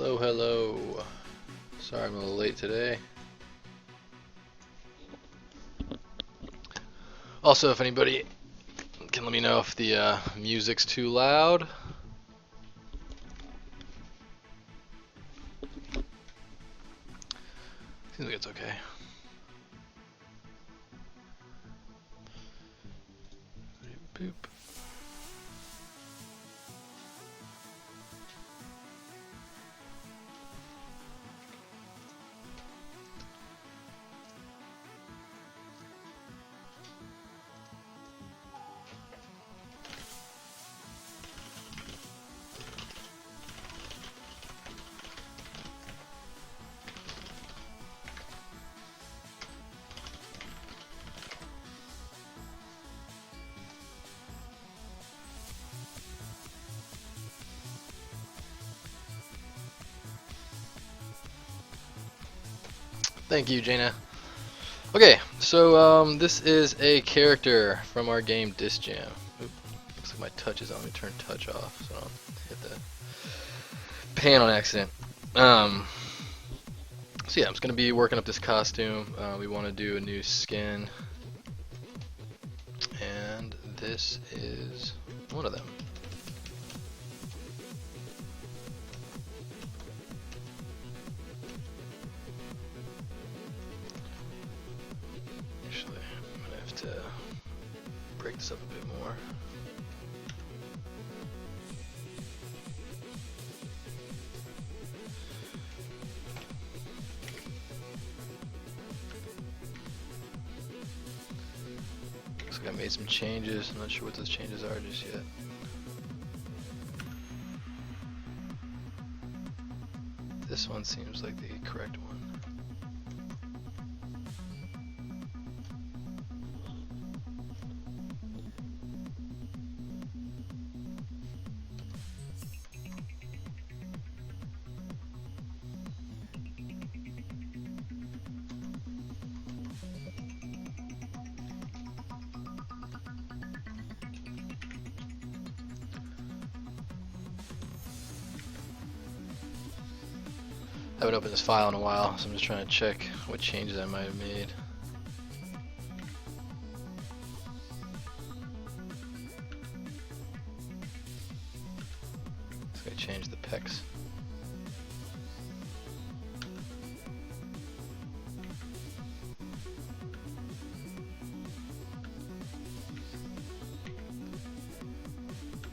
Hello, hello. Sorry I'm a little late today. Also, if anybody can let me know if the music's too loud. Seems like it's okay. Boop. Thank you, Jaina. Okay, so this is a character from our game Disc Jam. Oop, looks like my touch is on. Let me turn touch off so I don't hit the pan on accident. So yeah, I'm just gonna be working up this costume. We want to do a new skin, and this is one of them. Actually, I'm gonna have to break this up a bit more. Looks like I made some changes. I'm not sure what those changes are just yet. This one seems like the correct one. I haven't opened this file in a while, so I'm just trying to check what changes I might have made. So I changed the pecs.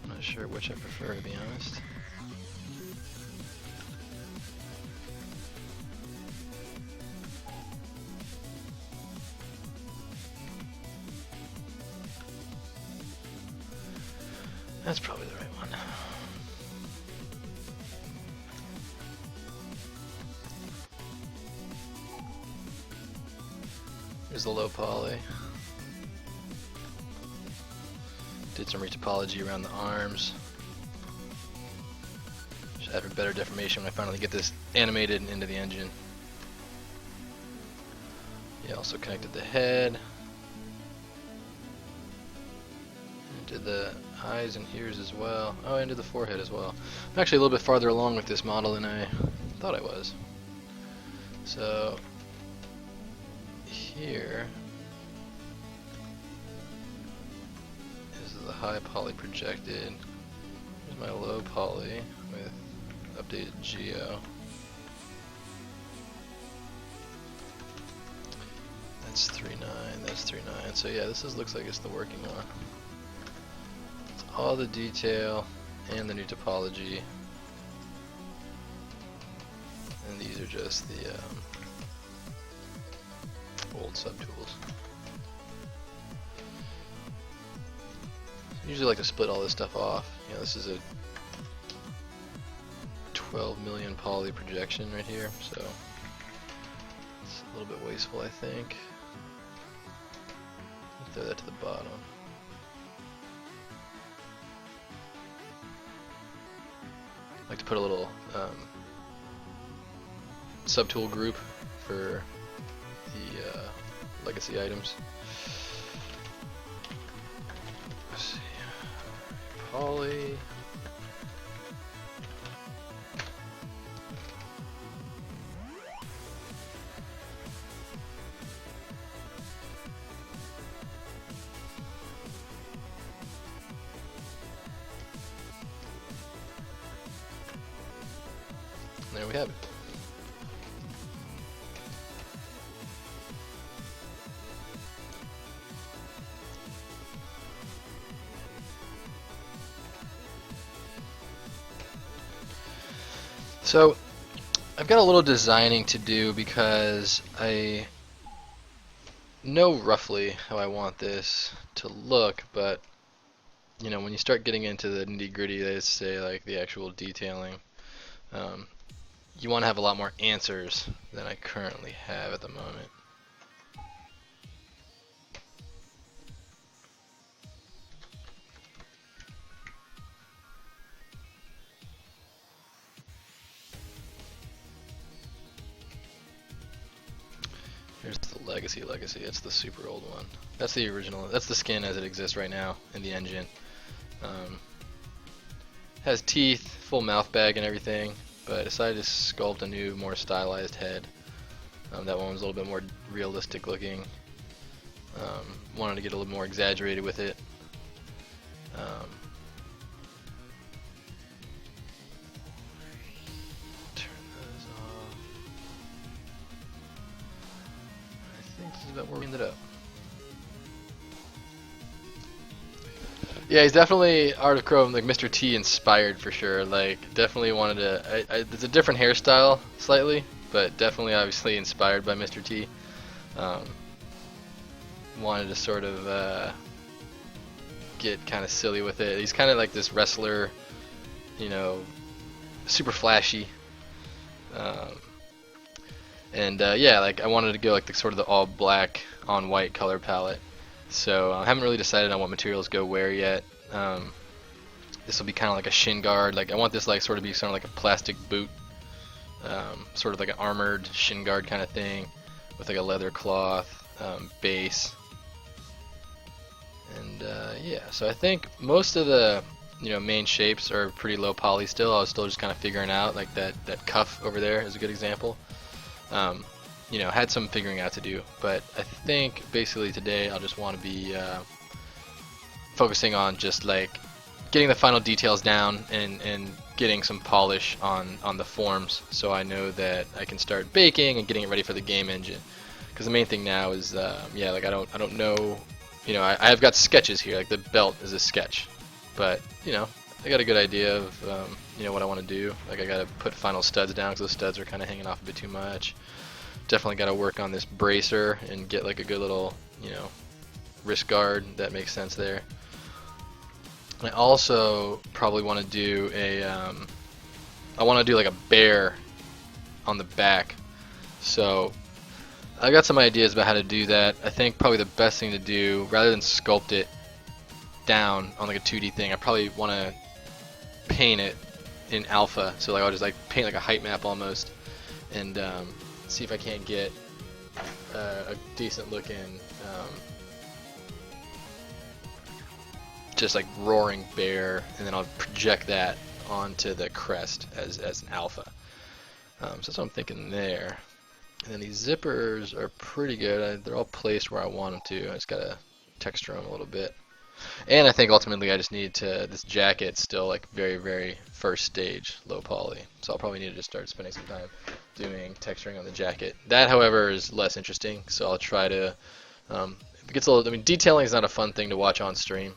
I'm not sure which I prefer, to be honest. That's probably the right one. Here's the low poly. Did some retopology around the arms. Should add a better deformation when I finally get this animated into the engine. Yeah, also connected the head. Did the eyes and ears as well. Oh, and did the forehead as well. I'm actually a little bit farther along with this model than I thought I was. So here is the high poly projected. Here's my low poly with updated geo. That's 3.9, that's 3.9. So yeah, this looks like it's the working one. All the detail and the new topology, and these are just the old subtools. Usually like to split all this stuff off. You know, this is a 12 million poly projection right here, so it's a little bit wasteful, I think. Throw that to the bottom. I like to put a little subtool group for the legacy items. Let's see. Poly. there we have it. So I've got a little designing to do because I know roughly how I want this to look, but you know, when you start getting into the nitty-gritty, they say like the actual detailing, you want to have a lot more answers than I currently have at the moment. Here's the legacy. It's the super old one. That's the original. That's the skin as it exists right now in the engine. Has teeth, full mouth bag and everything, but I decided to sculpt a new, more stylized head. That one was a little bit more realistic looking. Wanted to get a little more exaggerated with it. Turn those off. I think this is about where we ended up. Yeah, he's definitely Art of Chrome, like Mr. T inspired for sure. Like, definitely wanted to. It's a different hairstyle slightly, but definitely obviously inspired by Mr. T. Wanted to sort of get kind of silly with it. He's kind of like this wrestler, you know, super flashy. Yeah, like I wanted to go like the sort of the all black on white color palette. So I haven't really decided on what materials to go where yet. This will be kind of like a shin guard. Like I want this like sort of be sort of like a plastic boot, sort of like an armored shin guard kind of thing, with like a leather cloth base. And yeah, so I think most of the main shapes are pretty low poly still. I was still just kind of figuring out, like that cuff over there is a good example. Had some figuring out to do, but I think basically today I'll just want to be focusing on just like getting the final details down and getting some polish on the forms, so I know that I can start baking and getting it ready for the game engine. Because the main thing now is like I don't know, I have got sketches here, like the belt is a sketch, but I got a good idea of what I want to do. Like I got to put final studs down because those studs are kind of hanging off a bit too much. Definitely got to work on this bracer and get like a good little wrist guard that makes sense there. And I also probably want to do I want to do like a bear on the back. So I got some ideas about how to do that. I think probably the best thing to do, rather than sculpt it down on like a 2D thing, I probably want to paint it in alpha. So like I'll just like paint like a height map almost, and see if I can't get a decent looking just like roaring bear, and then I'll project that onto the crest as an alpha. So that's what I'm thinking there. And then these zippers are pretty good. They're all placed where I want them to. I just gotta texture them a little bit. And I think ultimately I just need this jacket's still like very, very first stage low poly. So I'll probably need to just start spending some time doing texturing on the jacket. That, however, is less interesting. So I'll try to, it gets a little, detailing is not a fun thing to watch on stream.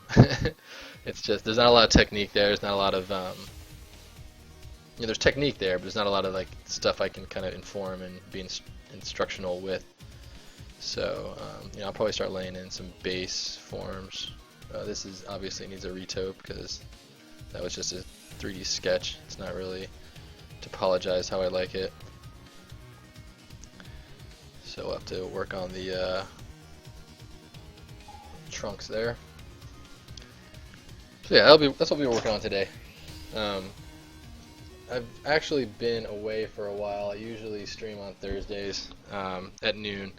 It's just, there's not a lot of technique there. There's not a lot of, there's technique there, but there's not a lot of like stuff I can kind of inform and be instructional with. So, I'll probably start laying in some base forms. This is obviously needs a retoupe because that was just a 3D sketch. It's not really topologized how I like it. So we'll have to work on the trunks there. So yeah, that's what we'll be working on today. I've actually been away for a while. I usually stream on Thursdays at noon.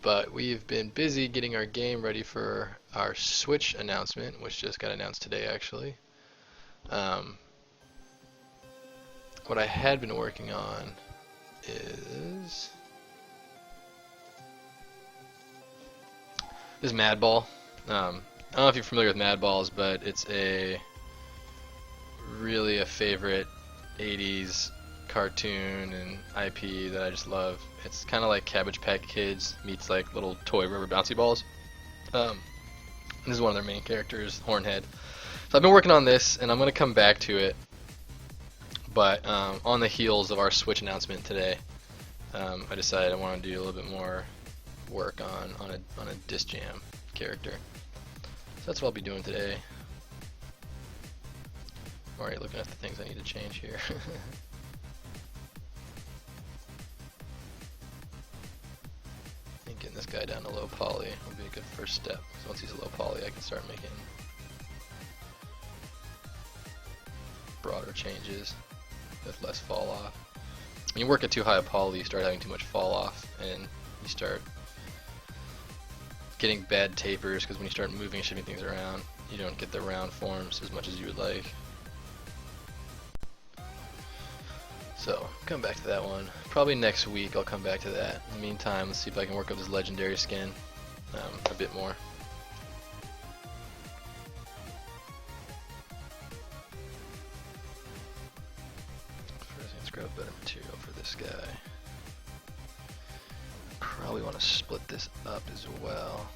But we've been busy getting our game ready for our Switch announcement, which just got announced today, actually. What I had been working on is this Madball. I don't know if you're familiar with Madballs, but it's really a favorite 80s cartoon and IP that I just love. It's kind of like Cabbage Patch Kids meets like little toy rubber bouncy balls. This is one of their main characters, Hornhead. So I've been working on this, and I'm going to come back to it, but on the heels of our Switch announcement today, I decided I want to do a little bit more work on a Disc Jam character. So that's what I'll be doing today. I'm already looking at the things I need to change here. I think getting this guy down to low poly will be a good first step. So once he's low poly, I can start making broader changes with less fall off. When you work at too high a poly, you start having too much fall off, and you start getting bad tapers, because when you start moving and shifting things around, you don't get the round forms as much as you would like. So, come back to that one. Probably next week I'll come back to that. In the meantime, let's see if I can work up this legendary skin a bit more. First, let's grab a better material for this guy. Probably want to split this up as well.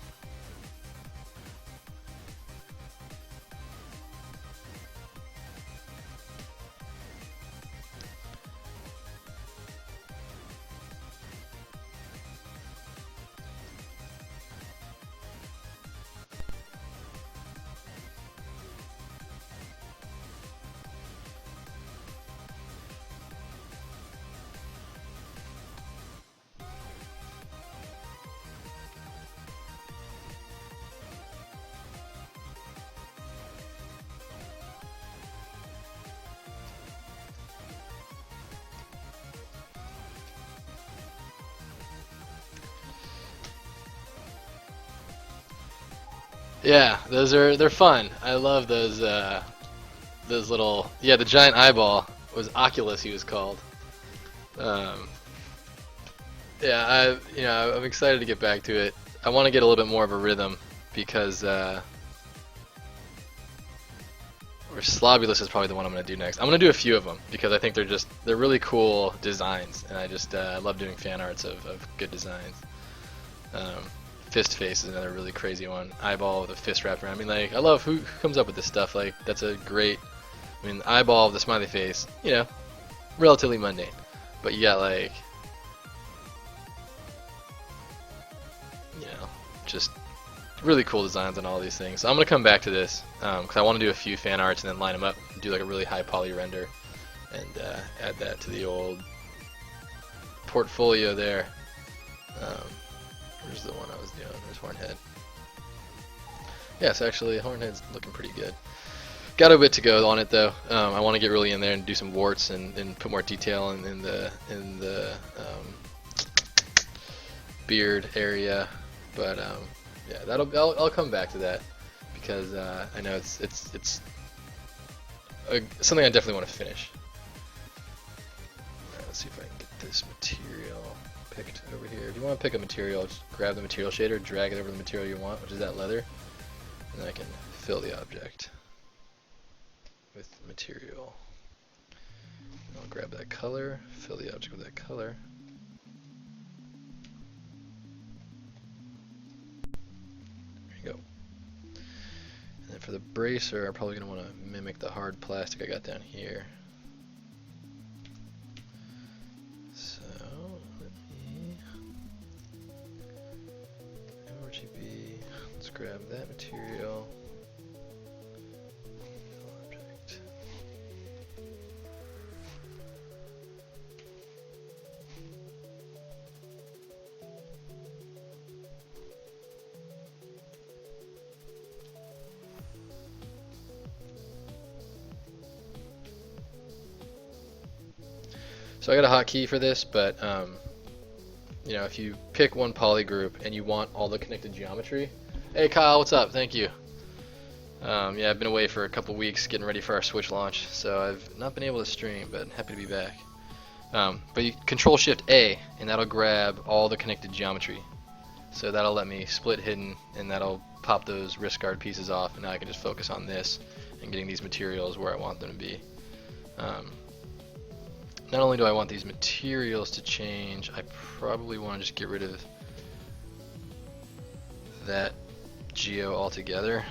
Yeah, they're fun. I love those little, yeah, the giant eyeball was Oculus, he was called. Yeah, I'm excited to get back to it. I want to get a little bit more of a rhythm because or Slobulus is probably the one I'm going to do next. I'm going to do a few of them because I think they're really cool designs, and I love doing fan arts of good designs. Fist face is another really crazy one. Eyeball with a fist wrapped around. I mean, like, I love who comes up with this stuff. Like, that's a great. I mean, eyeball with a smiley face. You know, relatively mundane, but you got like, you know, just really cool designs on all these things. So I'm gonna come back to this because I want to do a few fan arts and then line them up, and do like a really high poly render, and add that to the old portfolio there. Where's the one I was doing? There's Hornhead. Yes, actually, Hornhead's looking pretty good. Got a bit to go on it though. I want to get really in there and do some warts and put more detail in the beard area. But yeah, I'll come back to that because I know it's something I definitely want to finish. All right, let's see if I can get this material picked over here. If you want to pick a material, just grab the material shader, drag it over the material you want, which is that leather, and then I can fill the object with material. I'll grab that color, fill the object with that color. There you go. And then for the bracer, I'm probably going to want to mimic the hard plastic I got down here. Let's grab that material. Object. So I got a hotkey for this, but you know, if you pick one poly group and you want all the connected geometry. Hey Kyle, what's up? Thank you. Yeah, I've been away for a couple weeks getting ready for our Switch launch, so I've not been able to stream, but happy to be back. But you Control Shift A, and that'll grab all the connected geometry. So that'll let me split hidden, and that'll pop those wrist guard pieces off, and now I can just focus on this and getting these materials where I want them to be. not only do I want these materials to change, I probably want to just get rid of that geo altogether.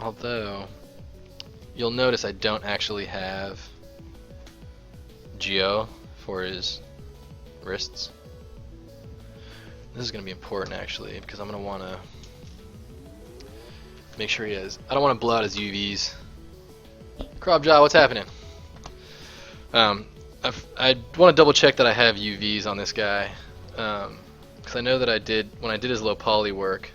Although, you'll notice I don't actually have geo for his wrists. This is going to be important actually, because I'm going to want to make sure he has, I don't want to blow out his UVs. Crop Jaw, what's happening? I want to double check that I have UVs on this guy, because I know that I did, when I did his low poly work,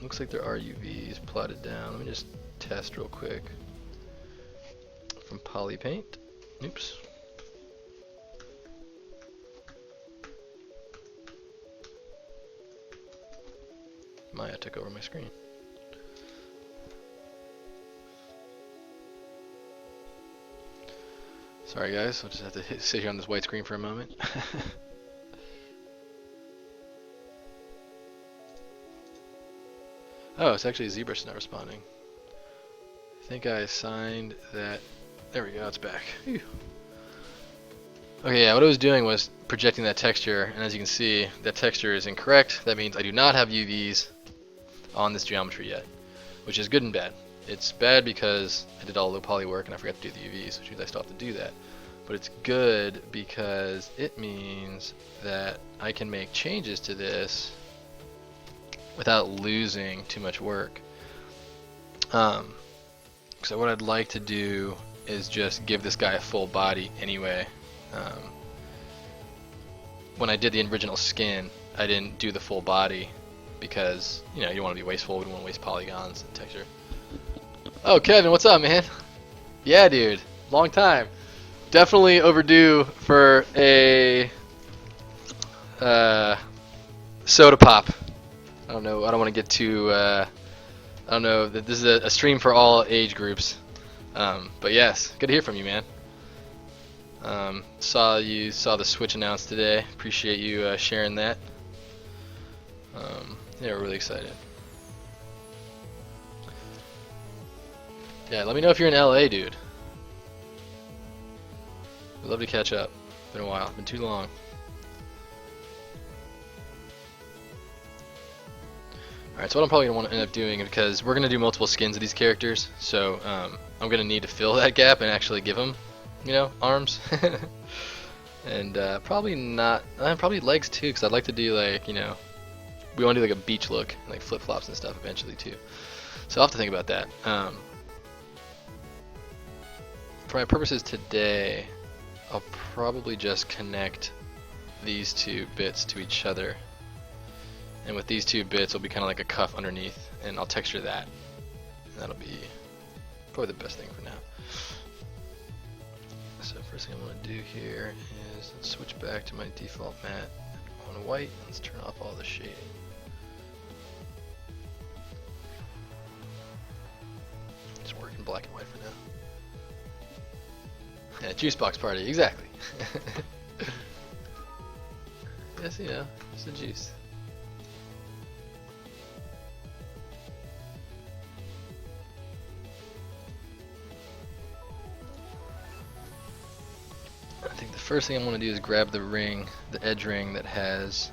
looks like there are UVs plotted down. Let me just test real quick from poly paint. Oops. Maya took over my screen. Sorry guys, I'll just have to sit here on this white screen for a moment. Oh, it's actually ZBrush not responding. I think I assigned that. There we go, it's back. Whew. Okay, yeah, what I was doing was projecting that texture, and as you can see, that texture is incorrect. That means I do not have UVs on this geometry yet, which is good and bad. It's bad because I did all low poly work and I forgot to do the UVs, which means I still have to do that. But it's good because it means that I can make changes to this without losing too much work. So what I'd like to do is just give this guy a full body anyway. When I did the original skin, I didn't do the full body because, you know, you don't want to be wasteful, we don't want to waste polygons and texture. Oh, Kevin, what's up, man? Yeah, dude, long time. Definitely overdue for a soda pop. I don't know, I don't want to get too, I don't know, this is a stream for all age groups. But yes, good to hear from you, man. Saw the Switch announced today. Appreciate you sharing that. Yeah, we're really excited. Yeah, let me know if you're in LA, dude. We'd love to catch up. Been a while. Been too long. Alright, so what I'm probably going to want to end up doing, because we're going to do multiple skins of these characters, so I'm going to need to fill that gap and actually give them, you know, arms. And probably not, probably legs too, because I'd like to do, like, you know, we want to do like a beach look, like flip-flops and stuff eventually too. So I'll have to think about that. For my purposes today, I'll probably just connect these two bits to each other. And with these two bits, it'll be kind of like a cuff underneath, and I'll texture that. And that'll be probably the best thing for now. So first thing I'm going to do here is switch back to my default matte on white. Let's turn off all the shading. Just work in black and white for now. Yeah, juice box party, exactly. Yes, you know, it's the juice. I think the first thing I'm going to do is grab the ring, the edge ring that has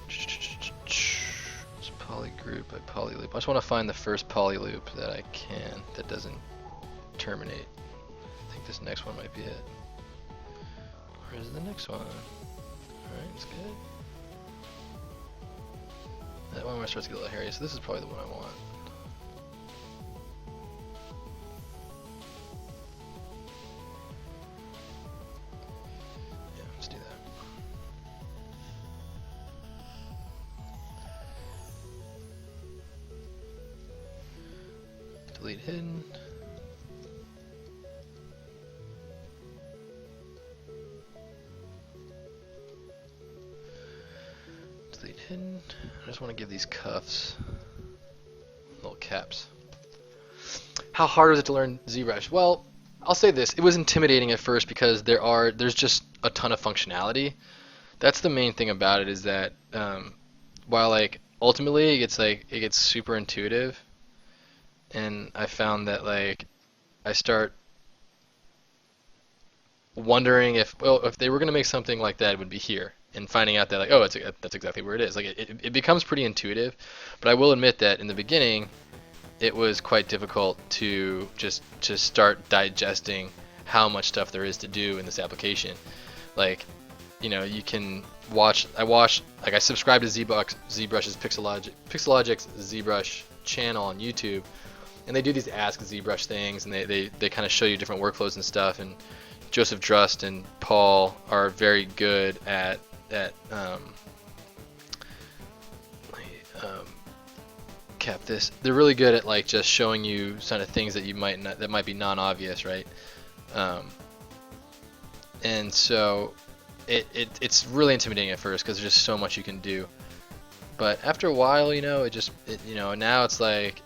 it's poly group by poly loop. I just want to find the first poly loop that I can that doesn't terminate. I think this next one might be it. Where's the next one? Alright, that's good. That one starts to get a little hairy, so this is probably the one I want. Yeah, let's do that. Delete hidden. Delete hidden. I just want to give these cuffs little caps. How hard was it to learn ZBrush? Well, I'll say this: it was intimidating at first because there's just a ton of functionality. That's the main thing about it, is that while like ultimately it gets super intuitive, and I found that like I start wondering if, well, if they were gonna make something like that, it would be here, and finding out that like, oh, that's exactly where it is. Like it becomes pretty intuitive, but I will admit that in the beginning it was quite difficult to just start digesting how much stuff there is to do in this application. Like, you can watch. I subscribe to ZBrush's Pixelogic's ZBrush channel on YouTube, and they do these Ask ZBrush things, and they kind of show you different workflows and stuff. And Joseph Drust and Paul are very good at cap this. They're really good at like just showing you sort of things that you might not, that might be non-obvious, right? And so it's really intimidating at first because there's just so much you can do. But after a while, now it's like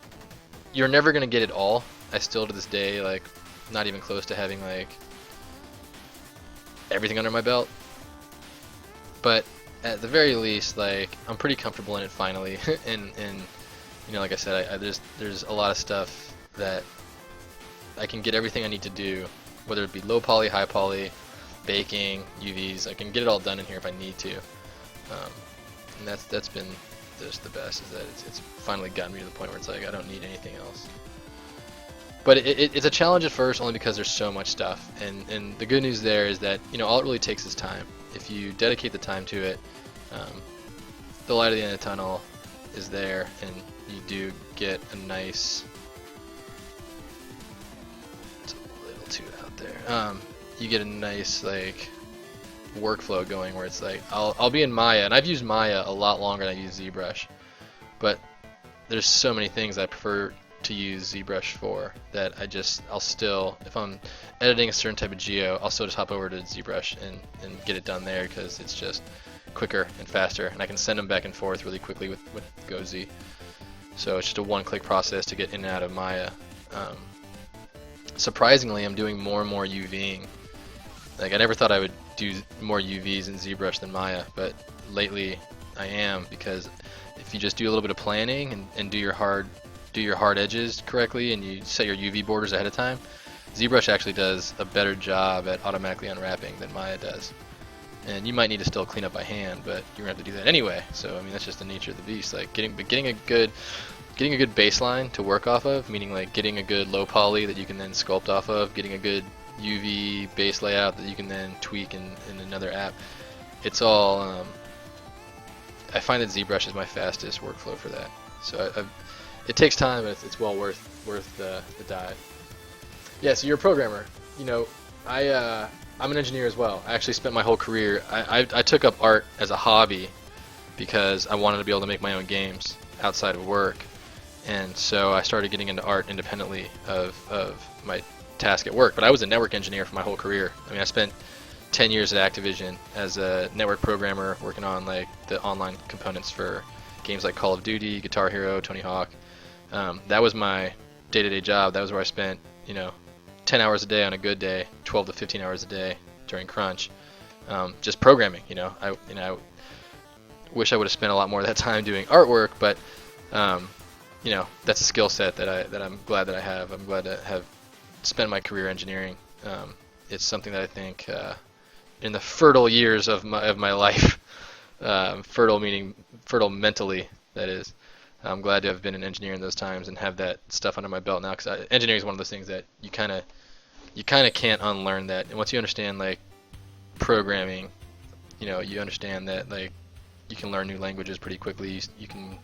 you're never gonna get it all. I still to this day like not even close to having like everything under my belt. But at the very least, like I'm pretty comfortable in it finally, and like I said, there's a lot of stuff that I can get everything I need to do, whether it be low poly, high poly, baking, UVs. I can get it all done in here if I need to, and that's been just the best. Is that it's finally gotten me to the point where it's like I don't need anything else. But it's a challenge at first, only because there's so much stuff, and the good news there is that all it really takes is time. If you dedicate the time to it, the light at the end of the tunnel is there, and you do get a nice. It's a little too out there. You get a nice like workflow going where it's like I'll be in Maya, and I've used Maya a lot longer than I use ZBrush, but there's so many things I prefer to use ZBrush for that I'll still, if I'm editing a certain type of geo, I'll still just hop over to ZBrush and get it done there because it's just quicker and faster, and I can send them back and forth really quickly with GoZ. So it's just a one-click process to get in and out of Maya. Surprisingly, I'm doing more and more UVing. Like I never thought I would do more UVs in ZBrush than Maya, but lately I am, because if you just do a little bit of planning and do your hard edges correctly, and you set your UV borders ahead of time, ZBrush actually does a better job at automatically unwrapping than Maya does. And you might need to still clean up by hand, but you're gonna have to do that anyway. So I mean, that's just the nature of the beast. Like getting a good baseline to work off of, meaning like getting a good low poly that you can then sculpt off of, getting a good UV base layout that you can then tweak in another app. It's all. I find that ZBrush is my fastest workflow for that. So it takes time, but it's well worth the dive. Yeah, so you're a programmer. I'm an engineer as well. I actually spent my whole career. I took up art as a hobby because I wanted to be able to make my own games outside of work, and so I started getting into art independently of my task at work. But I was a network engineer for my whole career. I mean, I spent 10 years at Activision as a network programmer working on like the online components for games like Call of Duty, Guitar Hero, Tony Hawk. That was my day-to-day job. That was where I spent 10 hours a day on a good day, 12 to 15 hours a day during crunch, just programming. I wish I would have spent a lot more of that time doing artwork, but that's a skill set that I'm glad that I have. I'm glad to have spent my career engineering. It's something that I think in the fertile years of my life, fertile meaning fertile mentally, that is. I'm glad to have been an engineer in those times and have that stuff under my belt now, because engineering is one of those things that you kind of can't unlearn that. And once you understand like programming, you understand that like you can learn new languages pretty quickly. You can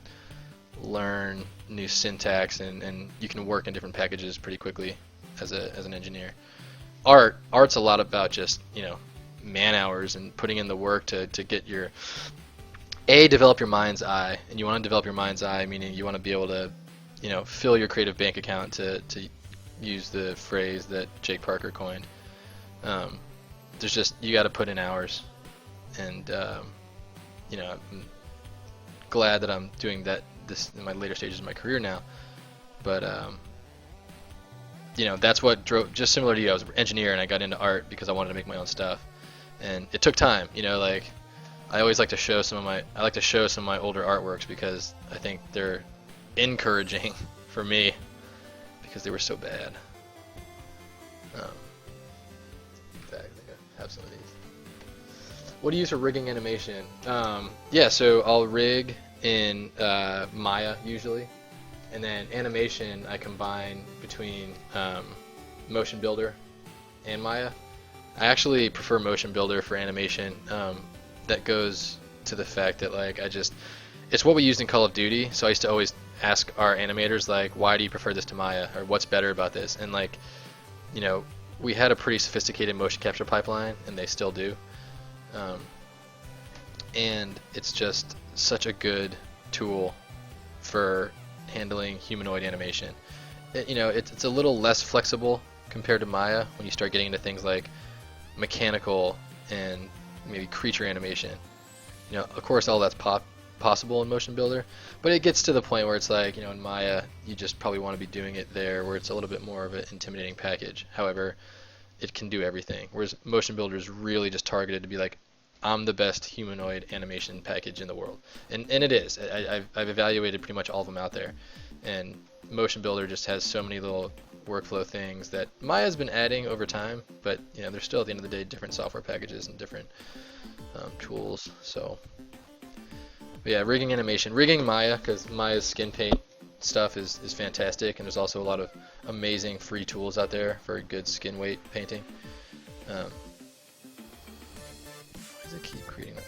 learn new syntax, and you can work in different packages pretty quickly as an engineer. Art's a lot about just man hours and putting in the work to get your develop your mind's eye. And you want to develop your mind's eye, meaning you want to be able to fill your creative bank account, to use the phrase that Jake Parker coined. There's just, you got to put in hours, and I'm glad that I'm doing this in my later stages of my career now. But that's what drove, just similar to you. I was an engineer and I got into art because I wanted to make my own stuff, and it took time. Like I always like to show some of my older artworks because I think they're encouraging for me because they were so bad. In fact, I think I have some of these. What do you use for rigging animation? Yeah, so I'll rig in Maya usually, and then animation I combine between Motion Builder and Maya. I actually prefer Motion Builder for animation. That goes to the fact that like it's what we used in Call of Duty, so I used to always ask our animators like, why do you prefer this to Maya, or what's better about this? And like, you know, we had a pretty sophisticated motion capture pipeline, and they still do. And it's just such a good tool for handling humanoid animation. You know, it's a little less flexible compared to Maya when you start getting into things like mechanical and maybe creature animation. You know, of course all that's possible in Motion Builder, but it gets to the point where it's like, you know, in Maya you just probably want to be doing it there where it's a little bit more of an intimidating package. However, it can do everything, whereas Motion Builder is really just targeted to be like, I'm the best humanoid animation package in the world, and it is. I've evaluated pretty much all of them out there, and Motion Builder just has so many little workflow things that Maya's been adding over time, but you know, they're still at the end of the day different software packages and different tools. So yeah, rigging animation, rigging Maya, because Maya's skin paint stuff is fantastic, and there's also a lot of amazing free tools out there for good skin weight painting. Why does it keep creating that?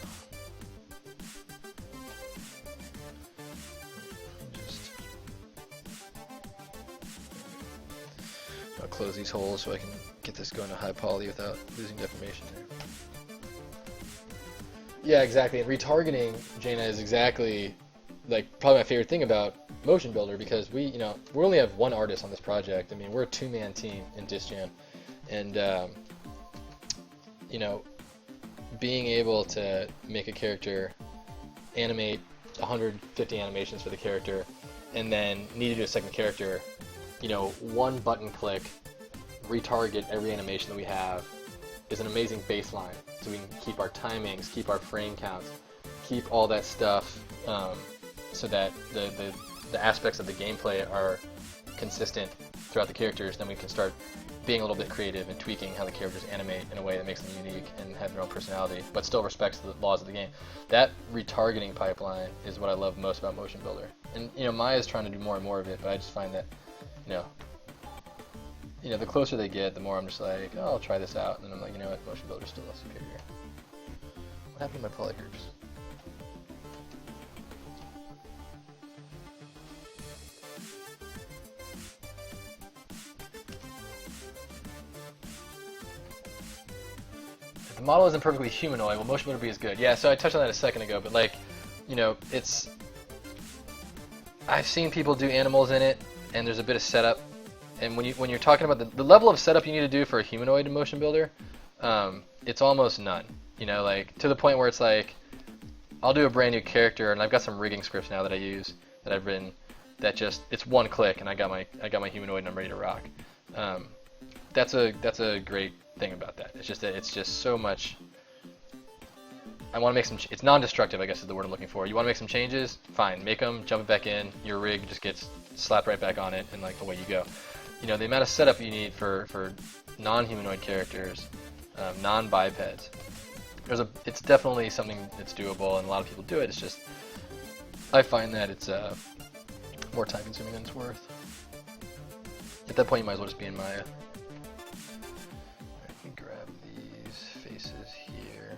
I'll close these holes so I can get this going to high poly without losing deformation here. Yeah, exactly. And retargeting, Jaina, is exactly like probably my favorite thing about Motion Builder, because we only have one artist on this project. I mean, we're a two-man team in DisJam, and you know, being able to make a character, animate 150 animations for the character, and then need to do a second character, you know, one button click, retarget every animation that we have, is an amazing baseline. So we can keep our timings, keep our frame counts, keep all that stuff, so that the aspects of the gameplay are consistent throughout the characters. Then we can start being a little bit creative and tweaking how the characters animate in a way that makes them unique and have their own personality, but still respects the laws of the game. That retargeting pipeline is what I love most about Motion Builder. And you know, Maya's trying to do more and more of it, but I just find that, you know, the closer they get, the more I'm just like, oh, I'll try this out, and then I'm like, you know what, Motion Builder's still less superior. What happened to my poly groups? The model isn't perfectly humanoid, well, Motion Builder B is good. Yeah, so I touched on that a second ago, but like, you know, I've seen people do animals in it, and there's a bit of setup. And when you're talking about the level of setup you need to do for a humanoid in Motion Builder, it's almost none. You know, like to the point where it's like, I'll do a brand new character, and I've got some rigging scripts now that I use, that I've written, that just, it's one click, and I got my humanoid, and I'm ready to rock. That's a great thing about that. It's just that it's just so much. I want to make some. It's non-destructive, I guess is the word I'm looking for. You want to make some changes? Fine, make them. Jump it back in. Your rig just gets slapped right back on it, and like away you go. You know, the amount of setup you need for non-humanoid characters, non-bipeds. It's definitely something that's doable, and a lot of people do it. It's just, I find that it's more time-consuming than it's worth. At that point, you might as well just be in Maya. Let me grab these faces here.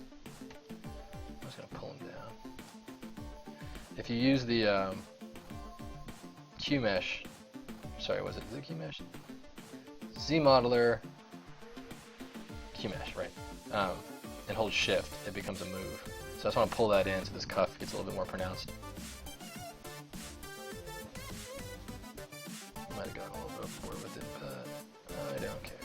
I'm just gonna pull them down. If you use the QMesh, sorry, was it the QMesh? ZModeler QMesh, right? And hold Shift, it becomes a move. So I just want to pull that in so this cuff gets a little bit more pronounced. Might have gone a little bit overboard with it, but I don't care.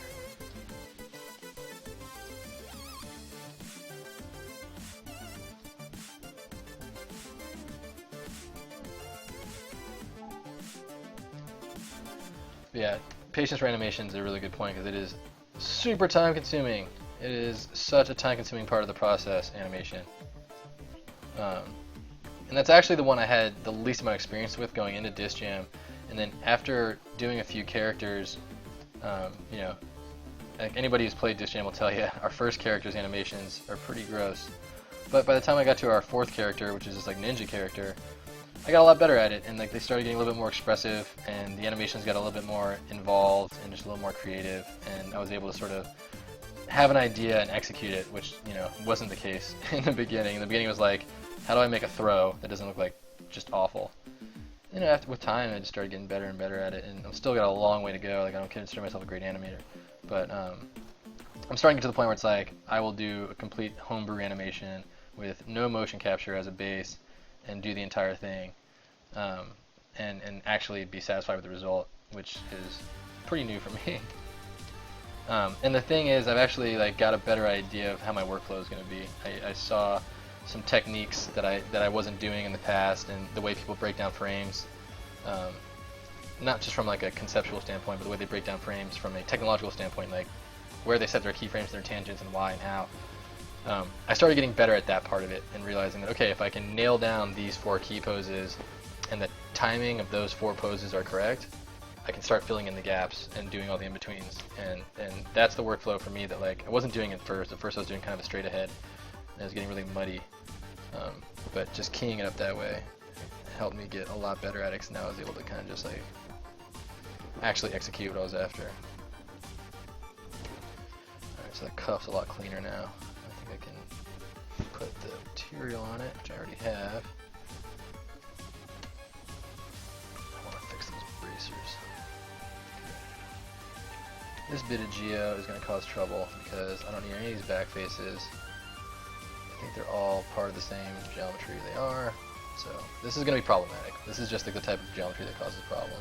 Yeah, patience for animation is a really good point, because it is super time consuming. It is such a time consuming part of the process, animation. And that's actually the one I had the least amount of experience with going into Disc Jam. And then after doing a few characters, you know, like anybody who's played Disc Jam will tell you, our first character's animations are pretty gross. But by the time I got to our fourth character, which is this like ninja character, I got a lot better at it, and like they started getting a little bit more expressive, and the animations got a little bit more involved and just a little more creative, and I was able to sort of have an idea and execute it, which, you know, wasn't the case in the beginning. In the beginning it was like, how do I make a throw that doesn't look like just awful? You know, with time I just started getting better and better at it, and I've still got a long way to go. Like, I don't consider myself a great animator, but I'm starting to get to the point where it's like I will do a complete homebrew animation with no motion capture as a base and do the entire thing, and actually be satisfied with the result, which is pretty new for me. And the thing is, I've actually like got a better idea of how my workflow is going to be. I saw some techniques that I wasn't doing in the past, and the way people break down frames, not just from like a conceptual standpoint, but the way they break down frames from a technological standpoint, like where they set their keyframes, their tangents, and why and how. I started getting better at that part of it and realizing that, okay, if I can nail down these 4 key poses and the timing of those 4 poses are correct, I can start filling in the gaps and doing all the in-betweens. And that's the workflow for me that, like, I wasn't doing at first. At first I was doing kind of a straight ahead, and it was getting really muddy. But just keying it up that way helped me get a lot better at it, because now I was able to kind of just like actually execute what I was after. Alright, so the cuff's a lot cleaner now. I think I can put the material on it, which I already have. I want to fix those bracers. Okay. This bit of geo is going to cause trouble because I don't need any of these back faces. I think they're all part of the same geometry. They are. So this is going to be problematic. This is just like the type of geometry that causes problems.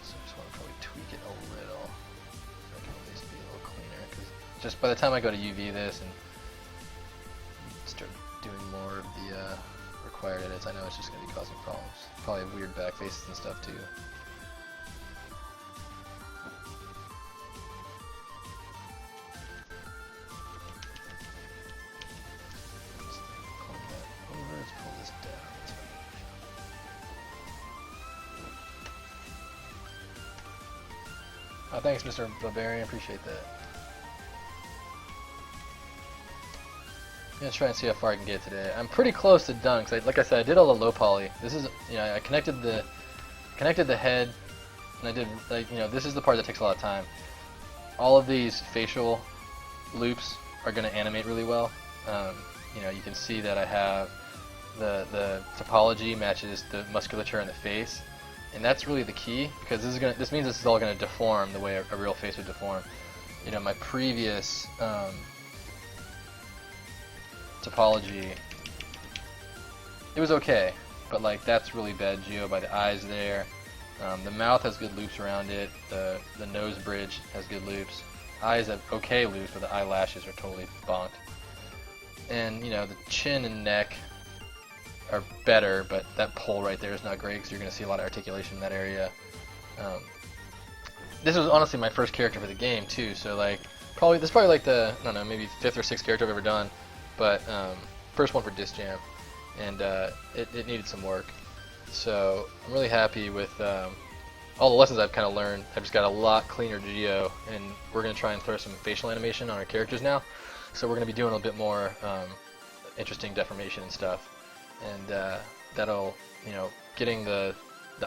So I just want to probably tweak it a little, so I can at least be a little cleaner. Because just by the time I go to UV this and start doing more of the required edits, I know it's just going to be causing problems. Probably weird back faces and stuff too. Oh, thanks, Mr. Barbarian. Appreciate that. I'm gonna try and see how far I can get today. I'm pretty close to done, because like I said, I did all the low poly. This is, you know, I connected the head, and I did, like, you know, this is the part that takes a lot of time. All of these facial loops are gonna animate really well. You know, you can see that I have the topology matches the musculature in the face. And that's really the key, because this means this is all going to deform the way a real face would deform. You know, my previous topology, it was okay, but like that's really bad geo by the eyes there. The mouth has good loops around it. The nose bridge has good loops. Eyes have okay loops, but the eyelashes are totally bonked. And you know, the chin and neck are better, but that pole right there is not great, because you're going to see a lot of articulation in that area. This was honestly my first character for the game too, so like this is probably like the, I don't know, maybe 5th or 6th character I've ever done, but first one for Disc Jam, and it needed some work. So I'm really happy with all the lessons I've kind of learned. I've just got a lot cleaner geo, and we're going to try and throw some facial animation on our characters now. So we're going to be doing a bit more interesting deformation and stuff. And that'll, you know, getting the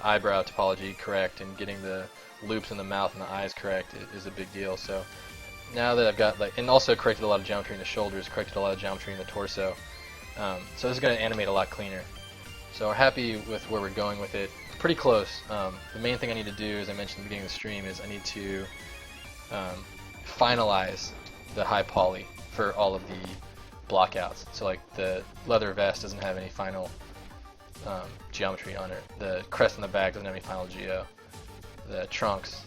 eyebrow topology correct and getting the loops in the mouth and the eyes correct is a big deal. So now that I've got, like, and also corrected a lot of geometry in the shoulders, corrected a lot of geometry in the torso. So this is going to animate a lot cleaner. So we're happy with where we're going with it. Pretty close. The main thing I need to do, as I mentioned at the beginning of the stream, is I need to finalize the high poly for all of the blockouts. So like the leather vest doesn't have any final geometry on it. The crest in the back doesn't have any final geo. The trunks,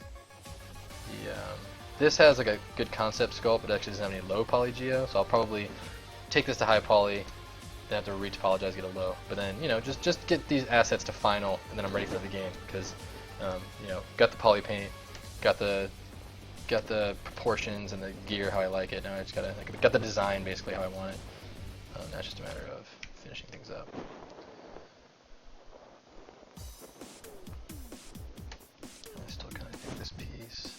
this has like a good concept sculpt, but it actually doesn't have any low poly geo. So I'll probably take this to high poly, then have to re-topologize, get a low. But then, you know, just get these assets to final, and then I'm ready for the game. Because you know, got the poly paint, got the got the proportions and the gear how I like it. Now I just got the design basically how I want it. Now it's just a matter of finishing things up. I still kind of think this piece.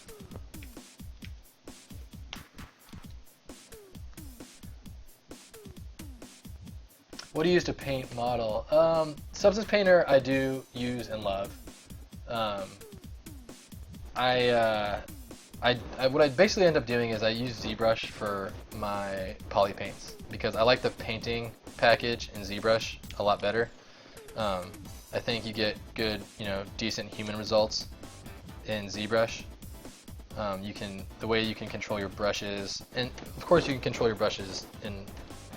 What do you use to paint model? Substance Painter I do use and love. What I basically end up doing is I use ZBrush for my poly paints because I like the painting package in ZBrush a lot better. I think you get good, decent human results in ZBrush. The way you can control your brushes, and of course you can control your brushes in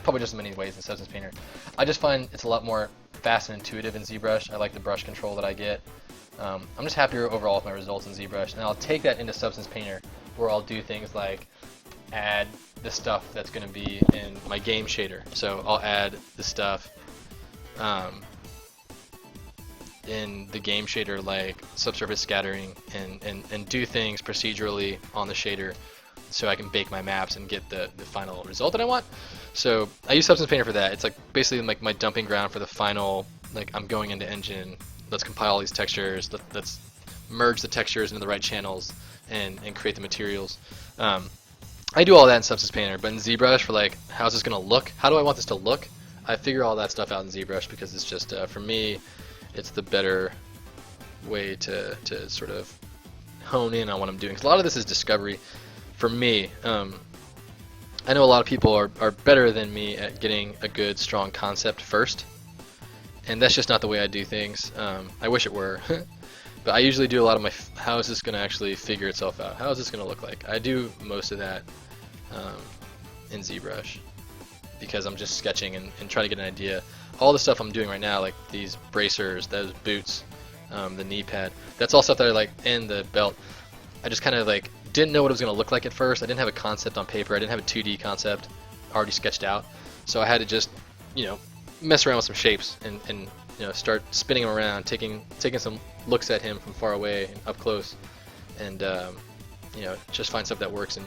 probably just as many ways in Substance Painter. I just find it's a lot more fast and intuitive in ZBrush. I like the brush control that I get. I'm just happier overall with my results in ZBrush, and I'll take that into Substance Painter where I'll do things like add the stuff that's going to be in my game shader. So I'll add the stuff in the game shader like subsurface scattering and do things procedurally on the shader so I can bake my maps and get the final result that I want. So I use Substance Painter for that. It's like basically like my dumping ground for the final, like I'm going into Engine, let's compile all these textures, let's merge the textures into the right channels and create the materials. I do all that in Substance Painter, but in ZBrush for like, how's this going to look? How do I want this to look? I figure all that stuff out in ZBrush because it's just, for me, it's the better way to sort of hone in on what I'm doing. Because a lot of this is discovery for me. I know a lot of people are better than me at getting a good, strong concept first. And that's just not the way I do things. I wish it were. But I usually do a lot of my, how is this going to actually figure itself out? How is this going to look like? I do most of that in ZBrush because I'm just sketching and trying to get an idea. All the stuff I'm doing right now, like these bracers, those boots, the knee pad, that's all stuff that I like, and the belt. I just kind of like didn't know what it was going to look like at first. I didn't have a concept on paper. I didn't have a 2D concept already sketched out. So I had to just, mess around with some shapes and start spinning him around, taking some looks at him from far away and up close, and just find stuff that works and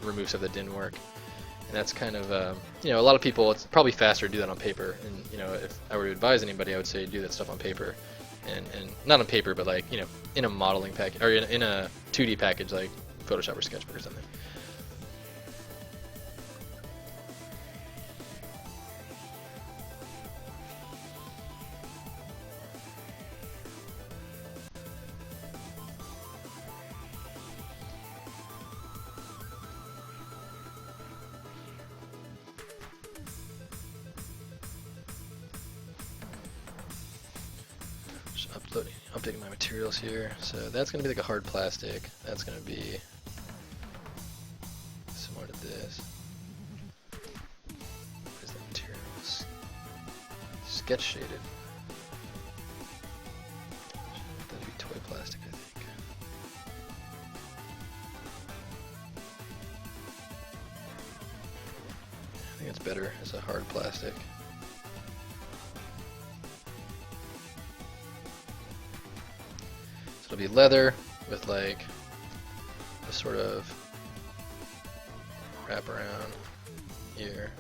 remove stuff that didn't work. And that's kind of a lot of people, it's probably faster to do that on paper. And if I were to advise anybody, I would say do that stuff on paper, and not on paper, but like in a modeling package or in a 2D package like Photoshop or Sketchbook or something. Updating my materials here. So that's going to be like a hard plastic. That's going to be similar to this. What is that materials? Sketch shaded. That'd be toy plastic, I think. I think it's better as a hard plastic. It'll be leather with like a sort of wrap around here.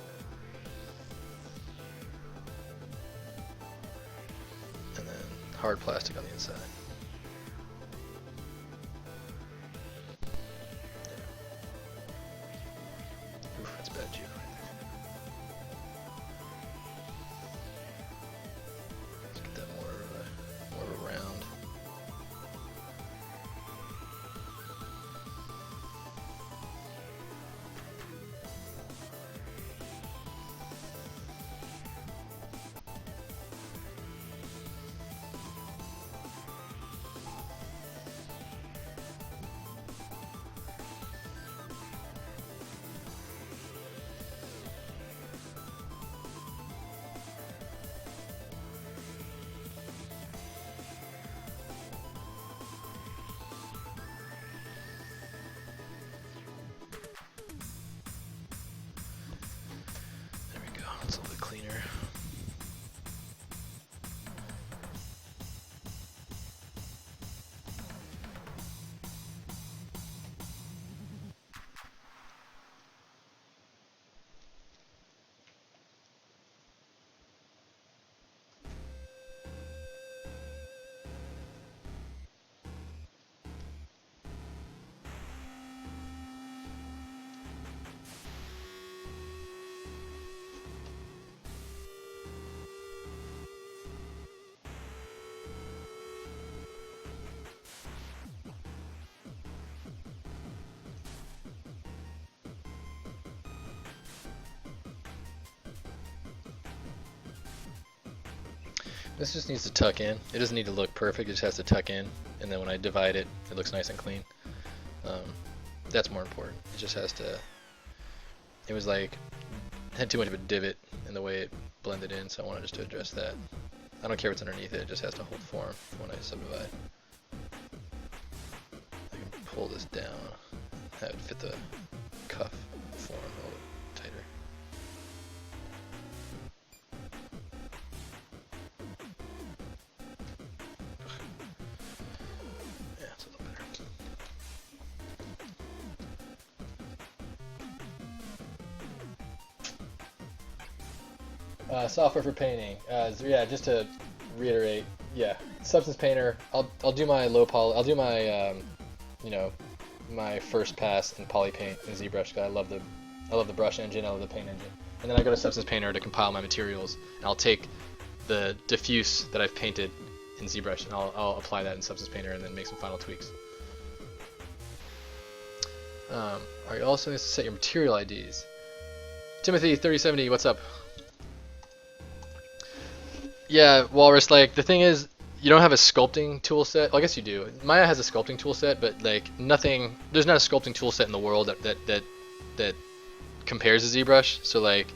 And then hard plastic on the inside. Oof, that's bad judo right there. Let's get that more of a round. This just needs to tuck in. It doesn't need to look perfect, it just has to tuck in. And then when I divide it, it looks nice and clean. That's more important. It just has to, it was like, had too much of a divot in the way it blended in, so I wanted just to address that. I don't care what's underneath it, it just has to hold form when I subdivide. I can pull this down, have it fit the cuff form a little tighter. Yeah, it's a little better. Software for painting. So yeah, just to reiterate, yeah, Substance Painter. I'll do my low poly. I'll do my you know, my first pass in poly paint in ZBrush. I love the brush engine. I love the paint engine. And then I go to Substance Painter to compile my materials. And I'll take the diffuse that I've painted in ZBrush and I'll apply that in Substance Painter and then make some final tweaks. Alright, also needs to set your material IDs. Timothy 3070, what's up? Yeah, Walrus, like, the thing is, you don't have a sculpting tool set. Well, I guess you do. Maya has a sculpting tool set, but, like, nothing, there's not a sculpting tool set in the world that compares to ZBrush. So, like,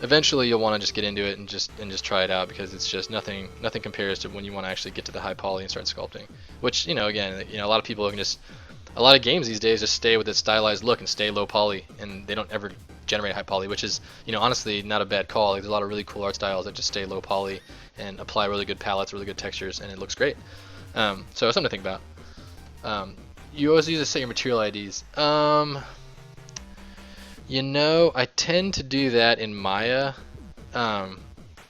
eventually you'll want to just get into it and just try it out, because it's just nothing compares to when you want to actually get to the high poly and start sculpting. Which, you know, again, you know, a lot of people can just, a lot of games these days just stay with this stylized look and stay low poly, and they don't ever generate high poly, which is, you know, honestly not a bad call. Like, there's a lot of really cool art styles that just stay low poly and apply really good palettes, really good textures, and it looks great. So it's something to think about. You always use to set your material IDs. You know, I tend to do that in Maya.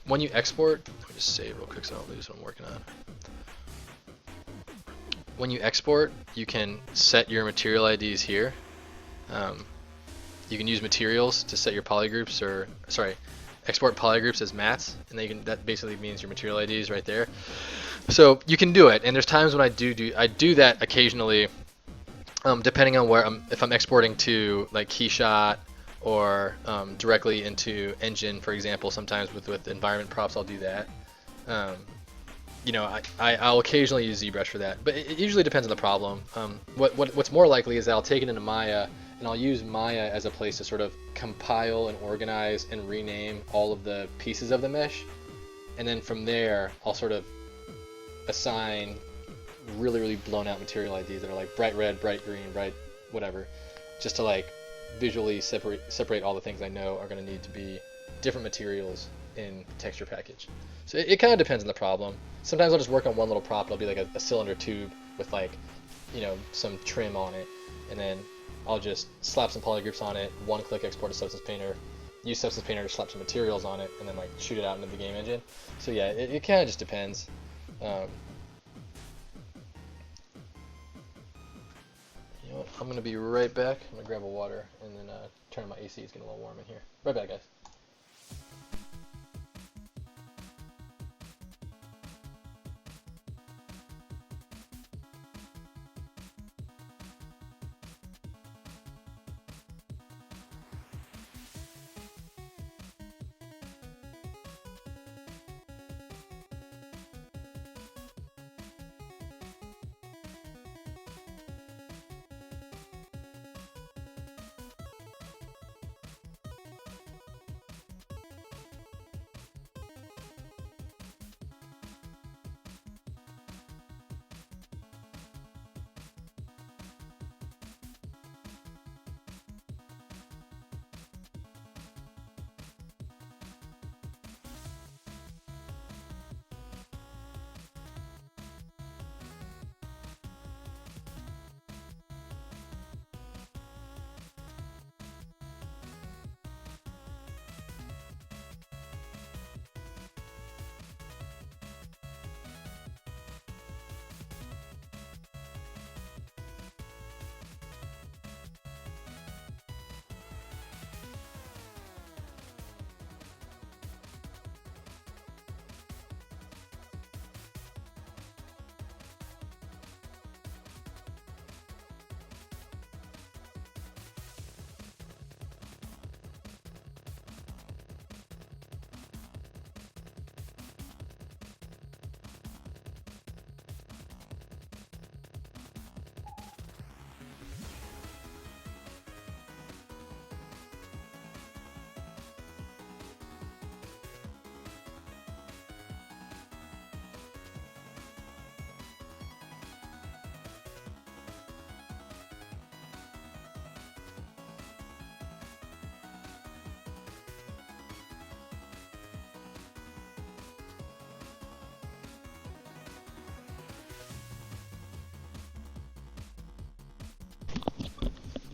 When you export, let me just save real quick so I don't lose what I'm working on. When you export, you can set your material IDs here. You can use materials to set your polygroups, or sorry, export polygroups as mats, and then you can, that basically means your material IDs right there. So you can do it, and there's times when I do that occasionally, depending on where if I'm exporting to like Keyshot or directly into Engine, for example. Sometimes with environment props I'll do that. You know, I'll occasionally use ZBrush for that, but it usually depends on the problem. What's more likely is that I'll take it into Maya, and I'll use Maya as a place to sort of compile and organize and rename all of the pieces of the mesh, and then from there I'll sort of assign really blown out material IDs that are like bright red, bright green, bright whatever, just to like visually separate all the things I know are going to need to be different materials in texture package. So it kind of depends on the problem. Sometimes I'll just work on one little prop. It'll be like a cylinder tube with, like, you know, some trim on it, and then I'll just slap some polygroups on it, one-click export to Substance Painter, use Substance Painter to slap some materials on it, and then like shoot it out into the game engine. So yeah, it kind of just depends. You know what? I'm gonna be right back. I'm gonna grab a water and then turn on my AC. It's getting a little warm in here. Right back, guys.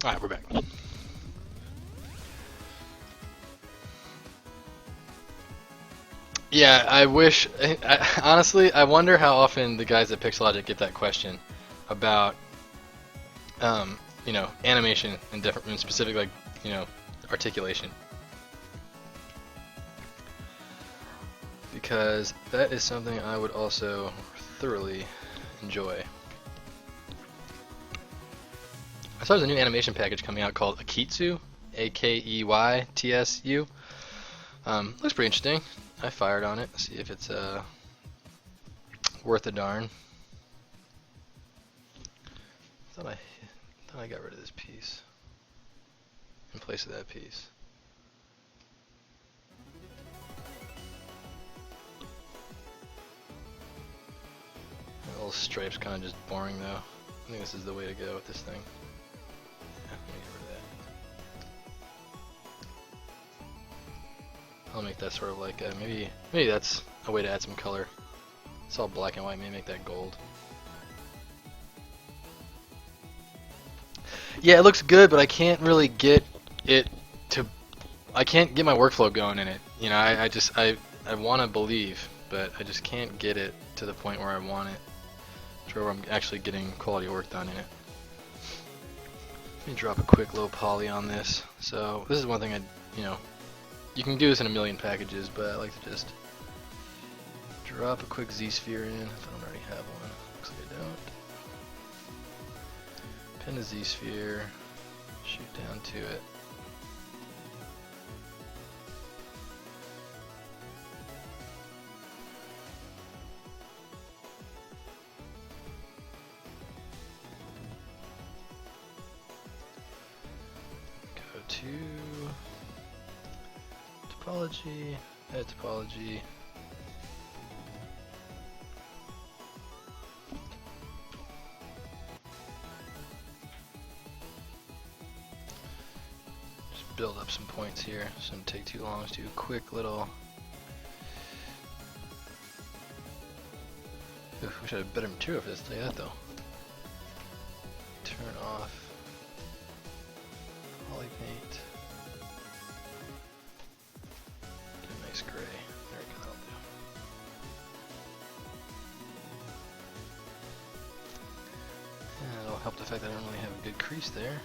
Alright, we're back. Yeah, I wish. Honestly, I wonder how often the guys at Pixelogic get that question about, you know, animation and different, and specific, like, you know, articulation. Because that is something I would also thoroughly enjoy. I saw there's a new animation package coming out called Akitsu, Akeytsu. Looks pretty interesting. I fired on it. See if it's worth a darn. Thought I got rid of this piece in place of that piece. The little stripe's kind of just boring though. I think this is the way to go with this thing. Yeah, let me get rid of that. I'll make that sort of like maybe that's a way to add some color. It's all black and white. Maybe make that gold. Yeah, it looks good, but I can't really get it to. I can't get my workflow going in it. You know, I want to believe, but I just can't get it to the point where I want it, to where I'm actually getting quality work done in it. Let me drop a quick low poly on this. So this is one thing you know, you can do this in a million packages, but I like to just drop a quick Z-sphere in if I don't already have one. Looks like I don't. Pin a Z-sphere, shoot down to it. Go to topology, edit topology. Build up some points here. This shouldn't take too long. Let's do a quick little. Oof, wish I had better material for this. Tell you that though. Turn off poly paint. Get a nice gray. There we go. That'll do. And it'll help the fact that I don't really have a good crease there.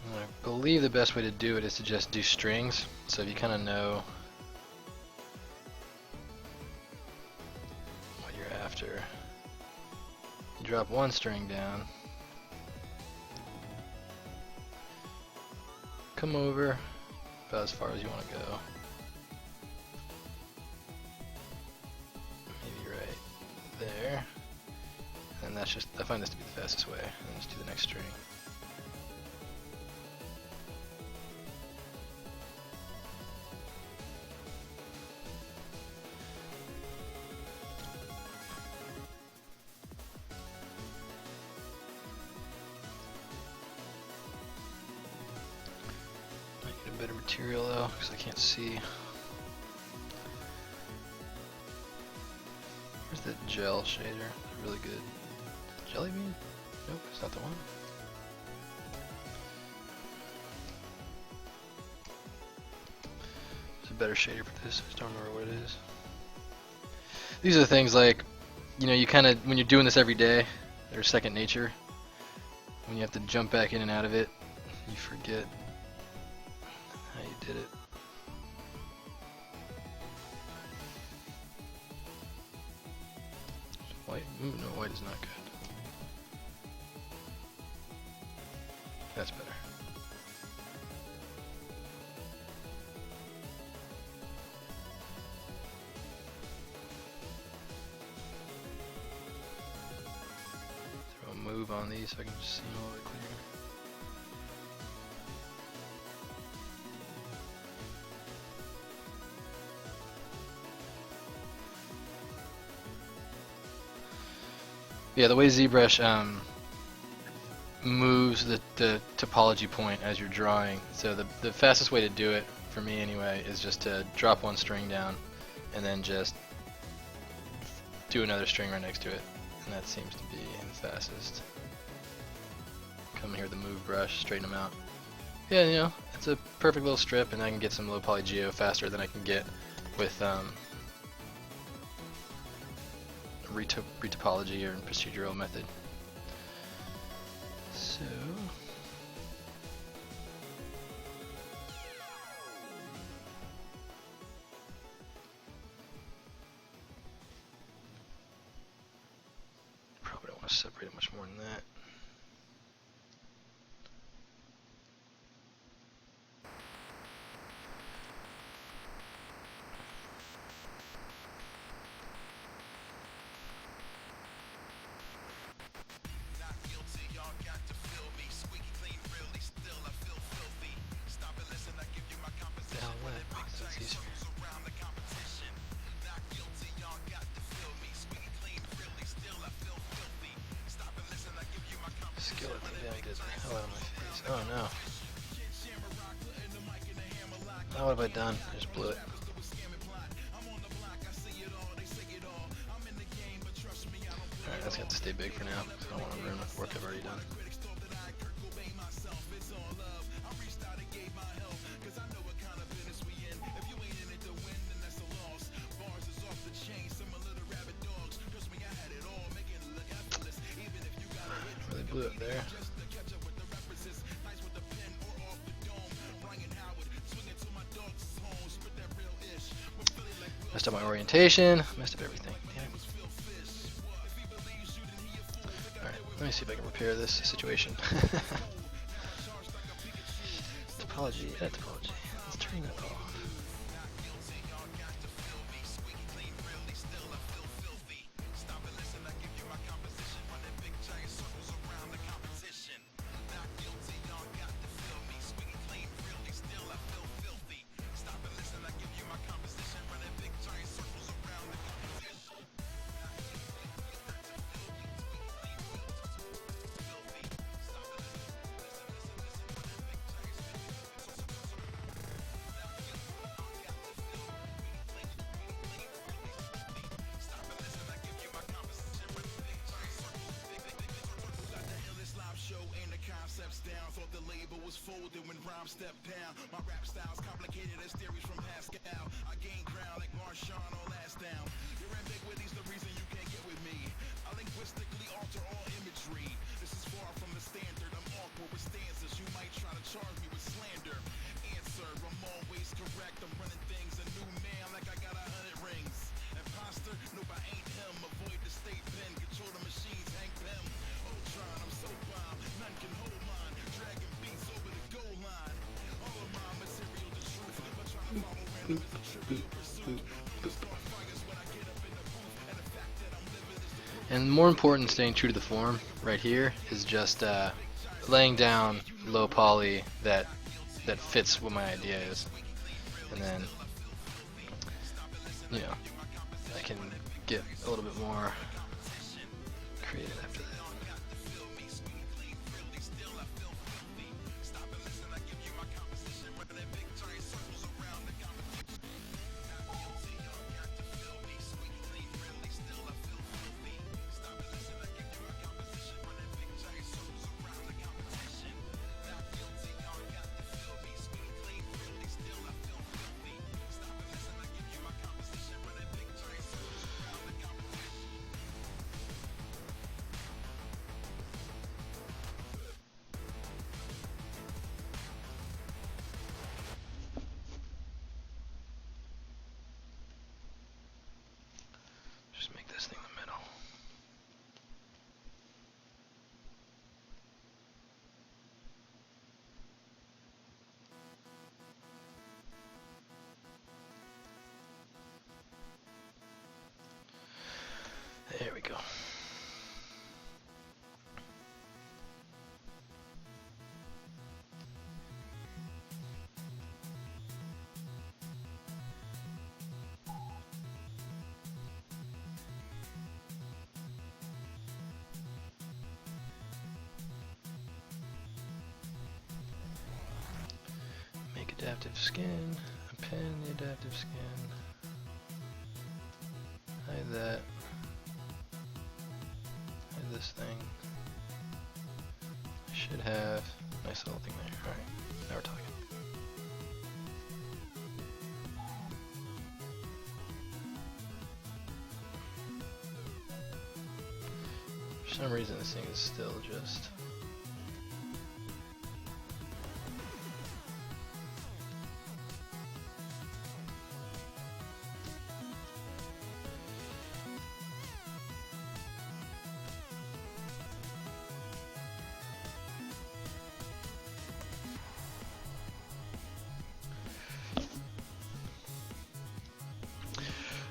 I believe the best way to do it is to just do strings. So if you kind of know what you're after, you drop one string down, come over about as far as you want to go, maybe right there, and that's just, I find this to be the fastest way, and just do the next string. Better material though, because I can't see. Where's the gel shader? Really good. Jelly bean? Nope, it's not the one. There's a better shader for this. I just don't remember what it is. These are the things like, you know, you kind of, when you're doing this every day, they're second nature. When you have to jump back in and out of it, you forget how you did it. White, ooh, no, white is not good. That's better. move on these so I can just see them a little bit clearer. Yeah, the way ZBrush moves the topology point as you're drawing. So the fastest way to do it, for me anyway, is just to drop one string down and then just do another string right next to it. And that seems to be the fastest. Come here with the move brush, straighten them out. Yeah, you know, it's a perfect little strip, and I can get some low poly geo faster than I can get with retopology or procedural method. So probably don't want to separate it much more than that. Oh no. Oh, what have I done? I just blew it. Alright, that's got to stay big for now. I don't want to ruin the work I've already done. Really blew it there. Messed up my orientation, messed up everything. Alright, let me see if I can repair this situation. Topology, topology. Let's turn that off. Thought the label was folded when rhyme stepped down. My rap style's complicated as theories from Pascal. I gain ground like Marshawn on last down. Your ambiguity's the reason you can't get with me. I linguistically alter all imagery. This is far from the standard. I'm awkward with stanzas. You might try to charge me with slander. Answer, I'm always correct. I'm running things a new man like I got 100 rings. Imposter? Nope, I ain't him. Avoid the state pen. Control the machines. Hank Pym. Ultron, I'm so bomb. None can hold mine. Dragging beats over the goal line. All of my material the truth. But trying to follow random is a trivial pursuit. Start fires when I get up in the booth. And the fact that I'm living is the proof. And more important, staying true to the form right here is just laying down low poly that fits what my idea is, and then you know I can get a little bit more creative after that. Just make this thing the middle. There we go. adaptive skin, append the adaptive skin, hide that, hide this thing. Should have a nice little thing there. Alright, now we're talking. For some reason this thing is still just...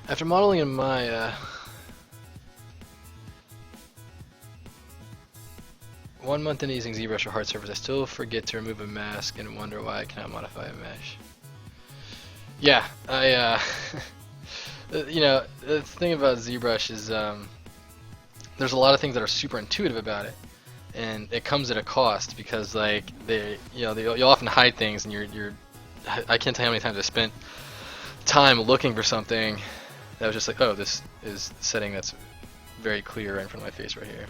After modeling in my 1 month into using ZBrush or hard surface, I still forget to remove a mask and wonder why I cannot modify a mesh. Yeah, I you know, the thing about ZBrush is there's a lot of things that are super intuitive about it, and it comes at a cost because like you'll often hide things, and I can't tell you how many times I spent time looking for something that was just like, oh, this is the setting that's very clear right in front of my face right here.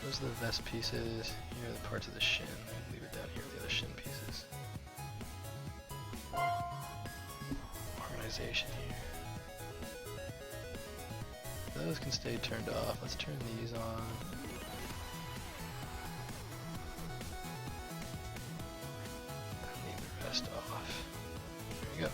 Those are the vest pieces. Here are the parts of the shin. I leave it down here with the other shin pieces. Organization here. Those can stay turned off. Let's turn these on. Leave the rest off. There you go.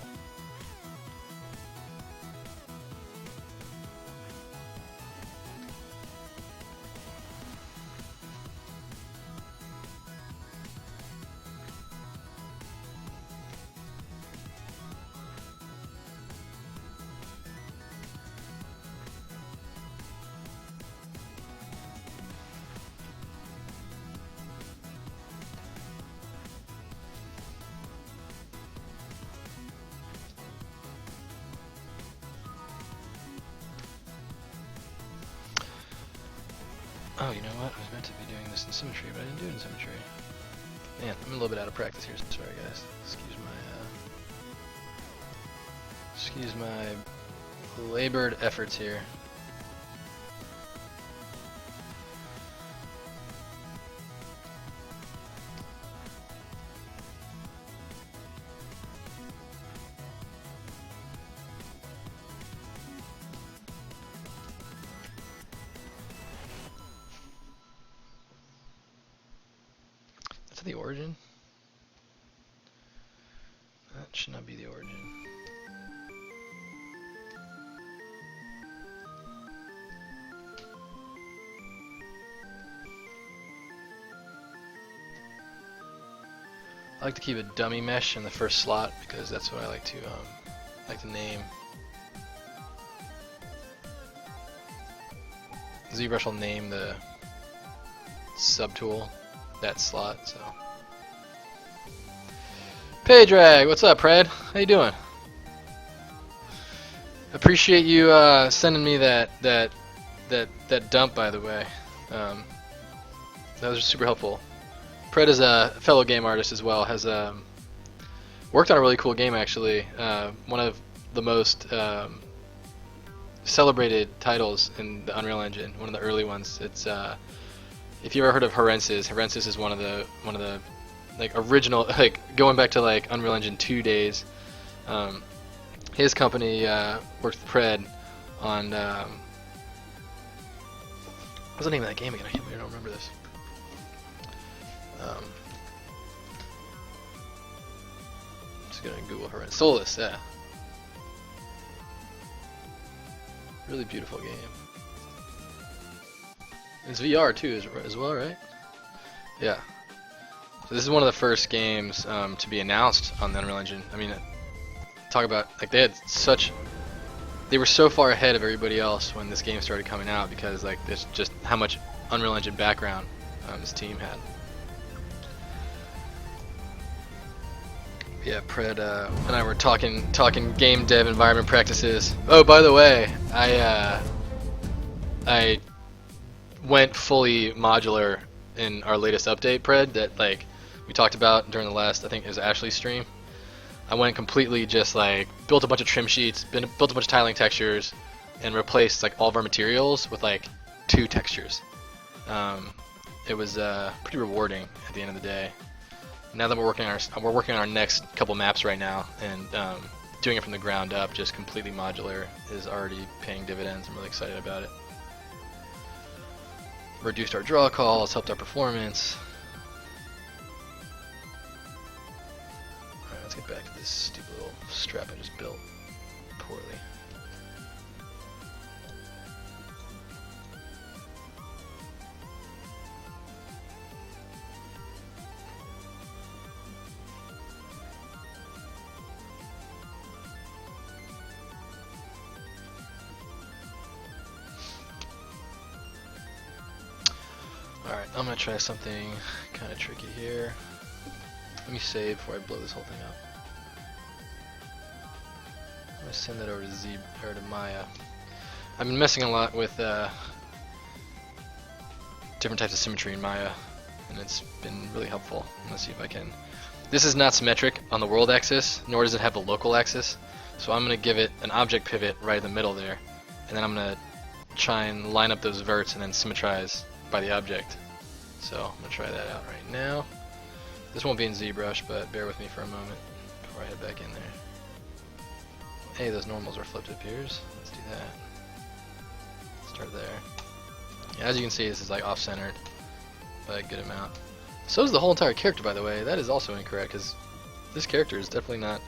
Oh, you know what? I was meant to be doing this in symmetry, but I didn't do it in symmetry. Man, I'm a little bit out of practice here. Sorry, guys. Excuse my labored efforts here. The origin? That should not be the origin. I like to keep a dummy mesh in the first slot because that's what I like to name. ZBrush will name the subtool that slot, so. Paydrag, what's up, Pred? How you doing? Appreciate you sending me that dump, by the way. That was super helpful. Pred is a fellow game artist as well. Has worked on a really cool game actually. One of the most celebrated titles in the Unreal Engine. One of the early ones. It's if you ever heard of Herensis is one of the like original, like going back to like Unreal Engine 2 days. His company worked with Pred on what's the name of that game again? I don't remember this. Just gonna Google Herensis. Solus, yeah. Really beautiful game. It's VR too, as well, right? Yeah. So this is one of the first games to be announced on the Unreal Engine. I mean, talk about like they were so far ahead of everybody else when this game started coming out because like there's just how much Unreal Engine background this team had. Yeah, Pred and I were talking game dev environment practices. Oh, by the way, I went fully modular in our latest update, Pred, that like we talked about during the last, I think it was Ashley's stream. I went completely just like built a bunch of trim sheets, built a bunch of tiling textures, and replaced like all of our materials with like 2 textures. It was pretty rewarding at the end of the day. Now that we're working on our next couple maps right now, and doing it from the ground up, just completely modular, is already paying dividends. I'm really excited about it. Reduced our draw calls, helped our performance. Alright, let's get back to this stupid little strap I just built poorly. Alright, I'm gonna try something kind of tricky here. Let me save before I blow this whole thing up. I'm gonna send that over to Maya. I've been messing a lot with different types of symmetry in Maya, and it's been really helpful. Let's see if I can. This is not symmetric on the world axis, nor does it have the local axis. So I'm gonna give it an object pivot right in the middle there, and then I'm gonna try and line up those verts and then symmetrize by the object. So I'm gonna try that out right now. This won't be in ZBrush, but bear with me for a moment before I head back in there. Hey, those normals are flipped to appears. Let's do that. Start there. Yeah, as you can see, this is like off-centered by a good amount. So is the whole entire character, by the way. That is also incorrect, because this character is definitely not,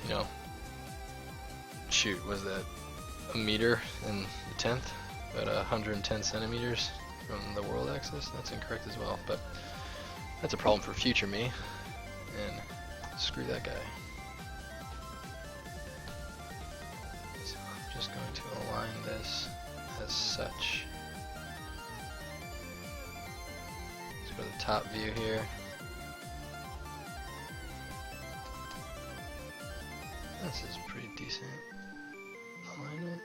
you know, shoot, was that a meter in the 10th? About 110 centimeters from the world axis. That's incorrect as well, but that's a problem for future me, and screw that guy. So I'm just going to align this as such. Let's go to the top view here. This is pretty decent alignment.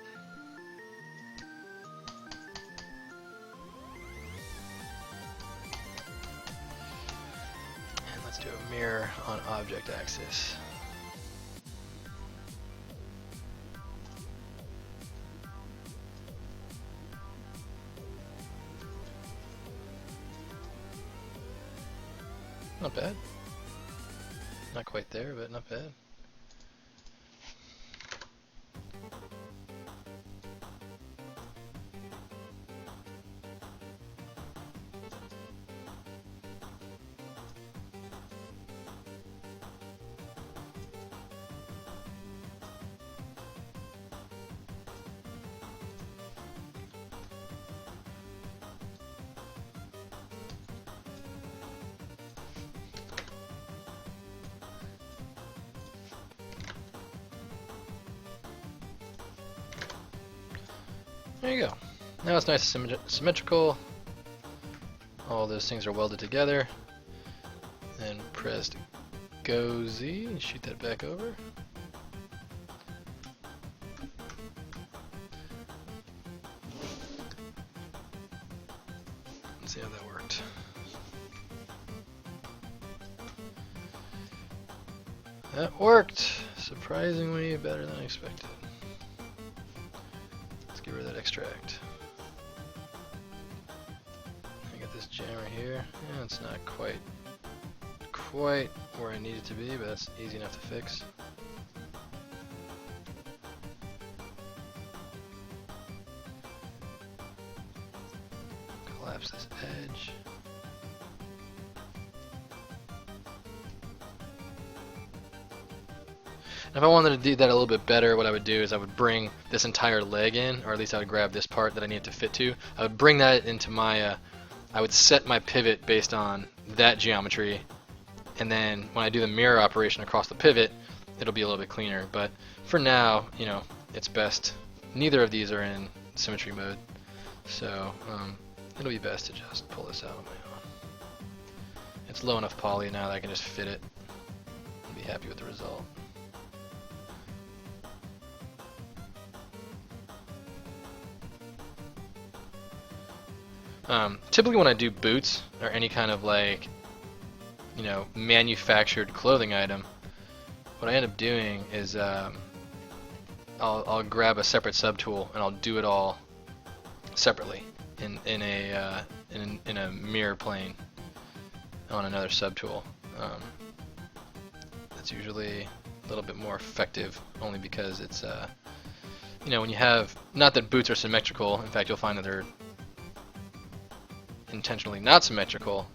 Do a mirror on object axis. Not bad. Not quite there, but not bad. There you go. Now it's nice and symmetrical. All those things are welded together. Then press Go Z and shoot that back over. Let's see how that worked. That worked! Surprisingly better than I expected. Get rid of that extract. I got this jammer here. Yeah, it's not quite where I need it to be, but that's easy enough to fix. Collapse this edge. If I wanted to do that a little bit better, what I would do is I would bring this entire leg in, or at least I would grab this part that I need it to fit to. I would bring that into my, I would set my pivot based on that geometry, and then when I do the mirror operation across the pivot, it'll be a little bit cleaner. But for now, you know, it's best. Neither of these are in symmetry mode, so it'll be best to just pull this out on my own. It's low enough poly now that I can just fit it and be happy with the result. Typically when I do boots or any kind of like, manufactured clothing item, what I end up doing is I'll grab a separate subtool and I'll do it all separately in a mirror plane on another subtool. That's usually a little bit more effective, only because it's when you have, not that boots are symmetrical, in fact you'll find that they're intentionally not symmetrical,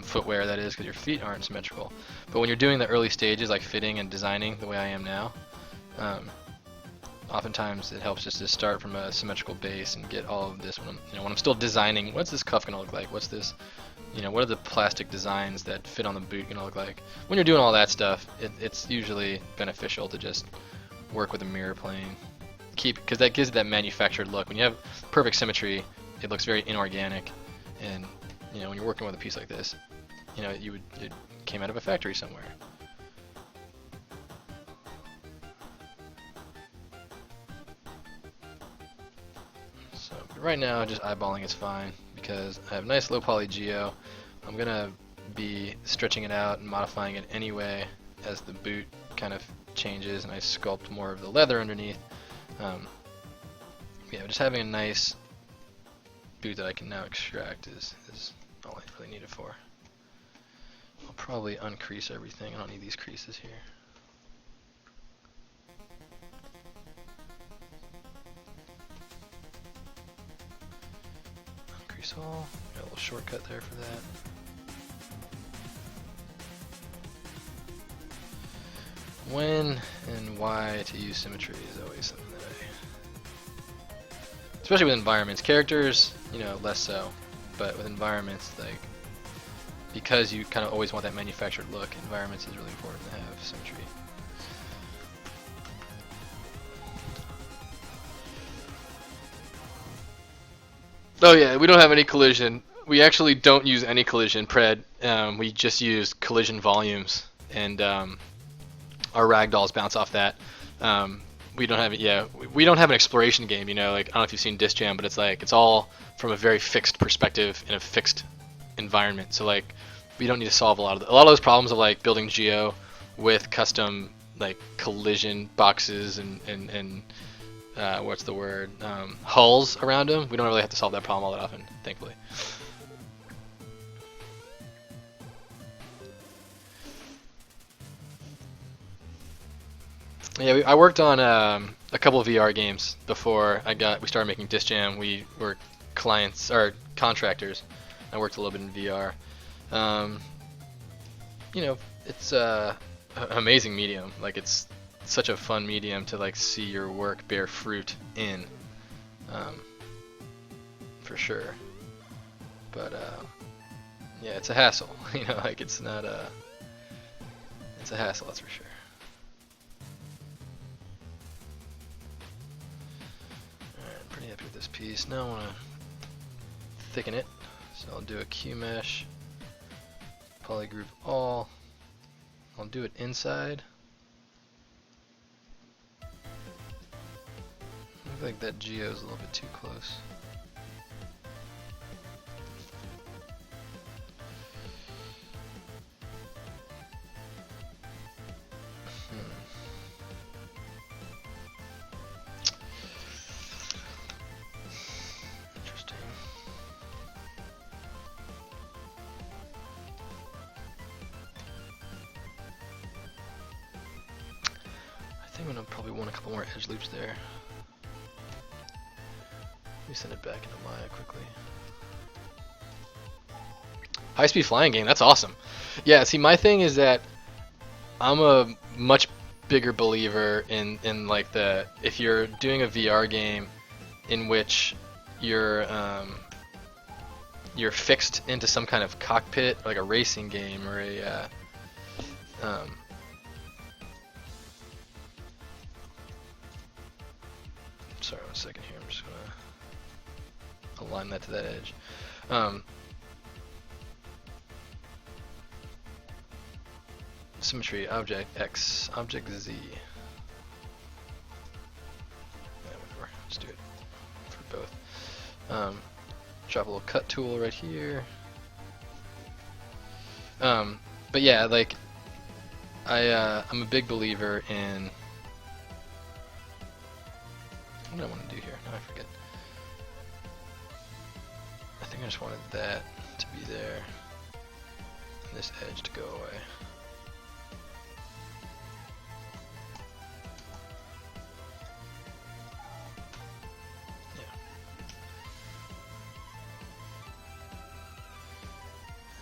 footwear that is, because your feet aren't symmetrical. But when you're doing the early stages like fitting and designing the way I am now, oftentimes it helps just to start from a symmetrical base and get all of this when I'm still designing. What's this cuff gonna look like? What's this? What are the plastic designs that fit on the boot gonna look like? When you're doing all that stuff, it's usually beneficial to just work with a mirror plane. Because that gives it that manufactured look. When you have perfect symmetry, it looks very inorganic. And when you're working with a piece like this, it came out of a factory somewhere. So right now, just eyeballing is fine because I have nice low poly geo. I'm gonna be stretching it out and modifying it anyway as the boot kind of changes and I sculpt more of the leather underneath. Yeah, just having a nice boot that I can now extract is all I really need it for. I'll probably uncrease everything. I don't need these creases here. Uncrease all. Got a little shortcut there for that. When and why to use symmetry is always something that especially with environments. Characters, less so, but with environments, like, because you kind of always want that manufactured look, environments is really important to have symmetry. Oh yeah, we don't have any collision. We actually don't use any collision pred. We just use collision volumes, and our ragdolls bounce off that. We don't have it. Yeah, we don't have an exploration game. Like, I don't know if you've seen Disc Jam, but it's all from a very fixed perspective in a fixed environment. So like, we don't need to solve a lot of those problems of like building geo with custom like collision boxes and what's the word, hulls around them. We don't really have to solve that problem all that often, thankfully. Yeah, I worked on a couple of VR games before we started making Disc Jam. We were clients or contractors. I worked a little bit in VR. It's an amazing medium. Like, it's such a fun medium to like see your work bear fruit in, for sure. But yeah, it's a hassle. Like, it's not it's a hassle, that's for sure. Pretty happy with this piece. Now I want to thicken it, so I'll do a Q mesh, polygroup all. I'll do it inside. I feel like that geo is a little bit too close. I think I'm gonna probably want a couple more edge loops there. Let me send it back into Maya quickly. High-speed flying game, that's awesome. Yeah, see, my thing is that I'm a much bigger believer in like if you're doing a VR game in which you're fixed into some kind of cockpit, like a racing game or a sorry, 1 second here. I'm just gonna align that to that edge. Symmetry, object X, object Z. Yeah, whatever. Let's do it for both. drop a little cut tool right here. But yeah, like I'm a big believer in. What do I want to do here? No, I forget. I think I just wanted that to be there, and this edge to go away.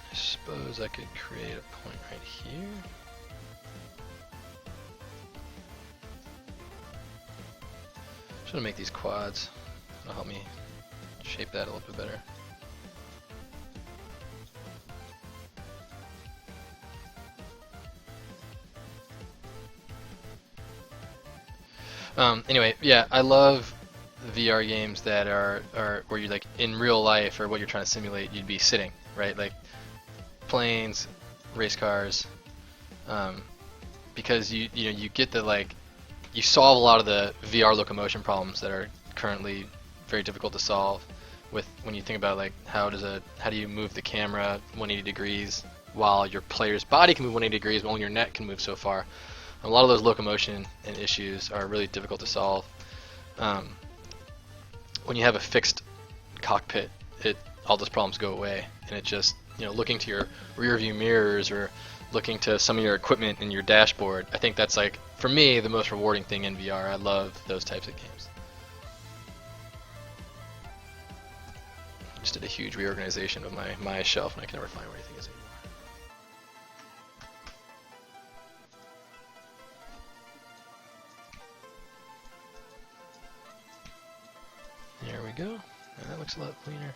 I suppose I could create a point right here. Just want to make these quads. It'll help me shape that a little bit better. Anyway, yeah, I love VR games that are where you're like in real life, or what you're trying to simulate, you'd be sitting, right? Like planes, race cars, because you get the like, you solve a lot of the VR locomotion problems that are currently very difficult to solve with when you think about like how do you move the camera 180 degrees while your player's body can move 180 degrees, but only your neck can move so far. A lot of those locomotion and issues are really difficult to solve. When you have a fixed cockpit, all those problems go away, and it just, looking to your rear view mirrors or looking to some of your equipment in your dashboard, I think that's like, for me, the most rewarding thing in VR. I love those types of games. Just did a huge reorganization of my shelf, and I can never find where anything is anymore. There we go. That looks a lot cleaner.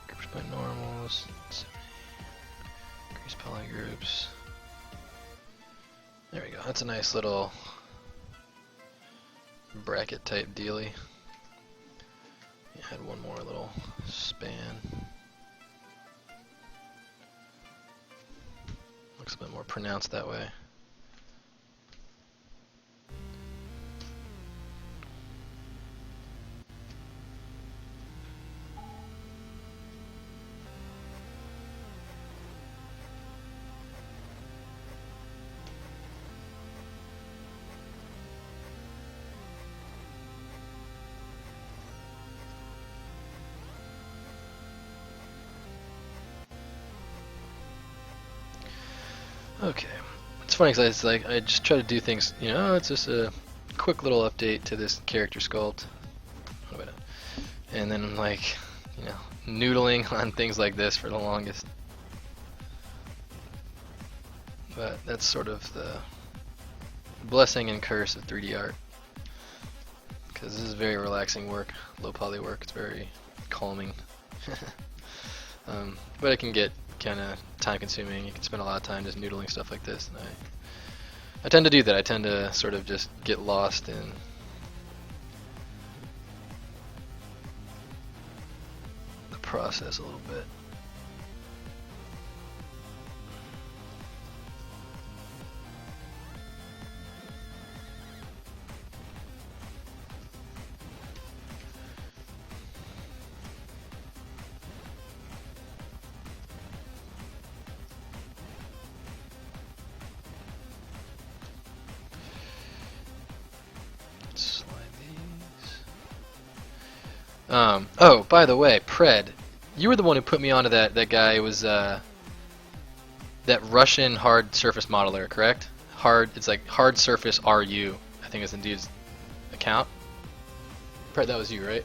Groups by normals. Increase poly groups. There we go. That's a nice little bracket type dealy. Add one more little span. Looks a bit more pronounced that way. Okay, it's funny because I just try to do things, it's just a quick little update to this character sculpt, and then I'm like, noodling on things like this for the longest. But that's sort of the blessing and curse of 3D art, because this is very relaxing work, low poly work. It's very calming, but it can get kind of time consuming. You can spend a lot of time just noodling stuff like this, and I tend to do that. I tend to sort of just get lost in the process a little bit. Oh, by the way, Pred, you were the one who put me onto that guy. It was that Russian hard surface modeler, correct? It's like hard surface RU, I think is the dude's account. Pred, that was you, right?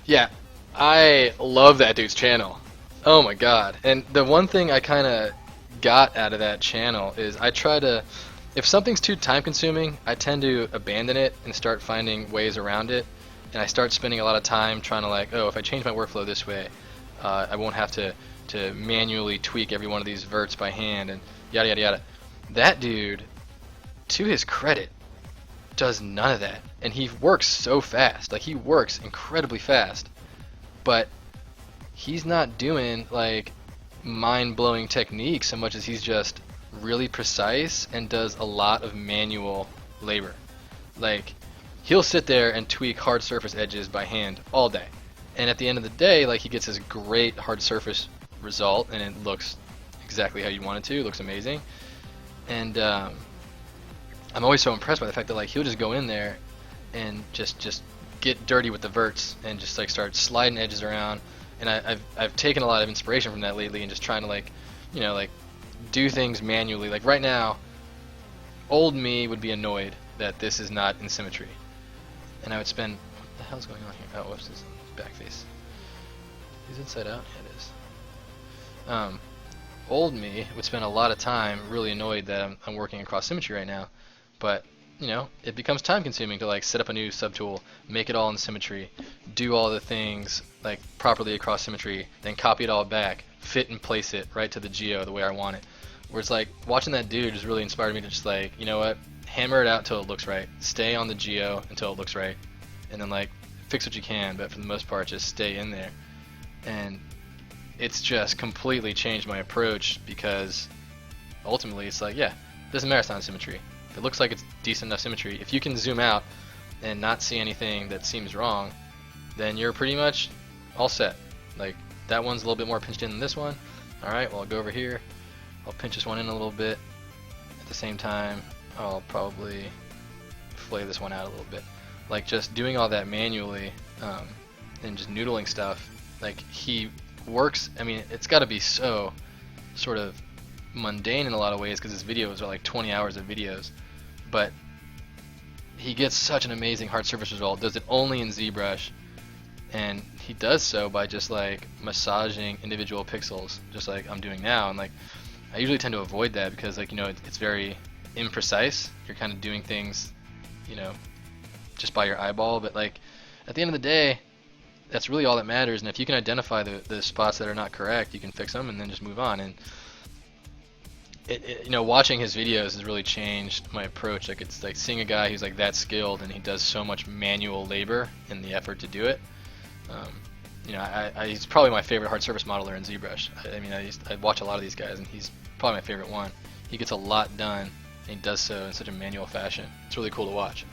Yeah, I love that dude's channel. Oh my god. And the one thing I kind of got out of that channel is I try to, if something's too time consuming, I tend to abandon it and start finding ways around it. And I start spending a lot of time trying to like, if I change my workflow this way, I won't have to manually tweak every one of these verts by hand and yada yada yada. That dude to his credit, does none of that, and he works so fast. Like, he works incredibly fast, but he's not doing like mind-blowing techniques so much as he's just really precise and does a lot of manual labor. Like, he'll sit there and tweak hard surface edges by hand all day, and at the end of the day, like, he gets this great hard surface result, and it looks exactly how you want it to. It looks amazing. And I'm always so impressed by the fact that, like, he'll just go in there and just get dirty with the verts and just like start sliding edges around. And I've taken a lot of inspiration from that lately, and just trying to, like, you know, like, do things manually. Like, right now, old me would be annoyed that this is not in symmetry, and I would spend, what the hell's going on here? Oh, whoops, this is back face. Is it inside out? Yeah, it is. Old me would spend a lot of time really annoyed that I'm working across symmetry right now, but, you know, it becomes time consuming to, like, set up a new subtool, make it all in symmetry, do all the things like properly across symmetry, then copy it all back, fit and place it right to the geo the way I want it. Where it's like, watching that dude just really inspired me to just, like, you know what, hammer it out until it looks right, stay on the geo until it looks right, and then, like, fix what you can, but for the most part just stay in there. And it's just completely changed my approach, because ultimately it's like, yeah, it doesn't matter if it's not symmetry. If it looks like it's decent enough symmetry, if you can zoom out and not see anything that seems wrong, then you're pretty much all set. Like, that one's a little bit more pinched in than this one. Alright, well, I'll go over here, I'll pinch this one in a little bit. At the same time, I'll probably flay this one out a little bit. Like, just doing all that manually, and just noodling stuff. Like, he works, I mean, it's got to be so sort of mundane in a lot of ways, because his videos are like 20 hours of videos, but he gets such an amazing hard surface result, does it only in ZBrush, and he does so by just, like, massaging individual pixels, just like I'm doing now. And, like, I usually tend to avoid that because, like, you know, it's very imprecise. You're kind of doing things, you know, just by your eyeball, but, like, at the end of the day, that's really all that matters. And if you can identify the spots that are not correct, you can fix them and then just move on. And you know, watching his videos has really changed my approach. Like, it's like seeing a guy who's, like, that skilled and he does so much manual labor in the effort to do it. You know, he's probably my favorite hard surface modeler in ZBrush. I mean, I watch a lot of these guys, and he's probably my favorite one. He gets a lot done, and he does so in such a manual fashion. It's really cool to watch.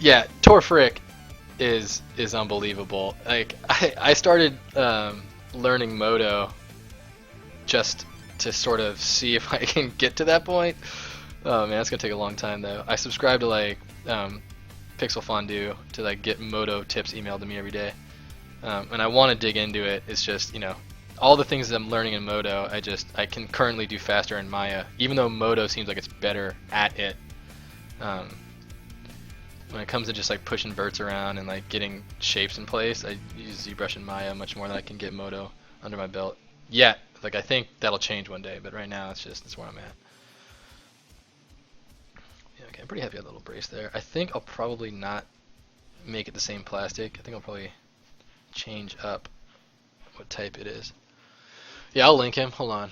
Yeah, Torfrick is unbelievable. Like, I started learning Modo just to sort of see if I can get to that point. Oh man, it's gonna take a long time though. I subscribe to, like, Pixel Fondue to, like, get Modo tips emailed to me every day, and I want to dig into it. It's just, you know, all the things that I'm learning in Modo, I can currently do faster in Maya, even though Modo seems like it's better at it. When it comes to just, like, pushing verts around and, like, getting shapes in place, I use ZBrush and Maya much more than I can get Modo under my belt. Yeah, like, I think that'll change one day, but right now it's where I'm at. Yeah, okay, I'm pretty happy with that little brace there. I think I'll probably not make it the same plastic. I think I'll probably change up what type it is. Yeah, I'll link him. Hold on.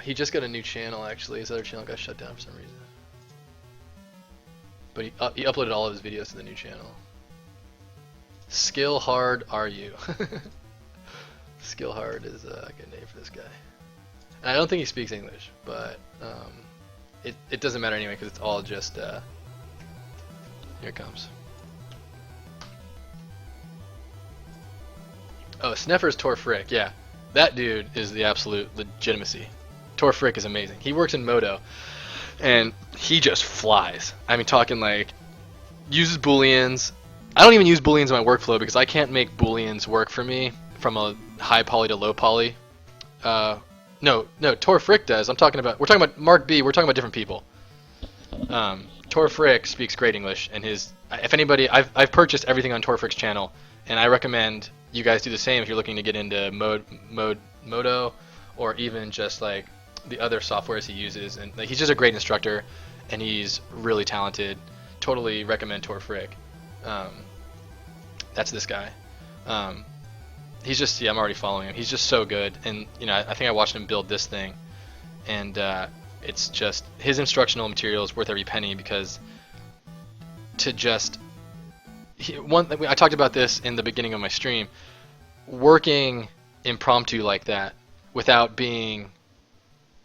He just got a new channel, actually. His other channel got shut down for some reason. But he uploaded all of his videos to the new channel. Skill Hard Are You? Skill Hard is a good name for this guy. And I don't think he speaks English, but it doesn't matter anyway, because it's all just here it comes. Oh, Sneffer's Torfrick, yeah. That dude is the absolute legitimacy. Torfrick is amazing. He works in Modo, and he just flies. I mean, talking, like, uses booleans. I don't even use booleans in my workflow because I can't make booleans work for me from a high poly to low poly. No, Torfrick does. We're talking about Mark B. We're talking about different people. Torfrick speaks great English, and if anybody, I've purchased everything on Torfrick's channel, and I recommend you guys do the same if you're looking to get into Modo, or even just, like, the other softwares he uses. And, like, he's just a great instructor, and he's really talented. totally recommend Tor Frick. That's this guy. He's just, yeah, I'm already following him. He's just so good, and I think I watched him build this thing, and it's just his instructional material is worth every penny because to just I talked about this in the beginning of my stream. Working impromptu like that without being,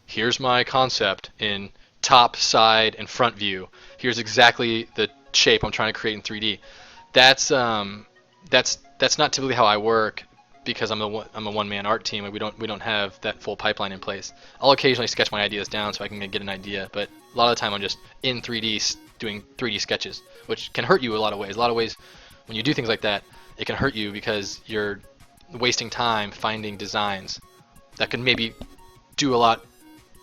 here's my concept in top, side, and front view. Here's exactly the shape I'm trying to create in 3D. That's not typically how I work because I'm a one-man art team and we don't have that full pipeline in place. I'll occasionally sketch my ideas down so I can get an idea, but a lot of the time I'm just in 3D doing 3D sketches, which can hurt you a lot of ways. A lot of ways when you do things like that, it can hurt you because you're wasting time finding designs that could maybe do a lot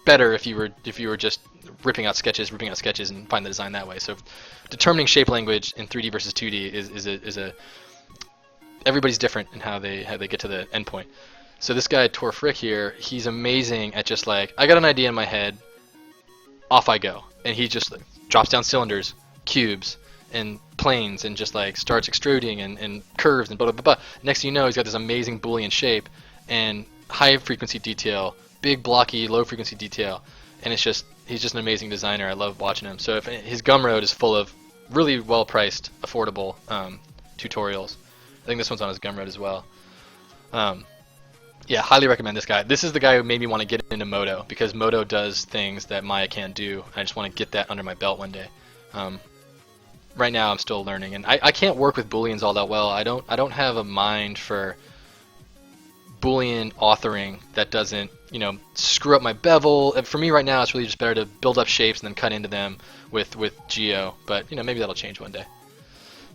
better if you were just ripping out sketches and find the design that way. So determining shape language in 3D versus 2D is a everybody's different in how they get to the endpoint. So this guy Tor Frick here, he's amazing at just like, I got an idea in my head, off I go, and he just like, drops down cylinders, cubes, and planes, and just like starts extruding and curves and blah blah blah blah. Next thing you know, he's got this amazing Boolean shape and high frequency detail, big blocky low frequency detail, and he's just an amazing designer. I love watching him. So his Gumroad is full of really well priced, affordable tutorials. I think this one's on his Gumroad as well. Yeah, highly recommend this guy. This is the guy who made me want to get into Modo because Modo does things that Maya can't do. I just want to get that under my belt one day. Right now I'm still learning, and I can't work with Booleans all that well. I don't have a mind for Boolean authoring that doesn't screw up my bevel. And for me right now, it's really just better to build up shapes and then cut into them with Geo. But maybe that'll change one day.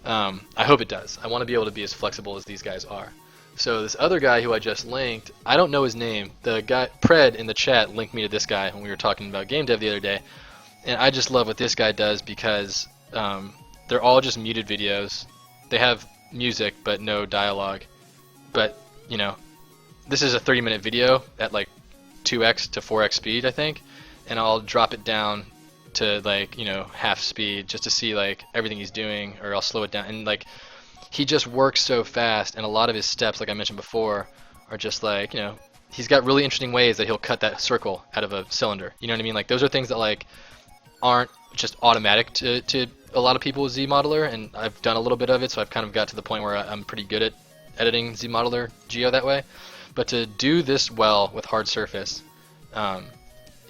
I hope it does. I want to be able to be as flexible as these guys are. So this other guy who I just linked, I don't know his name. The guy Pred in the chat linked me to this guy when we were talking about game dev the other day, and I just love what this guy does because they're all just muted videos. They have music but no dialogue. But this is a 30-minute video at like 2x to 4x speed, I think, and I'll drop it down to like half speed just to see like everything he's doing, or I'll slow it down, and like he just works so fast, and a lot of his steps, like I mentioned before, are just like he's got really interesting ways that he'll cut that circle out of a cylinder. You know what I mean? Like those are things that like aren't just automatic to a lot of people with ZModeler, and I've done a little bit of it, so I've kind of got to the point where I'm pretty good at editing ZModeler Geo that way. But to do this well with hard surface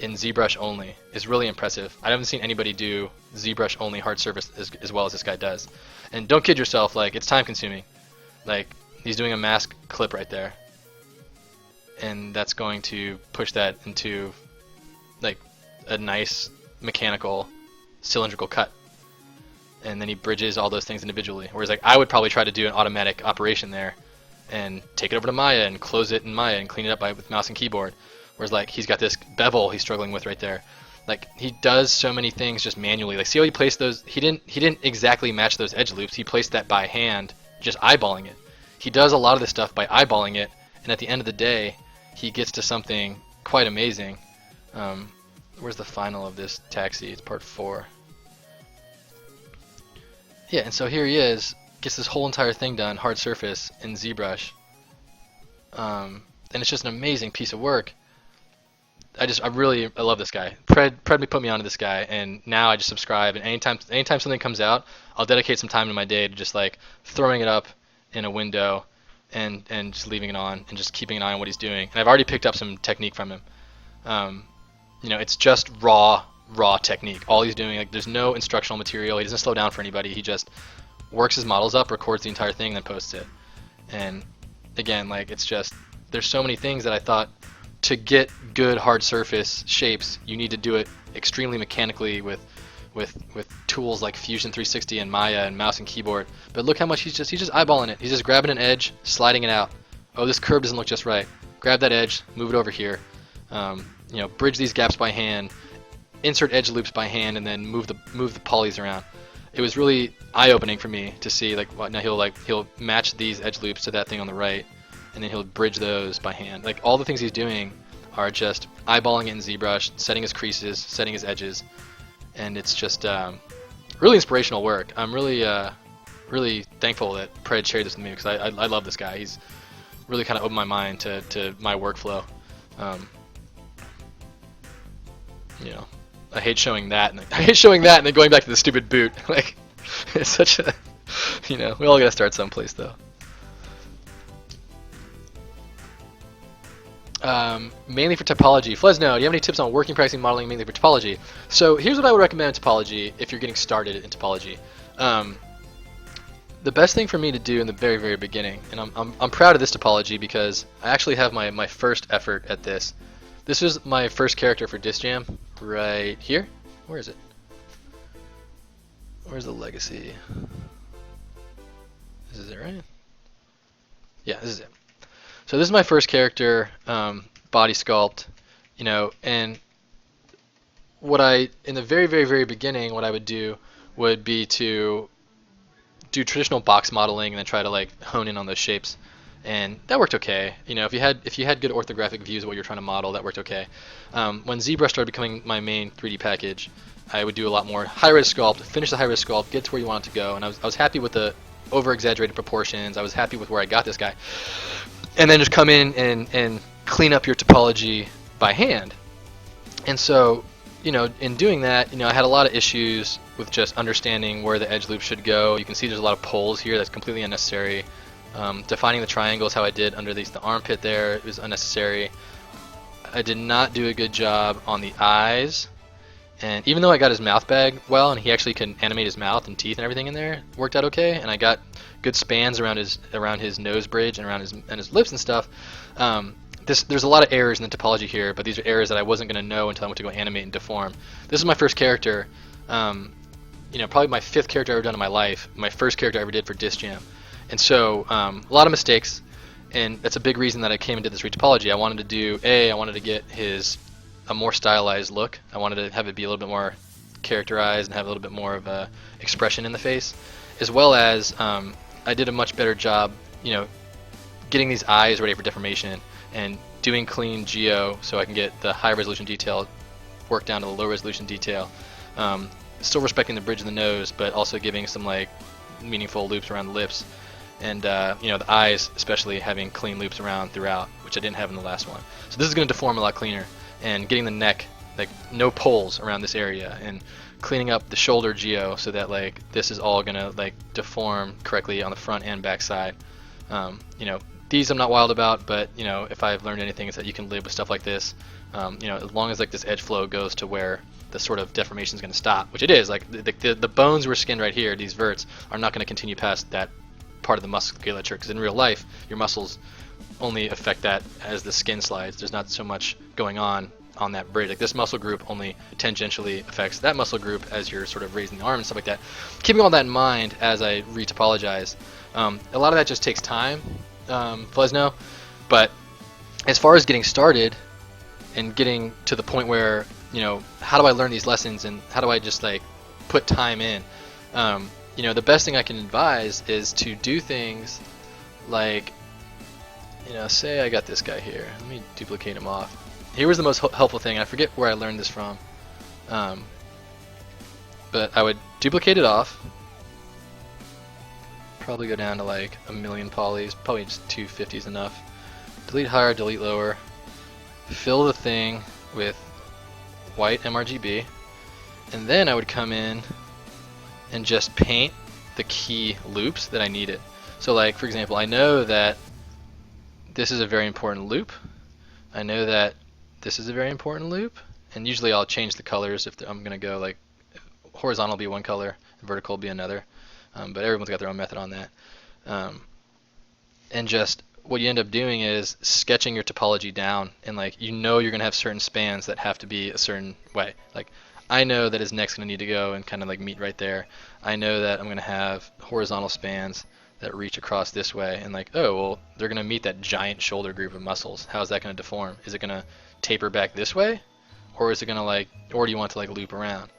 in ZBrush only is really impressive. I haven't seen anybody do ZBrush only hard surface as well as this guy does. And don't kid yourself, like it's time consuming. Like he's doing a mask clip right there, and that's going to push that into like a nice mechanical cylindrical cut, and then he bridges all those things individually. Whereas like I would probably try to do an automatic operation there and take it over to Maya and close it in Maya and clean it up with mouse and keyboard. Whereas like he's got this bevel he's struggling with right there. Like he does so many things just manually. Like see how he placed those? He didn't exactly match those edge loops. He placed that by hand, just eyeballing it. He does a lot of this stuff by eyeballing it, and at the end of the day, he gets to something quite amazing. Where's the final of this taxi? It's part 4. Yeah, and so here he is, gets this whole entire thing done, hard surface in ZBrush, and it's just an amazing piece of work. I love this guy. Pred put me onto this guy, and now I just subscribe. And anytime something comes out, I'll dedicate some time in my day to just like throwing it up in a window, and just leaving it on and just keeping an eye on what he's doing. And I've already picked up some technique from him. It's just raw technique. All he's doing, like, there's no instructional material. He doesn't slow down for anybody. He just works his models up, records the entire thing, then posts it. And again, like it's just there's so many things that I thought, to get good hard surface shapes, you need to do it extremely mechanically with tools like Fusion 360 and Maya and mouse and keyboard. But look how much he's just eyeballing it. He's just grabbing an edge, sliding it out. Oh, this curve doesn't look just right. Grab that edge, move it over here. Bridge these gaps by hand, insert edge loops by hand, and then move the polys around. It was really eye-opening for me to see now he'll match these edge loops to that thing on the right, and then he'll bridge those by hand. Like all the things he's doing are just eyeballing it in ZBrush, setting his creases, setting his edges, and it's just really inspirational work. I'm really thankful that Pred shared this with me because I love this guy. He's really kind of opened my mind to my workflow. You know, I hate showing that, and then going back to the stupid boot. Like, it's such a, you know, we all gotta start someplace though. Mainly for topology. Flesno, do you have any tips on working, practicing, modeling mainly for topology? So here's what I would recommend in topology if you're getting started in topology. The best thing for me to do in the very, very beginning, and I'm proud of this topology because I actually have my first effort at this. This is my first character for Disc Jam, right here. Where is it? Where's the legacy? This is it, right? Yeah, this is it. So this is my first character, body sculpt, you know, and what in the very, very, very beginning, what I would do would be to do traditional box modeling and then try to like hone in on those shapes, and that worked okay. You know, if you had good orthographic views of what you're trying to model, that worked okay. When ZBrush started becoming my main 3D package, I would do a lot more high-res sculpt, finish the high-res sculpt, get to where you want it to go, and I was happy with the over-exaggerated proportions. I was happy with where I got this guy, and then just come in and clean up your topology by hand. And so, you know, in doing that, you know, I had a lot of issues with just understanding where the edge loop should go. You can see there's a lot of poles here that's completely unnecessary. Defining the triangles how I did under the armpit there was unnecessary. I did not do a good job on the eyes, and even though I got his mouth bag well, and he actually can animate his mouth and teeth and everything in there, worked out okay, and I got good spans around his nose bridge and around his lips and stuff. There's a lot of errors in the topology here, but these are errors that I wasn't going to know until I went to go animate and deform. This is my first character, you know, probably my 5th character I've ever done in my life, my first character I ever did for Disc Jam. And so a lot of mistakes, and that's a big reason that I came and did this retopology. I wanted to get a more stylized look. I wanted to have it be a little bit more characterized and have a little bit more of a expression in the face, as well as I did a much better job, you know, getting these eyes ready for deformation and doing clean geo so I can get the high resolution detail work down to the low resolution detail. Still respecting the bridge of the nose, but also giving some like meaningful loops around the lips, and you know, the eyes especially having clean loops around throughout, which I didn't have in the last one. So this is going to deform a lot cleaner, and getting the neck, like no poles around this area, and cleaning up the shoulder geo so that like this is all going to like deform correctly on the front and back side. You know, these I'm not wild about, but you know, if I've learned anything, is that you can live with stuff like this. You know, as long as like this edge flow goes to where the sort of deformation is going to stop, which it is. Like the bones were skinned right here, these verts are not going to continue past that part of the musculature, because in real life your muscles only affect that as the skin slides. There's not so much going on that bridge. Like this muscle group only tangentially affects that muscle group as you're sort of raising the arm and stuff like that. Keeping all that in mind as I retopologize, a lot of that just takes time, Flesno, but as far as getting started and getting to the point where, you know, how do I learn these lessons and how do I just like put time in, you know, the best thing I can advise is to do things like, you know, say I got this guy here, let me duplicate him off. Here was the most helpful thing. I forget where I learned this from, but I would duplicate it off, probably go down to like 1,000,000 polys, probably just 250 is enough. Delete higher, delete lower, fill the thing with white mRGB, and then I would come in and just paint the key loops that I needed. So like, for example, I know that this is a very important loop. I know that this is a very important loop, and usually I'll change the colors if I'm going to go like horizontal will be one color, and vertical will be another, but everyone's got their own method on that. And just what you end up doing is sketching your topology down, and like, you know, you're going to have certain spans that have to be a certain way. Like, I know that his neck's going to need to go and kind of like meet right there. I know that I'm going to have horizontal spans that reach across this way, and like, oh, well, they're going to meet that giant shoulder group of muscles. How is that going to deform? Is it going to taper back this way, or is it going to like, or do you want to like loop around,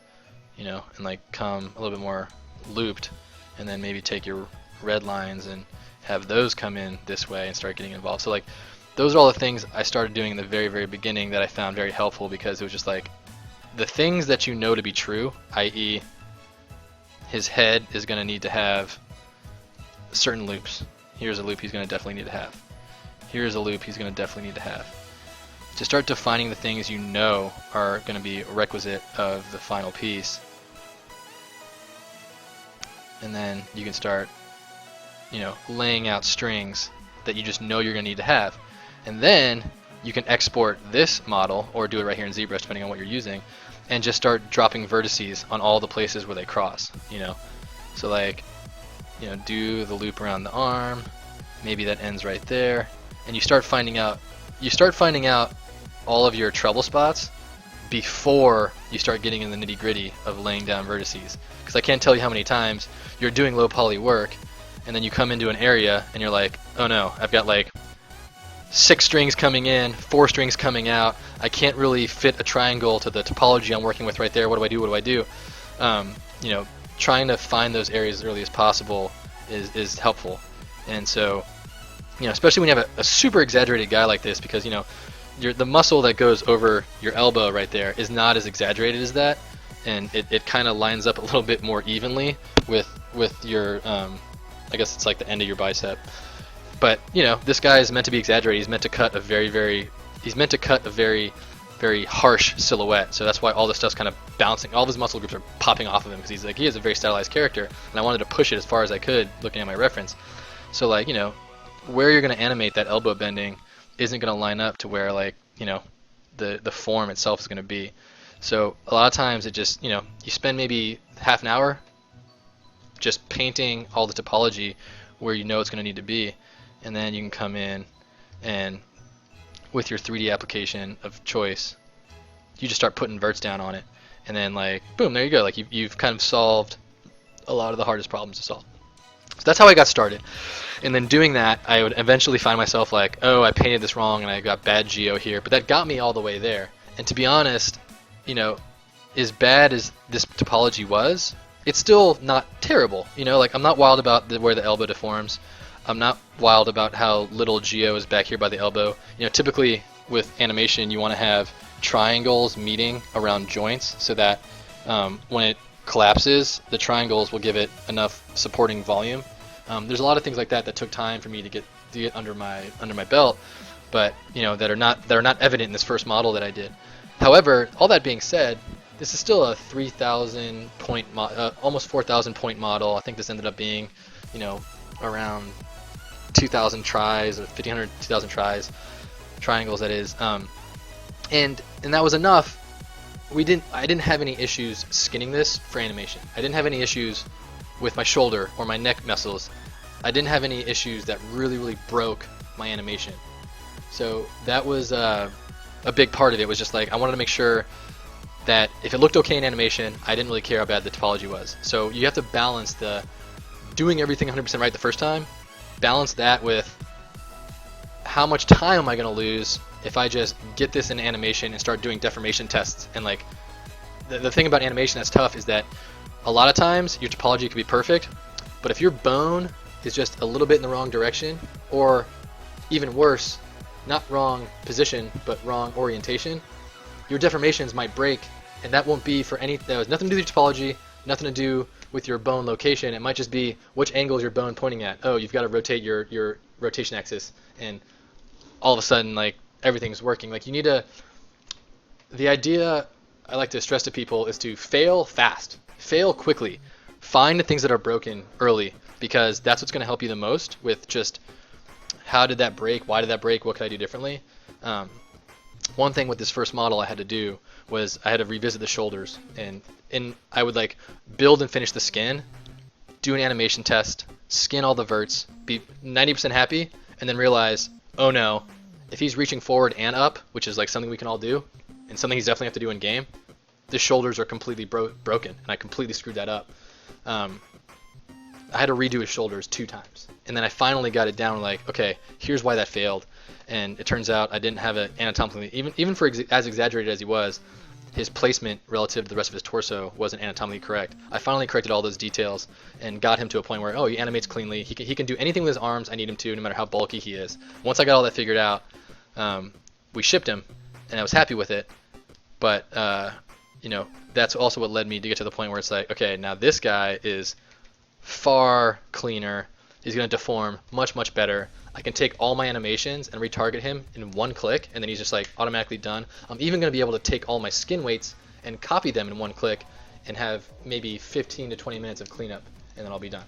you know, and like come a little bit more looped, and then maybe take your red lines and have those come in this way and start getting involved. So like, those are all the things I started doing in the very, very beginning that I found very helpful, because it was just like the things that you know to be true, i.e. his head is going to need to have certain loops. Here's a loop he's going to definitely need to have. Here's a loop he's going to definitely need to have. To start defining the things you know are going to be requisite of the final piece. And then you can start, you know, laying out strings that you just know you're going to need to have. And then you can export this model, or do it right here in ZBrush depending on what you're using, and just start dropping vertices on all the places where they cross, you know. So like, you know, do the loop around the arm, maybe that ends right there, and you start finding out all of your trouble spots before you start getting in the nitty-gritty of laying down vertices. Because I can't tell you how many times you're doing low poly work and then you come into an area and you're like, oh no, I've got like 6 strings coming in, 4 strings coming out, I can't really fit a triangle to the topology I'm working with right there, what do I do, what do I do? You know, trying to find those areas as early as possible is helpful. And so, you know, especially when you have a super exaggerated guy like this, because, you know, the muscle that goes over your elbow right there is not as exaggerated as that, and it kind of lines up a little bit more evenly with your, I guess it's like the end of your bicep. But, you know, this guy is meant to be exaggerated. He's meant to cut a very harsh silhouette. So that's why all this stuff's kind of bouncing. All of his muscle groups are popping off of him, because he has a very stylized character, and I wanted to push it as far as I could looking at my reference. So like, you know, where you're going to animate that elbow bending isn't going to line up to where, like, you know, the form itself is going to be. So a lot of times it just, you know, you spend maybe half an hour just painting all the topology where you know it's going to need to be, and then you can come in and with your 3D application of choice, you just start putting verts down on it, and then like boom, there you go. Like you've kind of solved a lot of the hardest problems to solve. So that's how I got started. And then doing that, I would eventually find myself like, oh, I painted this wrong and I got bad geo here, but that got me all the way there. And to be honest, you know, as bad as this topology was, it's still not terrible. You know, like I'm not wild about where the elbow deforms. I'm not wild about how little geo is back here by the elbow. You know, typically with animation, you want to have triangles meeting around joints so that when it collapses, the triangles will give it enough supporting volume. There's a lot of things like that took time for me to get under my belt, but you know, that are not evident in this first model that I did. However, all that being said, this is still a 3,000 point, almost 4,000 point model. I think this ended up being, you know, around 2,000 tries or 1,500, 2,000 tries, triangles that is, and that was enough. I didn't have any issues skinning this for animation. I didn't have any issues with my shoulder or my neck muscles. I didn't have any issues that really broke my animation. So that was a big part of it. Was just like I wanted to make sure that if it looked okay in animation, I didn't really care how bad the topology was. So you have to balance the doing everything 100% right the first time, balance that with how much time am I going to lose if I just get this in animation and start doing deformation tests. And like the thing about animation that's tough is that a lot of times your topology could be perfect, but if your bone is just a little bit in the wrong direction, or even worse, not wrong position but wrong orientation, your deformations might break, and that won't be for any, that has nothing to do with your topology, nothing to do with your bone location. It might just be which angle is your bone pointing at. Oh, you've got to rotate your rotation axis, and all of a sudden like everything's working. Like you need to, the idea I like to stress to people is to fail fast, fail quickly, find the things that are broken early, because that's what's going to help you the most with just how did that break, why did that break, what could I do differently. One thing with this first model I had to do was I had to revisit the shoulders, and I would like build and finish the skin, do an animation test, skin all the verts, be 90% happy, and then realize, oh no, if he's reaching forward and up, which is like something we can all do, and something he's definitely have to do in game, the shoulders are completely broken, and I completely screwed that up. I had to redo his shoulders 2 times, and then I finally got it down like, okay, here's why that failed. And it turns out I didn't have it anatomically, even for as exaggerated as he was, his placement relative to the rest of his torso wasn't anatomically correct. I finally corrected all those details and got him to a point where, oh, he animates cleanly, he can do anything with his arms I need him to, no matter how bulky he is. Once I got all that figured out, we shipped him, and I was happy with it. But you know, that's also what led me to get to the point where it's like, okay, now this guy is far cleaner. He's going to deform much, much better. I can take all my animations and retarget him in one click, and then he's just like automatically done. I'm even going to be able to take all my skin weights and copy them in one click and have maybe 15 to 20 minutes of cleanup, and then I'll be done.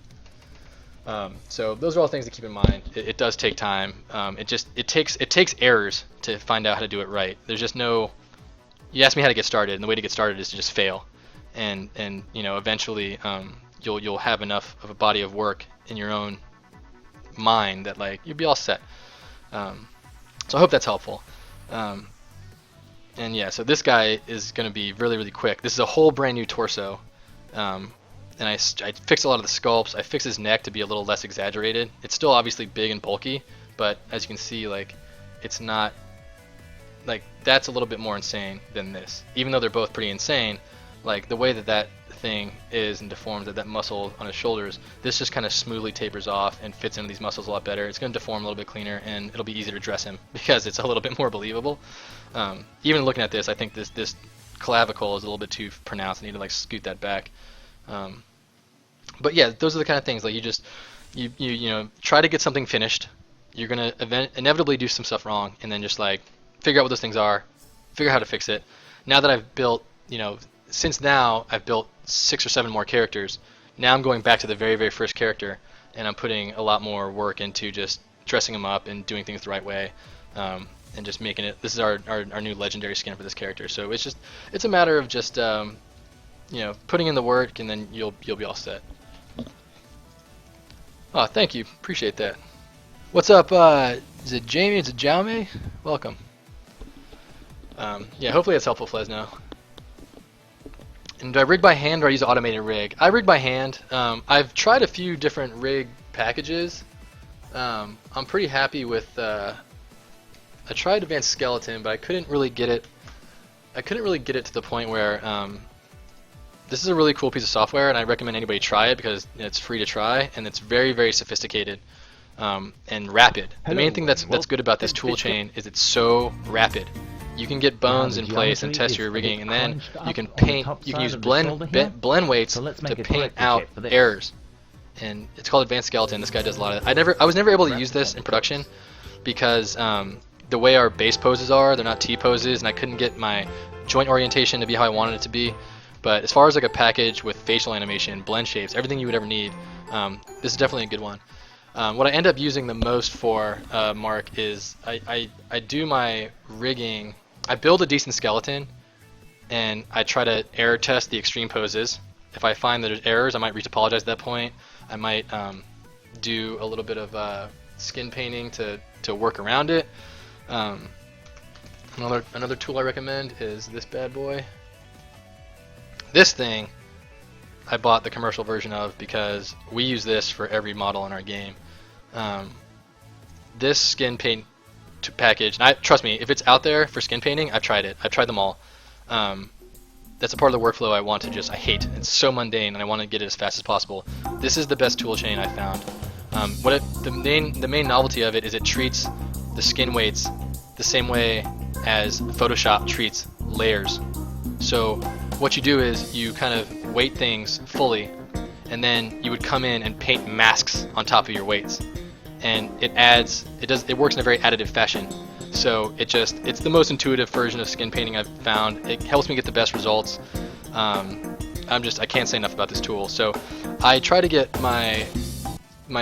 So those are all things to keep in mind. It does take time. It takes errors to find out how to do it right. There's just no. You ask me how to get started, and the way to get started is to just fail, and you know, eventually you'll have enough of a body of work in your own mind that like you'll be all set. So I hope that's helpful. And yeah, so this guy is going to be really, really quick. This is a whole brand new torso. And I fixed a lot of the sculpts. I fixed his neck to be a little less exaggerated. It's still obviously big and bulky, but as you can see, like, it's not, like, that's a little bit more insane than this. Even though they're both pretty insane, like, the way that thing is and deforms, that muscle on his shoulders, this just kind of smoothly tapers off and fits into these muscles a lot better. It's going to deform a little bit cleaner, and it'll be easier to dress him because it's a little bit more believable. Even looking at this, I think this clavicle is a little bit too pronounced. I need to like scoot that back. But yeah, those are the kind of things, like, you know, try to get something finished. You're gonna inevitably do some stuff wrong, and then just like figure out what those things are, figure out how to fix it. Now that I've built, you know, since now I've built 6 or 7 more characters. Now I'm going back to the very, very first character, and I'm putting a lot more work into just dressing him up and doing things the right way, and just making it. This is our new legendary skin for this character. So it's a matter of just you know, putting in the work, and then you'll be all set. Oh, thank you, appreciate that. What's up? Is it Jamie? Is it Jaume? Welcome. Yeah, hopefully that's helpful, Flesno. And do I rig by hand or I use an automated rig? I rig by hand. I've tried a few different rig packages. I'm pretty happy with. I tried Advanced Skeleton, but I couldn't really get it. I couldn't really get it to the point where. This is a really cool piece of software, and I recommend anybody try it because it's free to try, and it's very, very sophisticated and rapid. The main thing that's good about this tool chain is it's so rapid. You can get bones in place and test your rigging, and then you can paint. You can use blend weights to paint out errors. And it's called Advanced Skeleton. This guy does a lot of it. I was never able to use this in production because the way our base poses are, they're not T poses, and I couldn't get my joint orientation to be how I wanted it to be. But as far as like a package with facial animation, blend shapes, everything you would ever need, this is definitely a good one. What I end up using the most for, Mark, is I do my rigging. I build a decent skeleton, and I try to error test the extreme poses. If I find that there's errors, I might retopologize at that point. I might do a little bit of skin painting to work around it. Another tool I recommend is this bad boy. This thing I bought the commercial version of because we use this for every model in our game. This skin paint package, and trust me, if it's out there for skin painting, I've tried it. I've tried them all. That's a part of the workflow I hate. It's so mundane, and I want to get it as fast as possible. This is the best tool chain I found. The main novelty of it is it treats the skin weights the same way as Photoshop treats layers. So what you do is you kind of weight things fully, and then you would come in and paint masks on top of your weights, and it works in a very additive fashion. So it's the most intuitive version of skin painting I've found. It helps me get the best results. I can't say enough about this tool. So I try to get my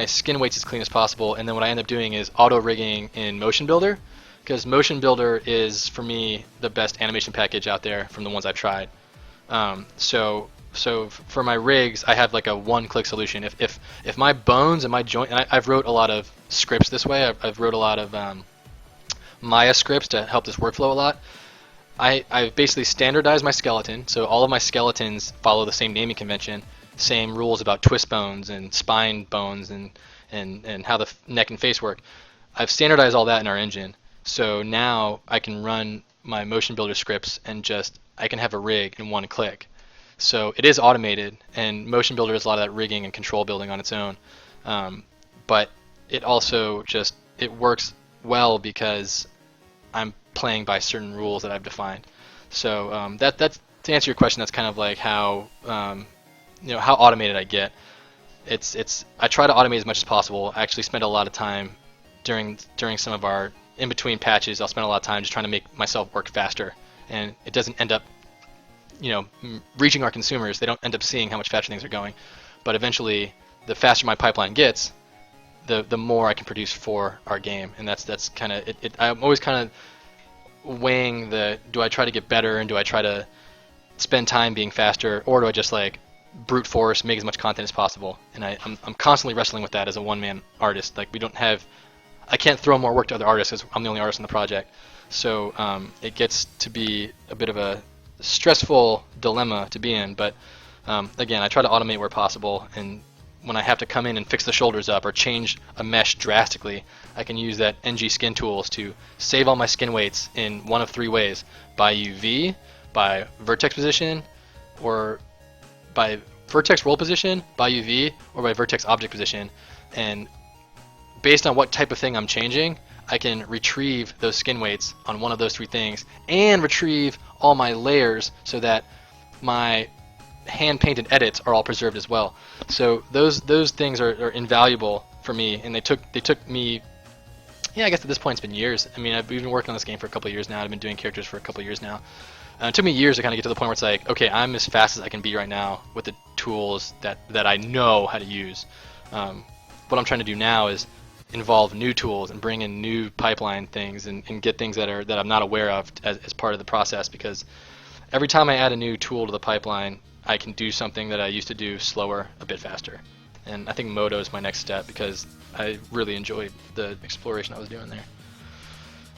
skin weights as clean as possible, and then what I end up doing is auto rigging in Motion Builder, because Motion Builder is, for me, the best animation package out there from the ones I've tried. So for my rigs, I have like a one-click solution. If my bones and my joint, and I've wrote a lot of scripts this way. I've wrote a lot of Maya scripts to help this workflow a lot. I've basically standardized my skeleton, so all of my skeletons follow the same naming convention, same rules about twist bones and spine bones and how the neck and face work. I've standardized all that in our engine. So now I can run my Motion Builder scripts and I can have a rig in one click. So it is automated, and Motion Builder does a lot of that rigging and control building on its own. But it also it works well because I'm playing by certain rules that I've defined. So that's to answer your question, that's kind of like how how automated I get. I try to automate as much as possible. I actually spend a lot of time during some of our in between patches. I'll spend a lot of time just trying to make myself work faster, and it doesn't end up reaching our consumers. They don't end up seeing how much faster things are going, but eventually, the faster my pipeline gets, the more I can produce for our game, and that's kind of it. I'm always kind of weighing do I try to get better and do I try to spend time being faster, or do I just like brute force, make as much content as possible? And I'm constantly wrestling with that as a one-man artist. Like I can't throw more work to other artists because I'm the only artist in the project. So it gets to be a bit of a stressful dilemma to be in. But again, I try to automate where possible, and when I have to come in and fix the shoulders up or change a mesh drastically, I can use that NG Skin tools to save all my skin weights in one of three ways: by UV, by vertex position, or by vertex roll position, by UV, or by vertex object position. And based on what type of thing I'm changing, I can retrieve those skin weights on one of those three things and retrieve all my layers so that my hand-painted edits are all preserved as well. So those things are invaluable for me, and they took me, I guess at this point it's been years. I mean, I've been working on this game for a couple of years now. I've been doing characters for a couple of years now. It took me years to kind of get to the point where it's like, okay, I'm as fast as I can be right now with the tools that I know how to use. What I'm trying to do now is involve new tools and bring in new pipeline things and get things that I'm not aware of as part of the process, because every time I add a new tool to the pipeline, I can do something that I used to do slower a bit faster. And I think Modo is my next step because I really enjoyed the exploration I was doing there.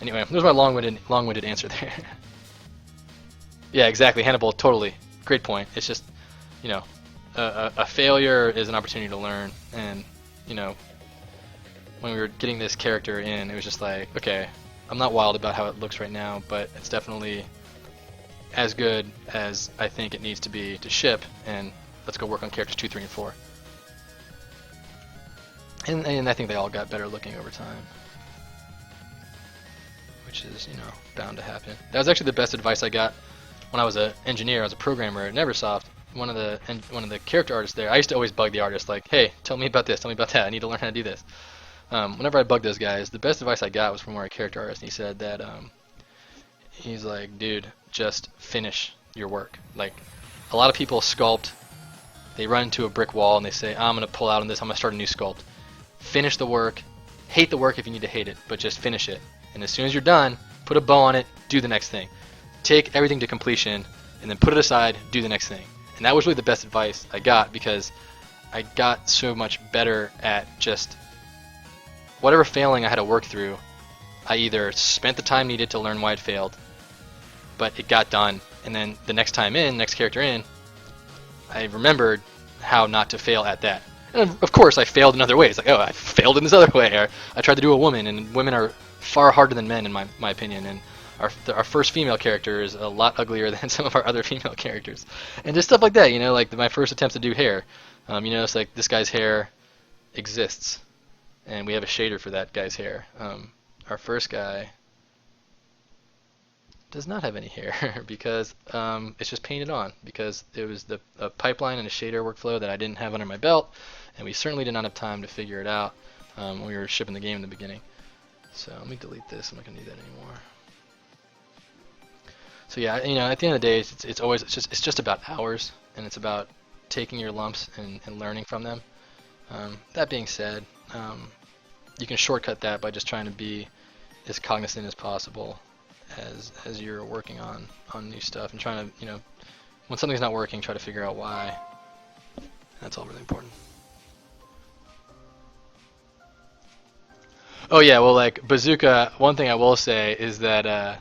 Anyway, there's my long-winded answer there. Yeah, exactly, Hannibal, totally. Great point. It's just, a failure is an opportunity to learn. And, when we were getting this character in, it was just like, okay, I'm not wild about how it looks right now, but it's definitely as good as I think it needs to be to ship, and let's go work on characters 2, 3, and 4. And I think they all got better looking over time, which is, bound to happen. That was actually the best advice I got when I was an engineer, I was a programmer at Neversoft. One of the character artists there, I used to always bug the artist, like, hey, tell me about this, tell me about that, I need to learn how to do this. Whenever I bugged those guys, the best advice I got was from our character artist, and he said that, he's like, dude, just finish your work. Like, a lot of people sculpt, they run into a brick wall and they say, I'm going to pull out on this, I'm going to start a new sculpt. Finish the work, hate the work if you need to hate it, but just finish it. And as soon as you're done, put a bow on it, do the next thing. Take everything to completion, and then put it aside, do the next thing. And that was really the best advice I got, because I got so much better at just whatever failing I had to work through. I either spent the time needed to learn why it failed, but it got done, and then the next character in, I remembered how not to fail at that. And of course I failed in other ways, like, oh, I failed in this other way, or I tried to do a woman, and women are far harder than men in my opinion, and our first female character is a lot uglier than some of our other female characters. And just stuff like that, like my first attempts to do hair. It's like this guy's hair exists, and we have a shader for that guy's hair. Our first guy does not have any hair because it's just painted on, because it was a pipeline and a shader workflow that I didn't have under my belt, and we certainly did not have time to figure it out when we were shipping the game in the beginning. So let me delete this. I'm not gonna need that anymore. So yeah, at the end of the day, it's just about hours, and it's about taking your lumps and learning from them. That being said, you can shortcut that by just trying to be as cognizant as possible as you're working on new stuff, and trying to, when something's not working, try to figure out why. That's all really important. Oh yeah, well, like Bazooka, one thing I will say is that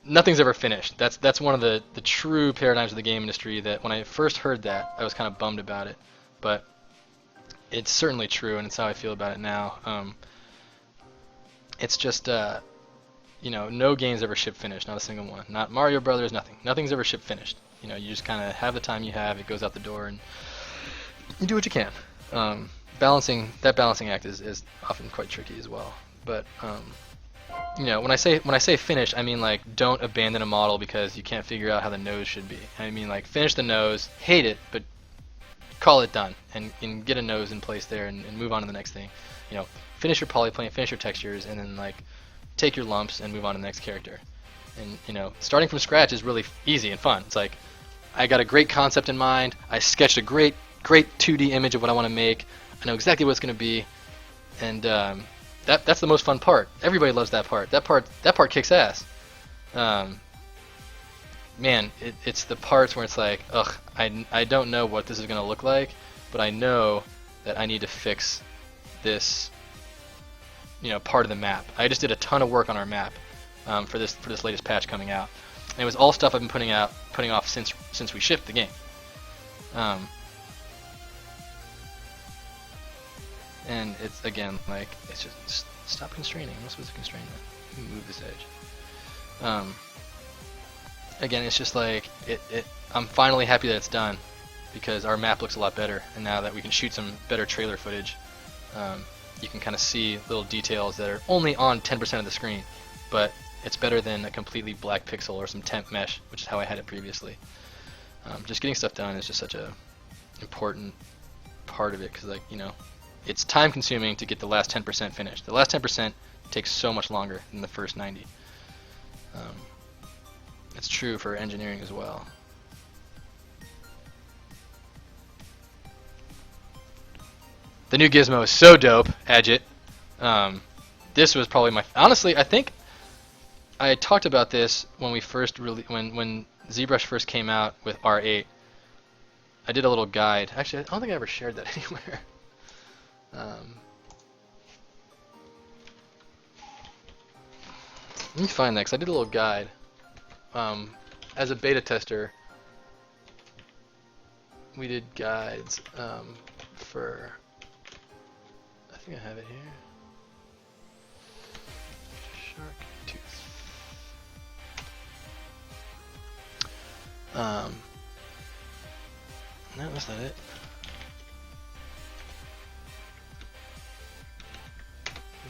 nothing's ever finished. That's one of the true paradigms of the game industry, that when I first heard that, I was kind of bummed about it, but it's certainly true, and it's how I feel about it now. It's just, no game's ever shipped finished, not a single one. Not Mario Brothers, nothing. Nothing's ever shipped finished. You just kind of have the time you have, it goes out the door, and you do what you can. That balancing act is often quite tricky as well. But You know, when I say finish, I mean like don't abandon a model because you can't figure out how the nose should be. I mean like finish the nose, hate it, but call it done and get a nose in place there and move on to the next thing. You know, finish your polyplane, finish your textures, and then like take your lumps and move on to the next character. And you know, starting from scratch is really easy and fun. It's like I got a great concept in mind. I sketched a great 2D image of what I want to make. I know exactly what it's going to be, and that's the most fun part. Everybody loves that part. That part kicks ass. Man, it's the parts where it's like, ugh, I don't know what this is going to look like, but I know that I need to fix this, you know, part of the map. I just did a ton of work on our map for this latest patch coming out, and it was all stuff I've been putting off since we shipped the game. And it's again like it's just stop constraining. I'm not supposed to constrain that. Let me move this edge. Again, it's just like I'm finally happy that it's done because our map looks a lot better, and now that we can shoot some better trailer footage, you can kind of see little details that are only on 10% of the screen, but it's better than a completely black pixel or some temp mesh, which is how I had it previously. Just getting stuff done is just such a important part of it because, like, you know, it's time consuming to get the last 10% finished. The last 10% takes so much longer than the first 90. It's true for engineering as well. The new gizmo is so dope, Adjit. This was probably my... Honestly, I think I talked about this when we first when ZBrush first came out with R8. I did a little guide. Actually, I don't think I ever shared that anywhere. Let me find that, 'cause I did a little guide. As a beta tester, we did guides for... I think I have it here. Shark tooth. No, that's not it.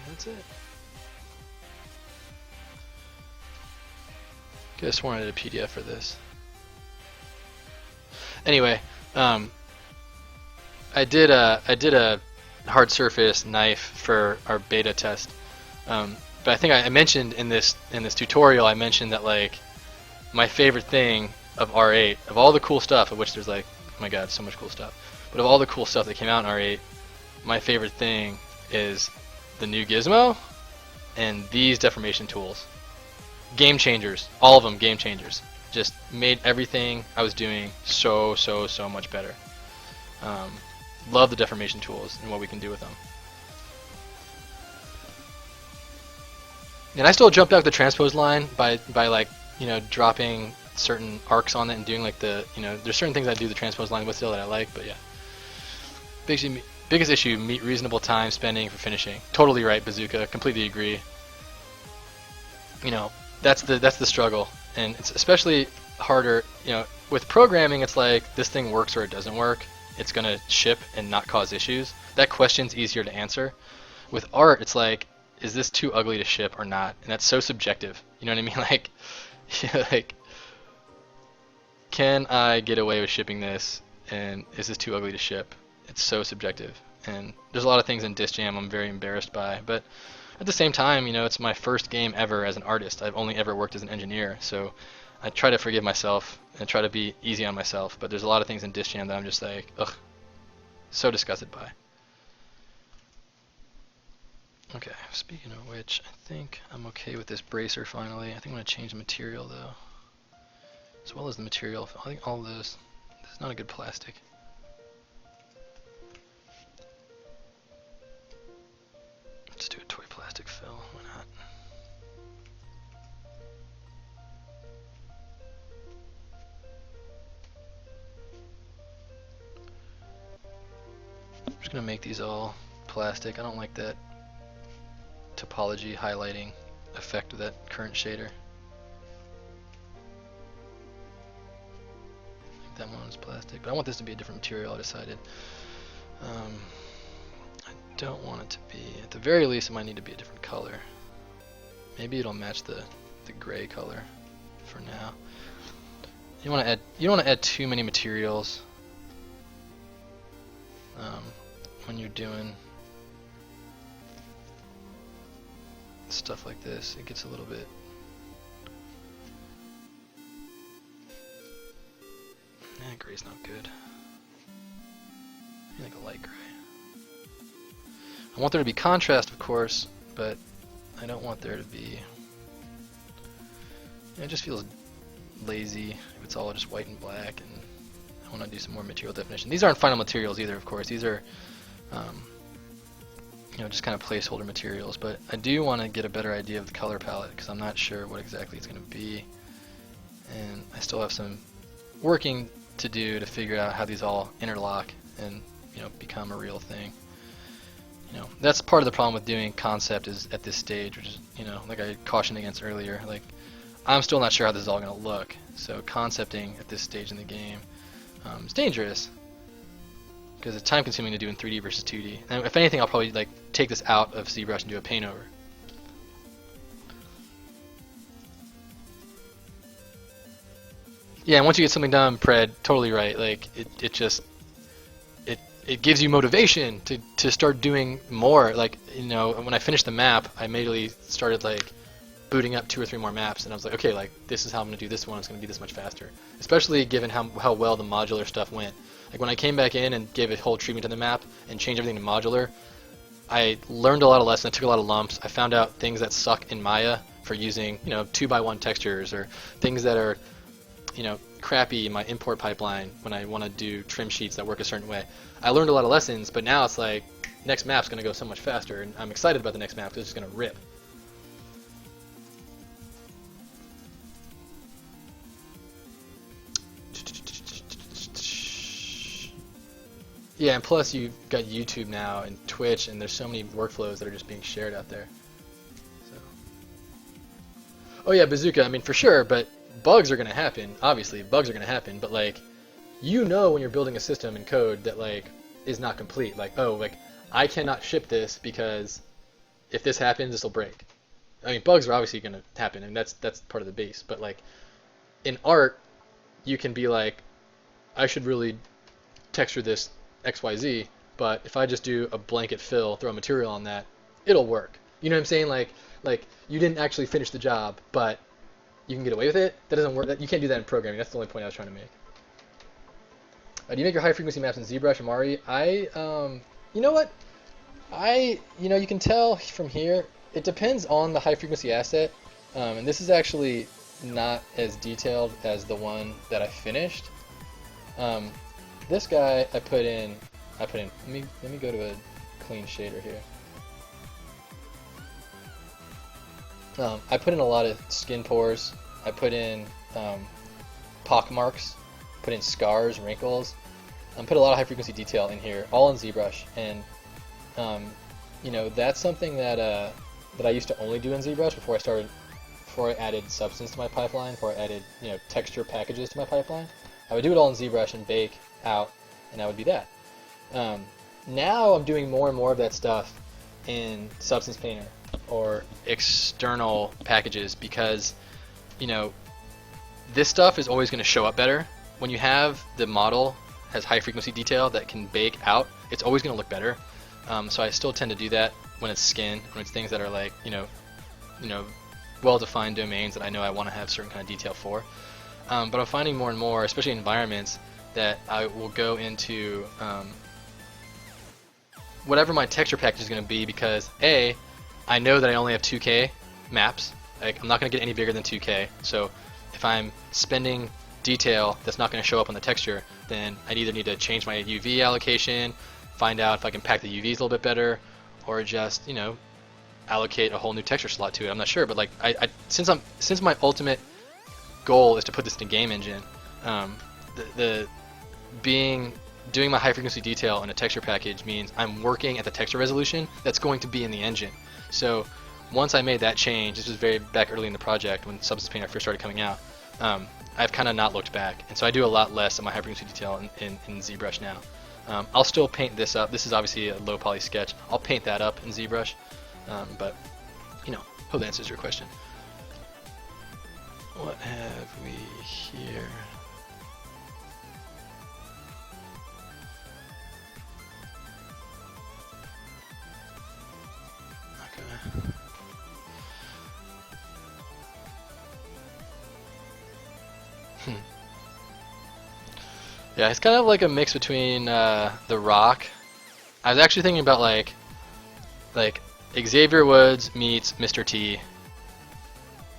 That's it. Could have sworn I did a PDF for this. Anyway, I did a hard surface knife for our beta test, but I think I mentioned in this tutorial, I mentioned that like my favorite thing of R8, of all the cool stuff, of which there's like, oh my god, so much cool stuff, but of all the cool stuff that came out in R8, my favorite thing is the new gizmo and these deformation tools. Game changers, all of them game changers. Just made everything I was doing so much better. Love the deformation tools and what we can do with them. And I still jumped out the transpose line by like, you know, dropping certain arcs on it and doing like the, you know, there's certain things I do the transpose line with still that I like, but yeah. Biggest issue, meet reasonable time spending for finishing. Totally right, Bazooka. Completely agree. You know, that's the struggle, and it's especially harder. You know, with programming, it's like this thing works or it doesn't work. It's gonna ship and not cause issues. That question's easier to answer. With art, it's like, is this too ugly to ship or not? And that's so subjective. You know what I mean? Like, yeah, like, can I get away with shipping this? And is this too ugly to ship? It's so subjective, and there's a lot of things in Disc Jam I'm very embarrassed by, but at the same time, you know, it's my first game ever as an artist. I've only ever worked as an engineer, so I try to forgive myself and try to be easy on myself, but there's a lot of things in Disc Jam that I'm just like, ugh, so disgusted by. Okay, speaking of which, I think I'm okay with this bracer finally. I think I'm going to change the material though, as well as the material. I think all of this is not a good plastic. Let's do a toy plastic fill, why not? I'm just gonna make these all plastic. I don't like that topology highlighting effect of that current shader. I think that one is plastic, but I want this to be a different material, I decided. I don't want it to be, at the very least it might need to be a different color. Maybe it'll match the gray color for now. You don't want to add too many materials when you're doing stuff like this. It gets a little bit. Gray's not good. I like a light gray. I want there to be contrast, of course, but I don't want there to be. It just feels lazy if it's all just white and black, and I want to do some more material definition. These aren't final materials either, of course. These are, just kind of placeholder materials. But I do want to get a better idea of the color palette because I'm not sure what exactly it's going to be, and I still have some working to do to figure out how these all interlock and become a real thing. That's part of the problem with doing concept is at this stage, which is like I cautioned against earlier. Like I'm still not sure how this is all going to look. So concepting at this stage in the game is dangerous because it's time consuming to do in 3D versus 2D. And if anything, I'll probably like take this out of ZBrush and do a paint over. Yeah, and once you get something done, Pred, totally right. Like it gives you motivation to start doing more. Like when I finished the map, I immediately started like booting up 2 or 3 more maps, and I was like, okay, like this is how I'm gonna do this one. It's gonna be this much faster. Especially given how well the modular stuff went. Like when I came back in and gave a whole treatment to the map and changed everything to modular, I learned a lot of lessons. I took a lot of lumps. I found out things that suck in Maya for using 2x1 textures or things that are crappy in my import pipeline when I want to do trim sheets that work a certain way. I learned a lot of lessons, but now it's like next map's going to go so much faster, and I'm excited about the next map because it's just going to rip. Yeah, and plus you've got YouTube now and Twitch, and there's so many workflows that are just being shared out there. So. Oh yeah, Bazooka, I mean for sure, but bugs are going to happen. Obviously, bugs are going to happen, but like when you're building a system in code that like is not complete, like I cannot ship this because if this happens, this will break. I mean, bugs are obviously going to happen, and that's part of the base. But like in art, you can be like, I should really texture this XYZ, but if I just do a blanket fill, throw a material on that, it'll work. You know what I'm saying? Like you didn't actually finish the job, but you can get away with it. That doesn't work. You can't do that in programming. That's the only point I was trying to make. Do you make your high frequency maps in ZBrush or Mari? You know what? You can tell from here. It depends on the high frequency asset, and this is actually not as detailed as the one that I finished. This guy I put in. Let me go to a clean shader here. I put in a lot of skin pores. I put in pock marks, put in scars, wrinkles. Put a lot of high frequency detail in here, all in ZBrush, and that's something that I used to only do in ZBrush before I added substance to my pipeline, before I added texture packages to my pipeline. I would do it all in ZBrush and bake out, and that would be that. Now I'm doing more and more of that stuff in Substance Painter or external packages because this stuff is always going to show up better when you have the model has high frequency detail that can bake out. It's always going to look better. So I still tend to do that when it's skin, when it's things that are like well-defined domains that I know I want to have certain kind of detail for. But I'm finding more and more, especially in environments, that I will go into whatever my texture package is going to be because A, I know that I only have 2K maps. Like, I'm not going to get any bigger than 2K. So if I'm spending detail that's not going to show up on the texture, then I'd either need to change my UV allocation, find out if I can pack the UVs a little bit better, or just allocate a whole new texture slot to it. I'm not sure, but like since my ultimate goal is to put this in a game engine, doing my high frequency detail in a texture package means I'm working at the texture resolution that's going to be in the engine. So once I made that change, this was very back early in the project when Substance Painter first started coming out, I've kind of not looked back, and so I do a lot less of my high frequency detail in ZBrush now. I'll still paint this up. This is obviously a low poly sketch. I'll paint that up in ZBrush, but Hope that answers your question. What have we here? Okay. Yeah, it's kind of like a mix between The Rock. I was actually thinking about like Xavier Woods meets Mr. T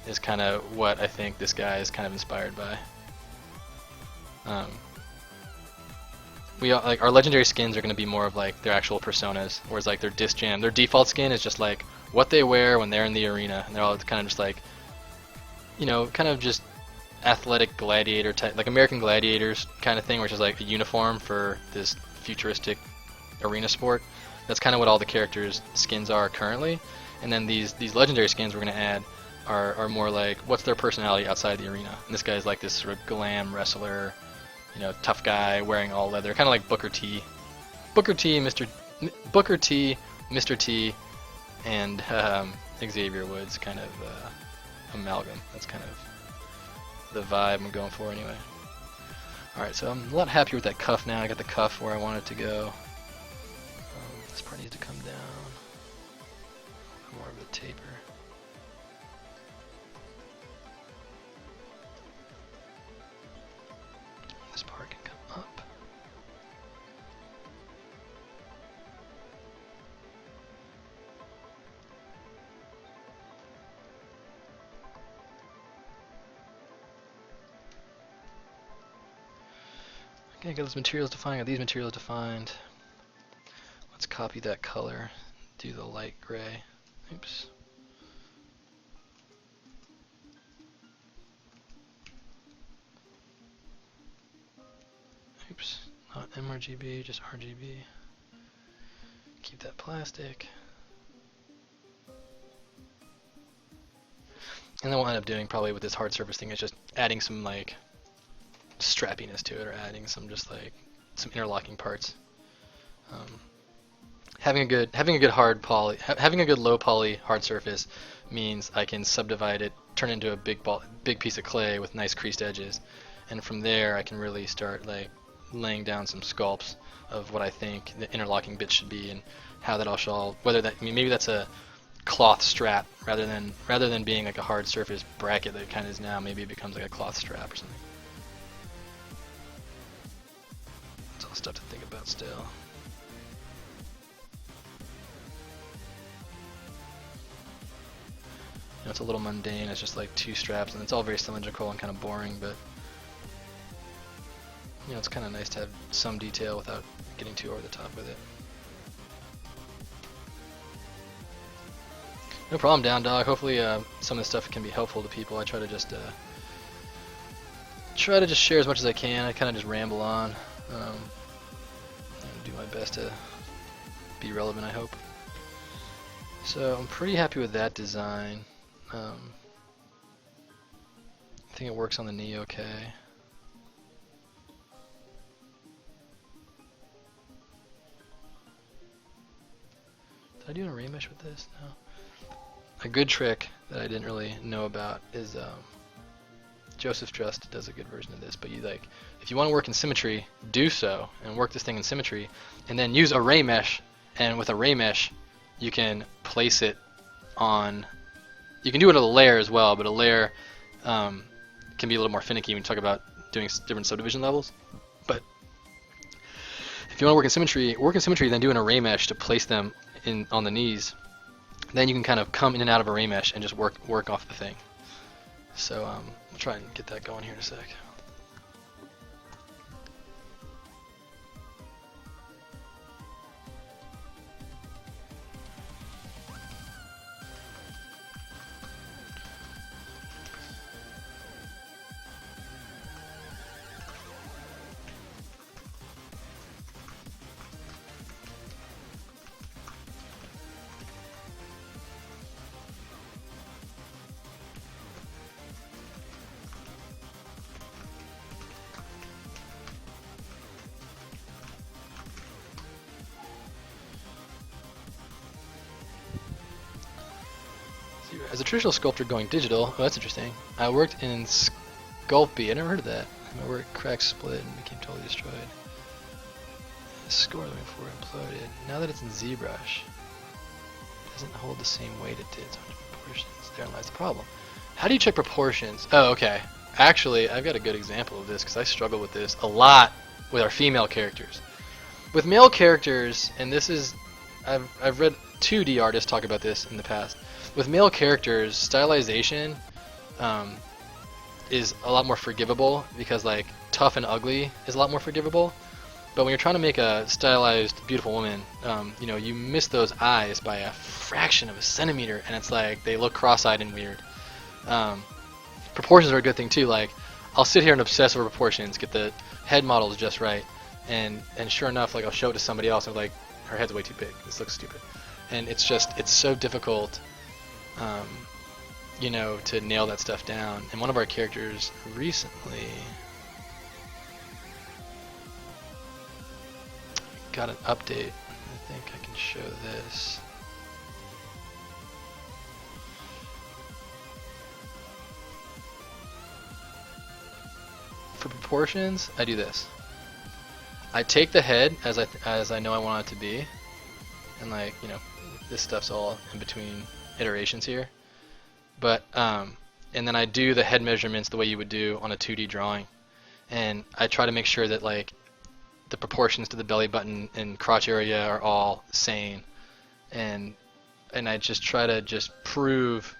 is kind of what I think this guy is kind of inspired by. We all, like, our legendary skins are going to be more of like their actual personas, whereas like their disc jam, their default skin is just like what they wear when they're in the arena, and they're all kind of just like, you know, kind of just athletic gladiator type, like American Gladiators kind of thing, which is like a uniform for this futuristic arena sport. That's kind of what all the characters' skins are currently, and then these legendary skins we're going to add are more like what's their personality outside the arena. And this guy's like this sort of glam wrestler, you know, tough guy wearing all leather, kind of like Booker T, Mr. T, and Xavier Woods kind of amalgam. That's kind of the vibe I'm going for anyway. Alright, so I'm a lot happier with that cuff now. I got the cuff where I want it to go. This part needs to come down. More of a taper. This part can come up. Okay, got those materials defined, got these materials defined. Let's copy that color, do the light gray. Oops. Oops, not mRGB, just RGB. Keep that plastic. And then what we'll end up doing probably with this hard surface thing is just adding some like strappiness to it, or adding some just like some interlocking parts. Having a good hard poly, having a good low poly hard surface means I can subdivide it, turn it into a big piece of clay with nice creased edges, and from there I can really start like laying down some sculpts of what I think the interlocking bits should be and how that all shall. Whether that, I mean, maybe that's a cloth strap rather than being like a hard surface bracket that it kind of is now. Maybe it becomes like a cloth strap or something. It's all stuff to think about still. You know, it's a little mundane. It's just like two straps, and it's all very cylindrical and kind of boring. But you know, it's kind of nice to have some detail without getting too over the top with it. No problem, Down Dog. Hopefully, some of this stuff can be helpful to people. I try to just share as much as I can. I kind of just ramble on. And do my best to be relevant, I hope. So I'm pretty happy with that design. I think it works on the knee okay. Did I do a remesh with this? No. A good trick that I didn't really know about is Joseph Just does a good version of this, but if you want to work in symmetry, do so and work this thing in symmetry, and then use a ray mesh, and with a ray mesh you can place it on, you can do it on a layer as well, but a layer can be a little more finicky when you talk about doing different subdivision levels. But if you want to work in symmetry, then do an array mesh to place them on the knees. Then you can kind of come in and out of array mesh and just work off the thing. So we'll try and get that going here in a sec. As a traditional sculptor going digital, oh that's interesting. I worked in Sculpey, I never heard of that. My work cracked, split, and became totally destroyed. The score that before imploded. Now that it's in ZBrush, it doesn't hold the same weight it did. It's on different proportions. Therein lies the problem. How do you check proportions? Oh, okay. Actually, I've got a good example of this because I struggle with this a lot with our female characters. With male characters, and this is, I've read 2D artists talk about this in the past. With male characters, stylization is a lot more forgivable because like tough and ugly is a lot more forgivable. But when you're trying to make a stylized, beautiful woman, you know, you miss those eyes by a fraction of a centimeter, and it's like they look cross-eyed and weird. Proportions are a good thing too. Like, I'll sit here and obsess over proportions, get the head models just right, and sure enough, like I'll show it to somebody else, and like, her head's way too big. This looks stupid, and it's so difficult, you know, to nail that stuff down. And one of our characters recently got an update. I think I can show this. For proportions, I do this. I take the head as I know I want it to be, and like, you know, this stuff's all in between iterations here. But and then I do the head measurements the way you would do on a 2D drawing, and I try to make sure that like the proportions to the belly button and crotch area are all sane, and I just try to just prove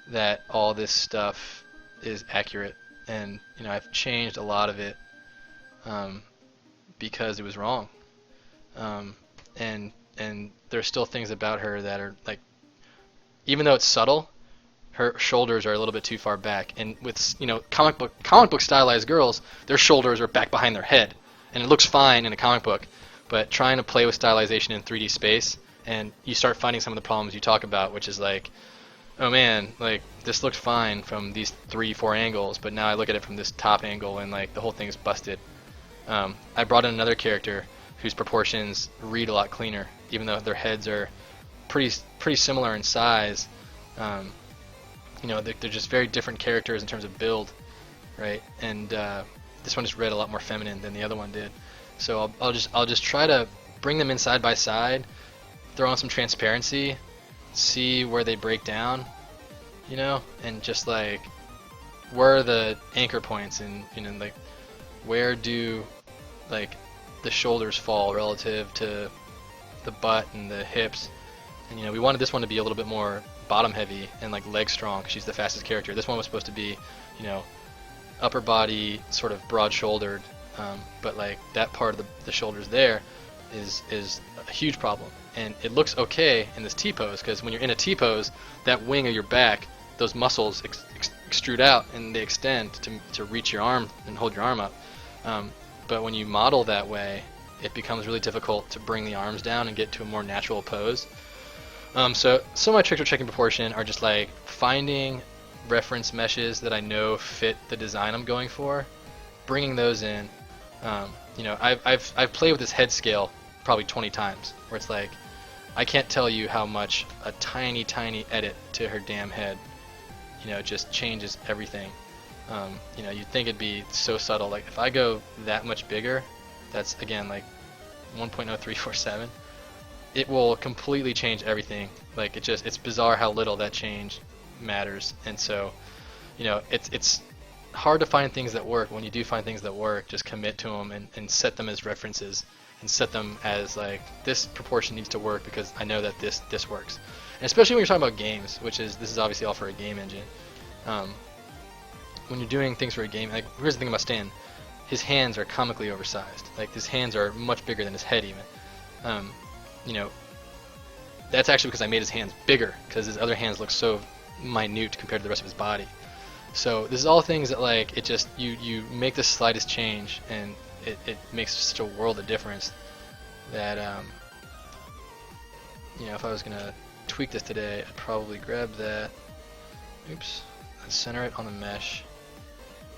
that all this stuff is accurate. And you know, I've changed a lot of it because it was wrong, and there's still things about her that are like, even though it's subtle, her shoulders are a little bit too far back. And with, you know, comic book stylized girls, their shoulders are back behind their head, and it looks fine in a comic book. But trying to play with stylization in 3D space, and you start finding some of the problems you talk about, which is like, oh man, like this looked fine from these 3-4 angles, but now I look at it from this top angle and like the whole thing's busted. I brought in another character whose proportions read a lot cleaner, even though their heads are pretty similar in size. You know, they're just very different characters in terms of build, right? And this one just read a lot more feminine than the other one did. So I'll just try to bring them in side by side, throw on some transparency, see where they break down, you know, and just like where are the anchor points, and you know, like where do like the shoulders fall relative to the butt and the hips. And you know, we wanted this one to be a little bit more bottom heavy and like leg strong because she's the fastest character. This one was supposed to be, you know, upper body sort of broad shouldered, but like that part of the shoulders there is a huge problem. And it looks okay in this T-pose because when you're in a T-pose, that wing of your back, those muscles extrude out and they extend to reach your arm and hold your arm up. But when you model that way, it becomes really difficult to bring the arms down and get to a more natural pose. So some of my tricks for checking proportion are just like finding reference meshes that I know fit the design I'm going for, bringing those in. You know, I've played with this head scale probably 20 times, where it's like, I can't tell you how much a tiny edit to her damn head, you know, just changes everything. You know, you'd think it'd be so subtle. Like if I go that much bigger, that's again like 1.0347, it will completely change everything. Like it's bizarre how little that change matters. And so, you know, it's hard to find things that work. When you do find things that work, just commit to them and set them as references, and set them as like, this proportion needs to work because I know that this works. And especially when you're talking about games, this is obviously all for a game engine. When you're doing things for a game, like here's the thing about Stan, his hands are comically oversized. Like his hands are much bigger than his head even. You know, that's actually because I made his hands bigger, because his other hands look so minute compared to the rest of his body. So this is all things that like, it just, you make the slightest change and it makes such a world of difference that you know, if I was gonna tweak this today, I'd probably grab that, oops, and center it on the mesh,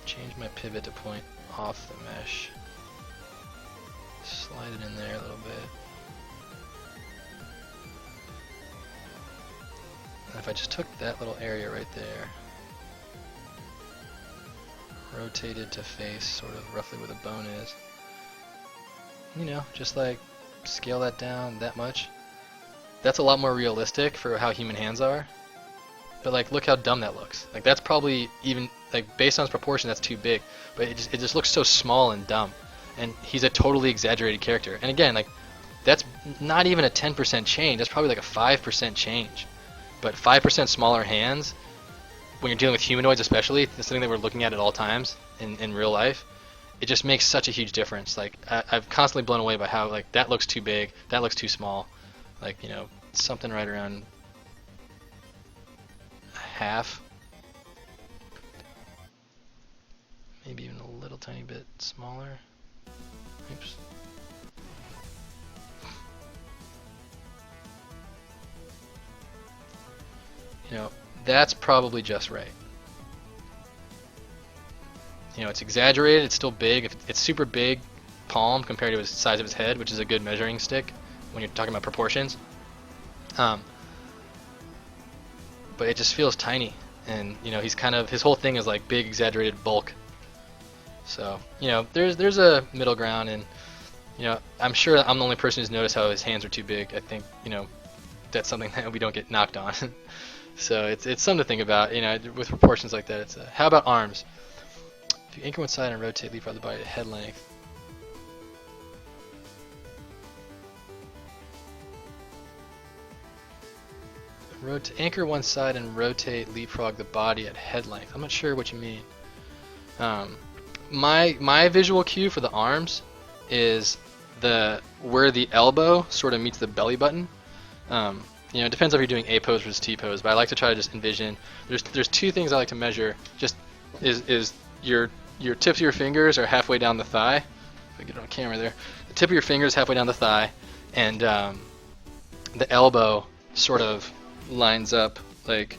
change my pivot to point off the mesh, slide it in there a little bit, if I just took that little area right there, rotated to face sort of roughly where the bone is, you know, just like scale that down that much. That's a lot more realistic for how human hands are. But like, look how dumb that looks. Like, that's probably even, like, based on its proportion, that's too big. But it just looks so small and dumb. And he's a totally exaggerated character. And again, like, that's not even a 10% change. That's probably like a 5% change. But 5% smaller hands, when you're dealing with humanoids especially, that's something that we're looking at all times in real life. It just makes such a huge difference. Like, I've constantly blown away by how, like, that looks too big, that looks too small. Like, you know, something right around half, maybe even a little tiny bit smaller. Oops. You know, that's probably just right. You know, it's exaggerated, it's still big. It's super big palm compared to the size of his head, which is a good measuring stick when you're talking about proportions. But it just feels tiny, and you know, he's kind of, his whole thing is like big exaggerated bulk. So, you know, there's a middle ground, and you know, I'm sure I'm the only person who's noticed how his hands are too big. I think, you know, that's something that we don't get knocked on. So it's something to think about, you know, with proportions like that. It's how about arms? If you anchor one side and rotate, leapfrog the body to head length. Anchor one side and rotate, leapfrog the body at head length. I'm not sure what you mean. My visual cue for the arms is where the elbow sort of meets the belly button. You know, it depends if you're doing A pose versus T pose, but I like to try to just envision. There's two things I like to measure. Just is your tips of your fingers are halfway down the thigh. If I get it on camera there, the tip of your fingers halfway down the thigh, and the elbow sort of lines up like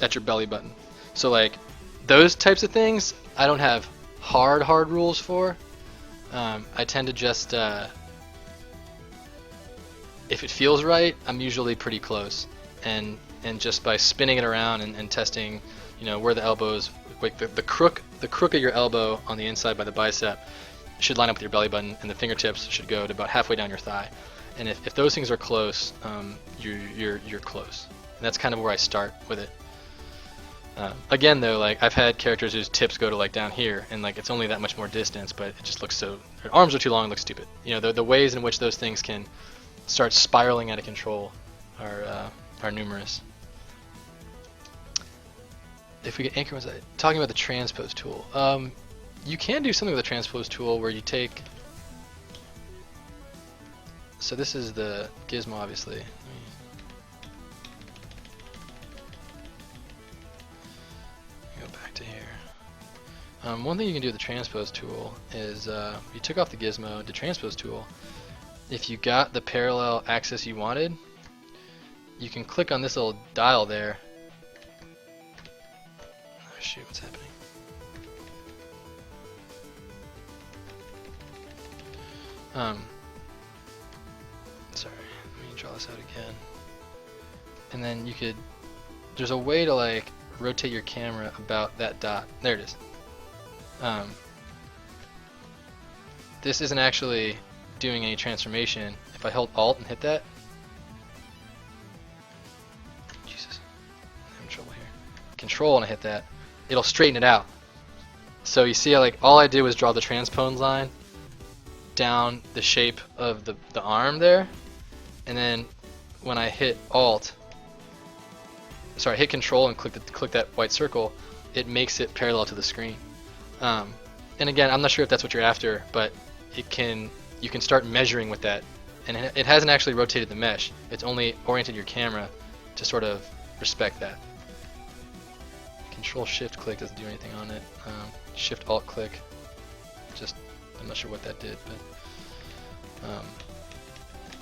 at your belly button. So like those types of things I don't have hard rules for. I tend to just if it feels right, I'm usually pretty close, and just by spinning it around and testing, you know, where the elbows, like the crook of your elbow on the inside by the bicep should line up with your belly button, and the fingertips should go to about halfway down your thigh. And if those things are close, you're close. And that's kind of where I start with it. Again, though, like I've had characters whose tips go to like down here, and like it's only that much more distance, but it just looks so. Their arms are too long, it looks stupid. You know, the ways in which those things can start spiraling out of control are numerous. If we get anchor, was I talking about the transpose tool? You can do something with the transpose tool where you take. So this is the gizmo, obviously. Go back to here. One thing you can do with the transpose tool is you took off the gizmo, the transpose tool. If you got the parallel axis you wanted, you can click on this little dial there. Oh shoot, what's happening? Sorry, let me draw this out again. And then you could, there's a way to like rotate your camera about that dot. There it is. This isn't actually doing any transformation. If I hold Alt and hit that, Jesus, I'm having trouble here. Control and I hit that, it'll straighten it out. So you see how like all I did was draw the transpose line down the shape of the arm there, and then when I hit Alt, sorry, hit Control and click that white circle, it makes it parallel to the screen. And again, I'm not sure if that's what you're after, but you can start measuring with that, and it hasn't actually rotated the mesh. It's only oriented your camera to sort of respect that. Control Shift click doesn't do anything on it. Shift Alt click, just I'm not sure what that did, but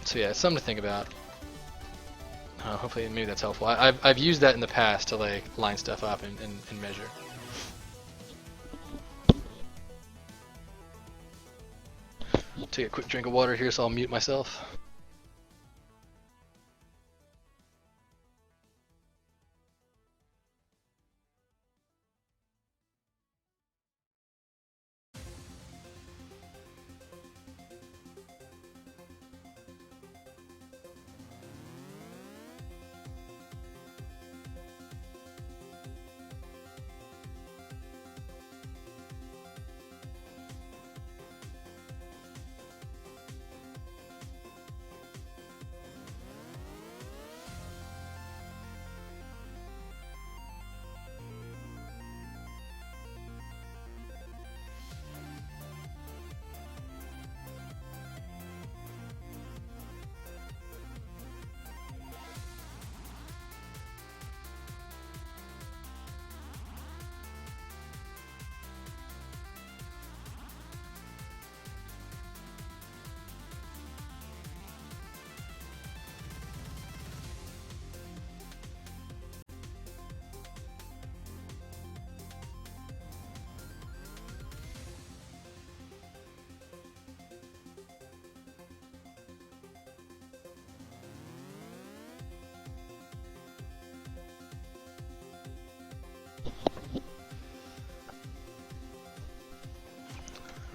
so yeah, it's something to think about. Hopefully, maybe that's helpful. I've used that in the past to like line stuff up and measure. Take a quick drink of water here, so I'll mute myself.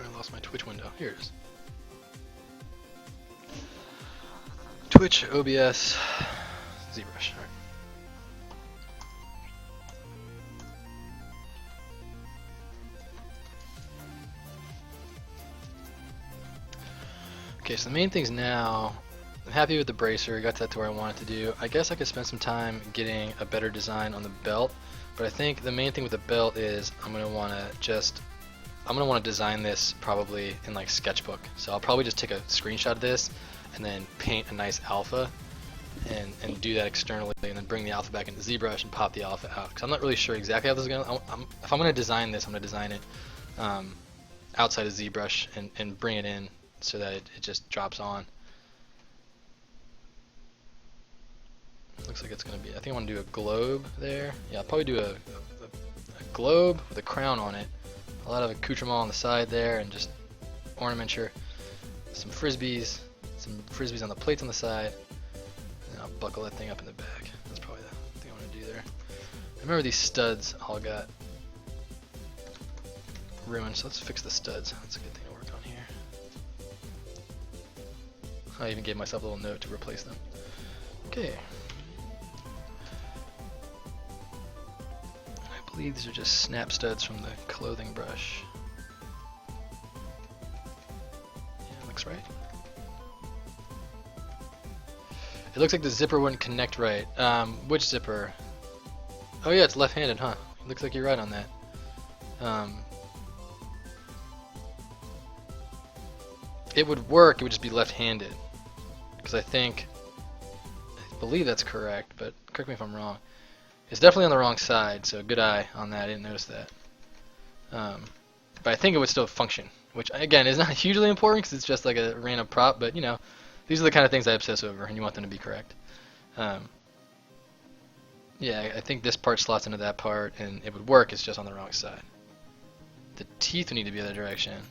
I lost my Twitch window. Here it is. Twitch, OBS, ZBrush. All right. Okay, so the main things now, I'm happy with the bracer, got that to where I wanted to do. I guess I could spend some time getting a better design on the belt, but I think the main thing with the belt is I'm gonna want to design this probably in like Sketchbook. So I'll probably just take a screenshot of this and then paint a nice alpha and do that externally, and then bring the alpha back into ZBrush and pop the alpha out. Because I'm not really sure exactly how this is gonna. If I'm gonna design this, I'm gonna design it outside of ZBrush and bring it in so that it just drops on. Looks like it's gonna be. I think I want to do a globe there. Yeah, I'll probably do a globe with a crown on it. A lot of accoutrement on the side there, and just ornamenture. Some frisbees on the plates on the side. And I'll buckle that thing up in the back. That's probably the thing I want to do there. I remember these studs all got ruined, so let's fix the studs. That's a good thing to work on here. I even gave myself a little note to replace them. Okay. I believe these are just snap studs from the clothing brush. Yeah, looks right. It looks like the zipper wouldn't connect right. Which zipper? Oh yeah, it's left-handed, huh? Looks like you're right on that. It would work, it would just be left-handed. Because I believe that's correct, but correct me if I'm wrong. It's definitely on the wrong side, so good eye on that, I didn't notice that. But I think it would still function, which again is not hugely important because it's just like a random prop, but you know, these are the kind of things I obsess over, and you want them to be correct. Yeah, I think this part slots into that part, and it would work, it's just on the wrong side. The teeth would need to be the other direction.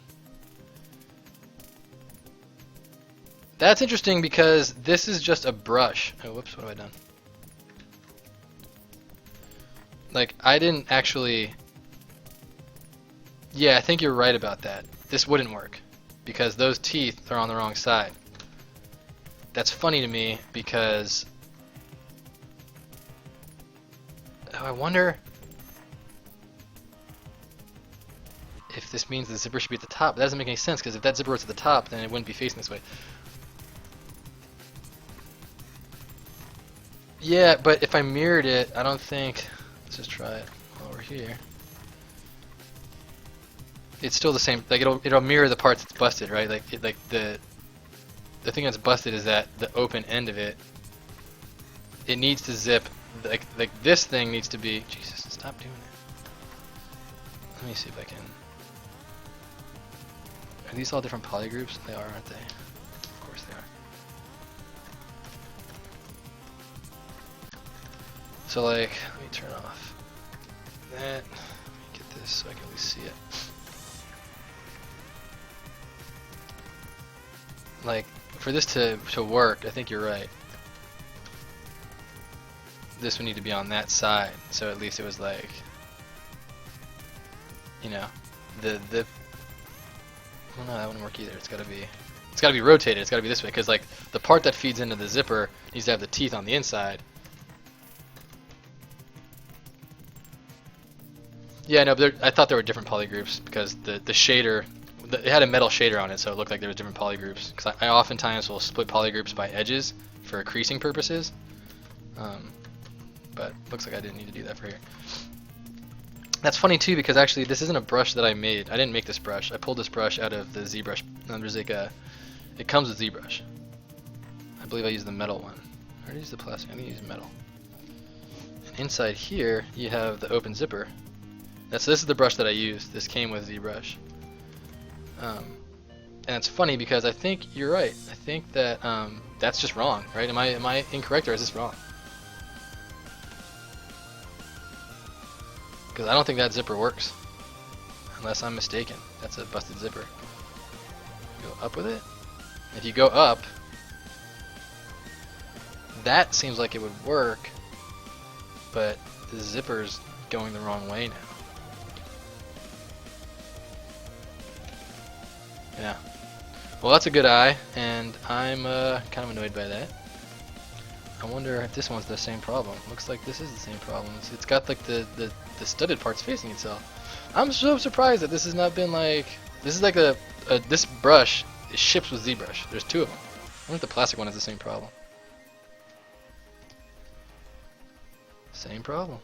That's interesting because this is just a brush. Oh, whoops, what have I done? Like, I didn't actually... Yeah, I think you're right about that. This wouldn't work because those teeth are on the wrong side. That's funny to me because... Oh, I wonder if this means the zipper should be at the top. That doesn't make any sense because if that zipper was at the top, then it wouldn't be facing this way. Yeah, but if I mirrored it, I don't think... Let's just try it while we're here. It's still the same. Like it'll mirror the parts that's busted, right? Like the thing that's busted is that the open end of it. It needs to zip. Like this thing needs to be. Jesus, stop doing it. Let me see if I can. Are these all different poly groups? They are, aren't they? Of course they are. So like, let me turn off that. Let me get this so I can at least see it. Like, for this to work, I think you're right. This would need to be on that side, so at least it was like, you know, well, no, that wouldn't work either. It's gotta be rotated. It's gotta be this way, because like the part that feeds into the zipper needs to have the teeth on the inside. Yeah, no, but I thought there were different poly groups because the shader, it had a metal shader on it, so it looked like there was different poly groups. Because I oftentimes will split poly groups by edges for creasing purposes, but looks like I didn't need to do that for here. That's funny too because actually this isn't a brush that I made. I didn't make this brush. I pulled this brush out of the ZBrush. There's like it comes with ZBrush. I believe I used the metal one. Or did I use the plastic? I think I used metal. And inside here you have the open zipper. This is the brush that I used. This came with ZBrush. And it's funny because I think you're right. I think that that's just wrong, right? Am I incorrect or is this wrong? Because I don't think that zipper works, unless I'm mistaken. That's a busted zipper. Go up with it. If you go up, that seems like it would work, but the zipper's going the wrong way now. Yeah. Well, that's a good eye, and I'm kind of annoyed by that. I wonder if this one's the same problem. Looks like this is the same problem. It's got like the studded parts facing itself. I'm so surprised that this has not been like... This is like this brush ships with ZBrush. There's two of them. I wonder if the plastic one has the same problem. Same problem.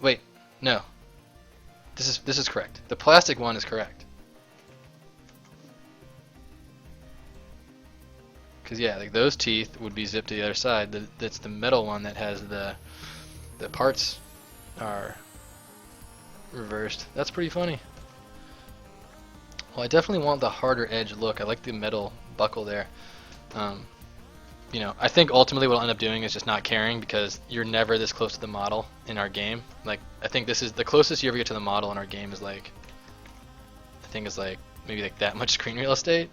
Wait, no. This is correct. The plastic one is correct. Because yeah, like those teeth would be zipped to the other side. That's the metal one that has the parts are reversed. That's pretty funny. Well, I definitely want the harder edge look. I like the metal buckle there. You know, I think ultimately what I'll end up doing is just not caring, because you're never this close to the model in our game. Like, I think this is the closest you ever get to the model in our game is like, I think is like maybe like that much screen real estate.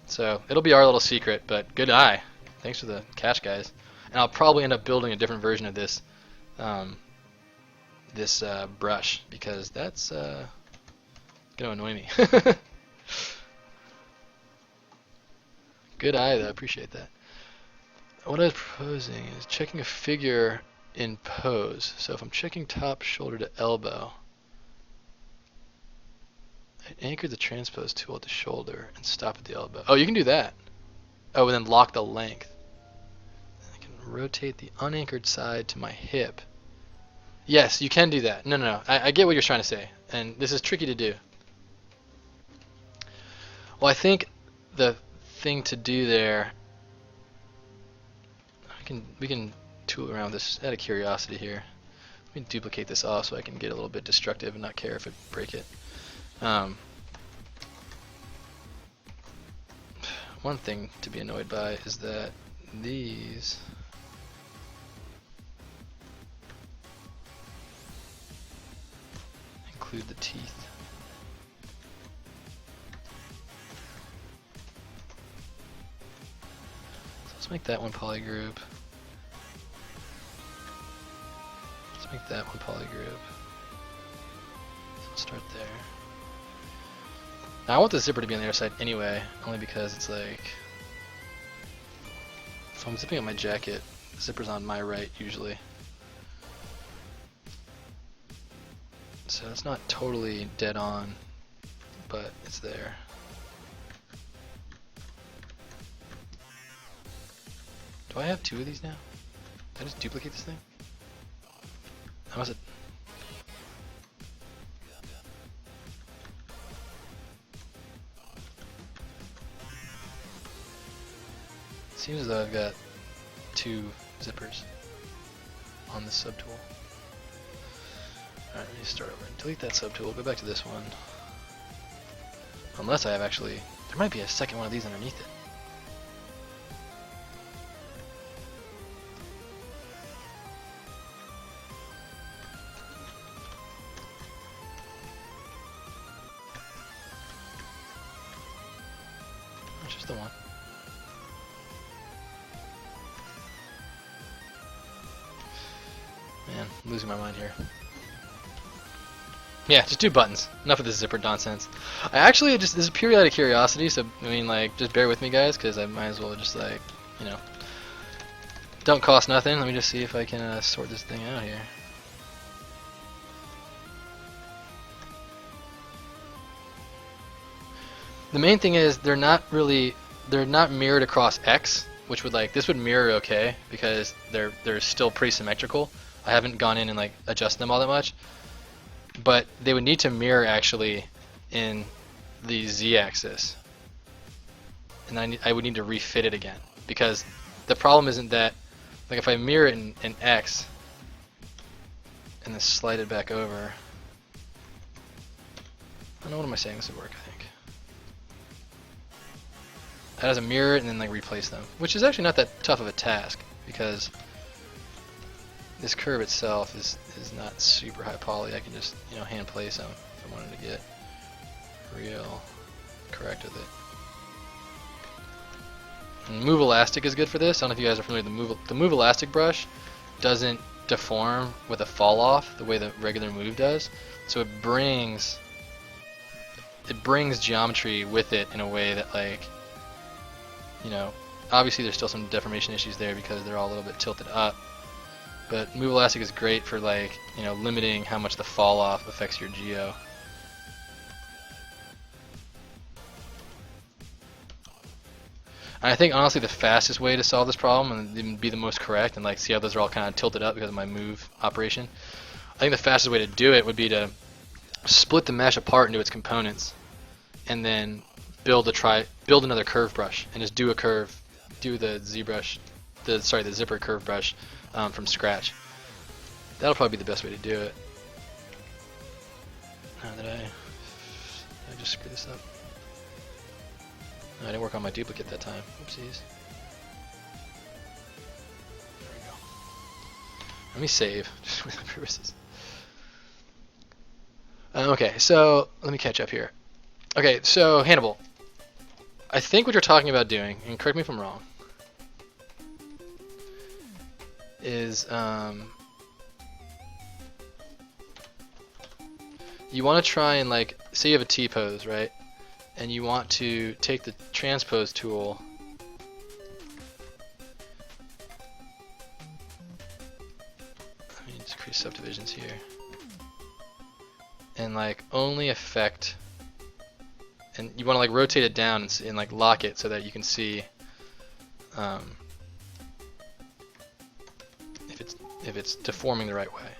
So it'll be our little secret, but good eye. Thanks for the catch, guys. And I'll probably end up building a different version of this brush, because that's gonna annoy me. Good eye, though. Appreciate that. What I was proposing is checking a figure in pose. So if I'm checking top shoulder to elbow, I anchor the transpose tool at the shoulder and stop at the elbow. Oh, you can do that. Oh, and then lock the length. I can rotate the unanchored side to my hip. Yes, you can do that. No. I get what you're trying to say, and this is tricky to do. Well, I think the thing to do there, we can tool around this out of curiosity here. Let me duplicate this off so I can get a little bit destructive and not care if it break it. One thing to be annoyed by is that these include the teeth. So let's make that one polygroup. Let's make that one polygroup. So we'll start there. Now I want the zipper to be on the other side anyway, only because it's like, if I'm zipping up my jacket, the zipper's on my right usually. So it's not totally dead on, but it's there. Do I have two of these now? Did I just duplicate this thing? How was it? Seems as though I've got two zippers on this subtool. Alright, let me start over. Delete that subtool, go back to this one. Unless I have actually... There might be a second one of these underneath it. It's just the one. Man, I'm losing my mind here. Yeah, just do buttons. Enough of this zipper nonsense. I actually this is purely out of curiosity, so I mean, like, just bear with me, guys, because I might as well just, like, you know, don't cost nothing. Let me just see if I can sort this thing out here. The main thing is they're not mirrored across X, which would, like, this would mirror okay because they're still pretty symmetrical. I haven't gone in and like adjusted them all that much, but they would need to mirror actually in the Z-axis, and I would need to refit it again, because the problem isn't that, like, if I mirror it in X and then slide it back over, I don't know, what am I saying, this would work, I think. That has a mirror and then like replace them, which is actually not that tough of a task, because this curve itself is not super high poly. I can just, you know, hand place them if I wanted to get real correct with it. And Move Elastic is good for this. I don't know if you guys are familiar with the Move Elastic brush. Doesn't deform with a fall off the way the regular Move does, so it brings it brings geometry with it in a way that, like, you know, obviously there's still some deformation issues there because they're all a little bit tilted up. But Move Elastic is great for, like, you know, limiting how much the fall off affects your geo. And I think honestly the fastest way to solve this problem and be the most correct and like see how those are all kind of tilted up because of my move operation, I think the fastest way to do it would be to split the mesh apart into its components and then build another curve brush and just do a curve, do the ZBrush, the zipper curve brush from scratch. That'll probably be the best way to do it. Now that I just screwed this up. I didn't work on my duplicate that time. Oopsies. There we go. Let me save, just for purposes. Okay, so let me catch up here. Okay, so Hannibal, I think what you're talking about doing, and correct me if I'm wrong, is you want to try and, like, say you have a T-pose, right? And you want to take the transpose tool let me just create subdivisions here and like only affect, and you want to like rotate it down and like lock it so that you can see if it's deforming the right way.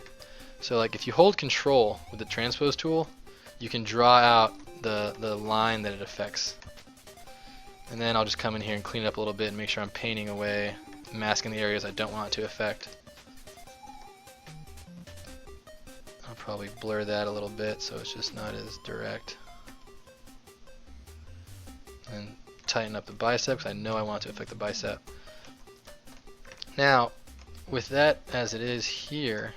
So like if you hold control with the transpose tool, you can draw out the line that it affects. And then I'll just come in here and clean it up a little bit and make sure I'm painting away, masking the areas I don't want it to affect. I'll probably blur that a little bit so it's just not as direct. And tighten up the bicep because I know I want it to affect the bicep. Now, with that as it is here,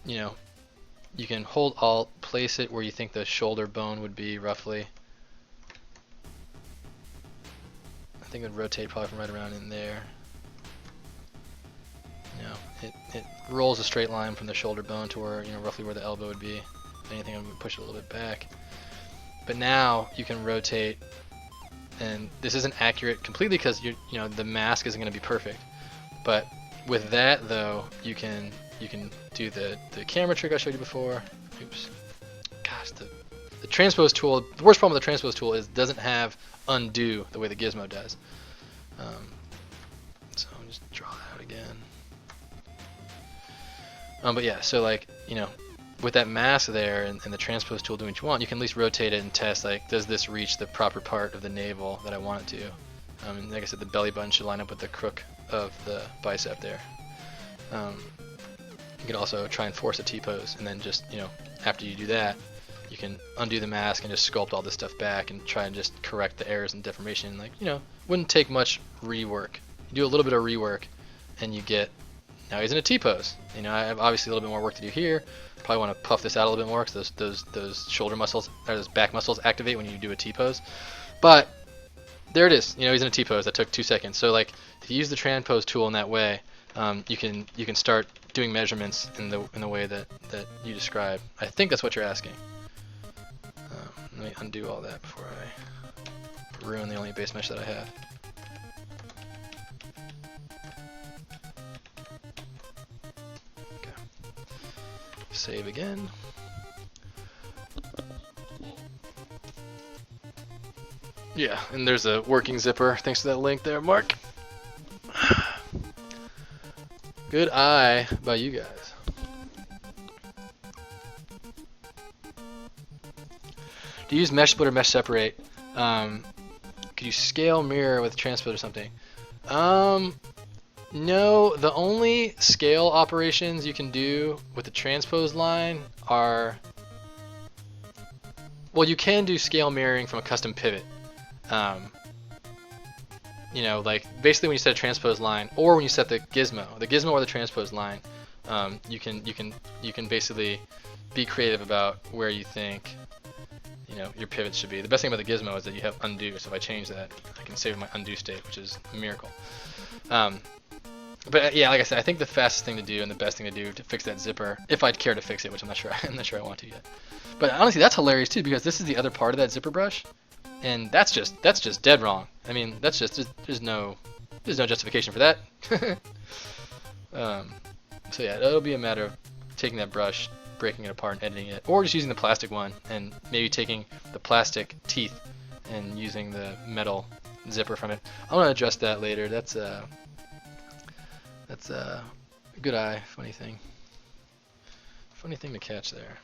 you know, you can hold Alt, place it where you think the shoulder bone would be roughly. I think it would rotate probably from right around in there. You know, it rolls a straight line from the shoulder bone to where, you know, roughly where the elbow would be. If anything, I'm going to push it a little bit back. But now you can rotate, and this isn't accurate completely because you know the mask isn't going to be perfect. But with that though, you can do the camera trick I showed you before. Oops. Gosh, the transpose tool, the worst problem with the transpose tool is it doesn't have undo the way the gizmo does. So I'll just draw that out again. But yeah, so like, you know, with that mask there and the transpose tool doing what you want, you can at least rotate it and test, like, does this reach the proper part of the navel that I want it to? And like I said, the belly button should line up with the crook of the bicep there. You can also try and force a T-pose, and then just, you know, after you do that, you can undo the mask and just sculpt all this stuff back and try and just correct the errors and deformation. Like, you know, wouldn't take much rework. You do a little bit of rework, and you get, now he's in a T-pose. You know, I have obviously a little bit more work to do here. Probably want to puff this out a little bit more because those shoulder muscles, or those back muscles activate when you do a T-pose. But there it is. You know, he's in a T-pose. That took 2 seconds. So like, if you use the transpose tool in that way, you can start doing measurements in the way that you described. I think that's what you're asking. Let me undo all that before I ruin the only base mesh that I have. Okay. Save again. Yeah, and there's a working zipper. Thanks to that link there, Mark. Good eye by you guys. Do you use mesh split or mesh separate? Could you scale mirror with transpose or something? No, the only scale operations you can do with the transpose line are, well, you can do scale mirroring from a custom pivot. You know, like basically when you set a transpose line, or when you set the gizmo or the transpose line, you can basically be creative about where you think, you your pivots should be. The best thing about the gizmo is that you have undo, so if I change that, I can save my undo state, which is a miracle. But yeah, like I said, I think the fastest thing to do and the best thing to do to fix that zipper, if I'd care to fix it, which I'm not sure I want to yet. But honestly, that's hilarious too, because this is the other part of that zipper brush, and that's just dead wrong. I mean, that's just there's no justification for that. So yeah, it'll be a matter of taking that brush, breaking it apart, and editing it, or just using the plastic one and maybe taking the plastic teeth and using the metal zipper from it. I want to adjust that later. That's a good eye. Funny thing to catch there.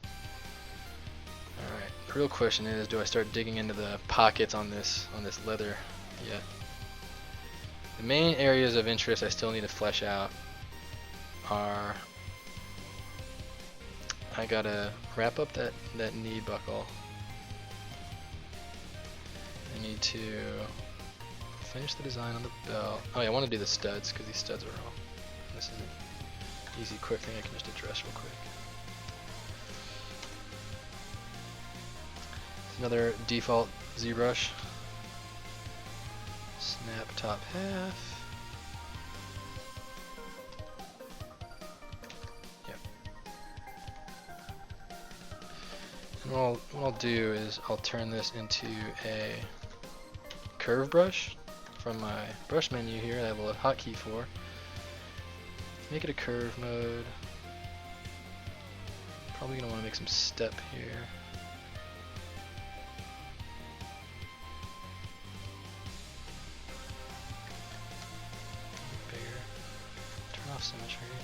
All right. The real question is, do I start digging into the pockets on this leather yet? The main areas of interest I still need to flesh out are, I gotta wrap up that knee buckle. I need to finish the design on the belt. Oh yeah, I want to do the studs because these studs are wrong. This is an easy, quick thing I can just address real quick. Another default ZBrush. Snap top half. Yep. And what I'll do is I'll turn this into a curve brush from my brush menu here. I have a little hotkey for. Make it a curve mode. Probably gonna want to make some step here. Bigger. Turn off symmetry.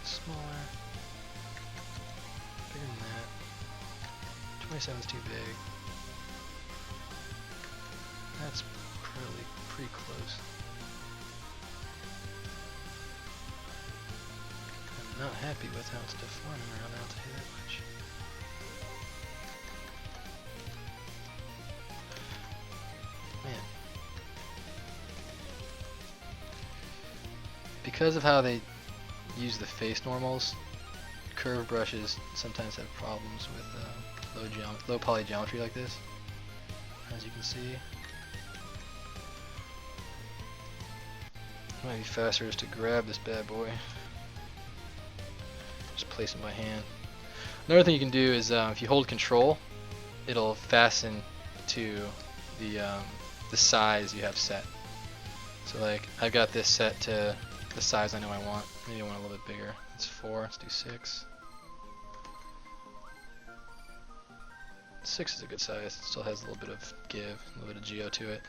Smaller. Bigger than that. 27 is too big. That's probably pretty close. I'm not happy with how it's deforming around now, I'll tell you that much. Man. Because of how they use the face normals, curved brushes sometimes have problems with low poly geometry like this, as you can see. It might be faster just to grab this bad boy. Just place it in my hand. Another thing you can do is if you hold control, it'll fasten to the size you have set. So like I've got this set to the size I know I want. Maybe I want a little bit bigger. It's 4. Let's do 6. 6 is a good size. It still has a little bit of give, a little bit of geo to it.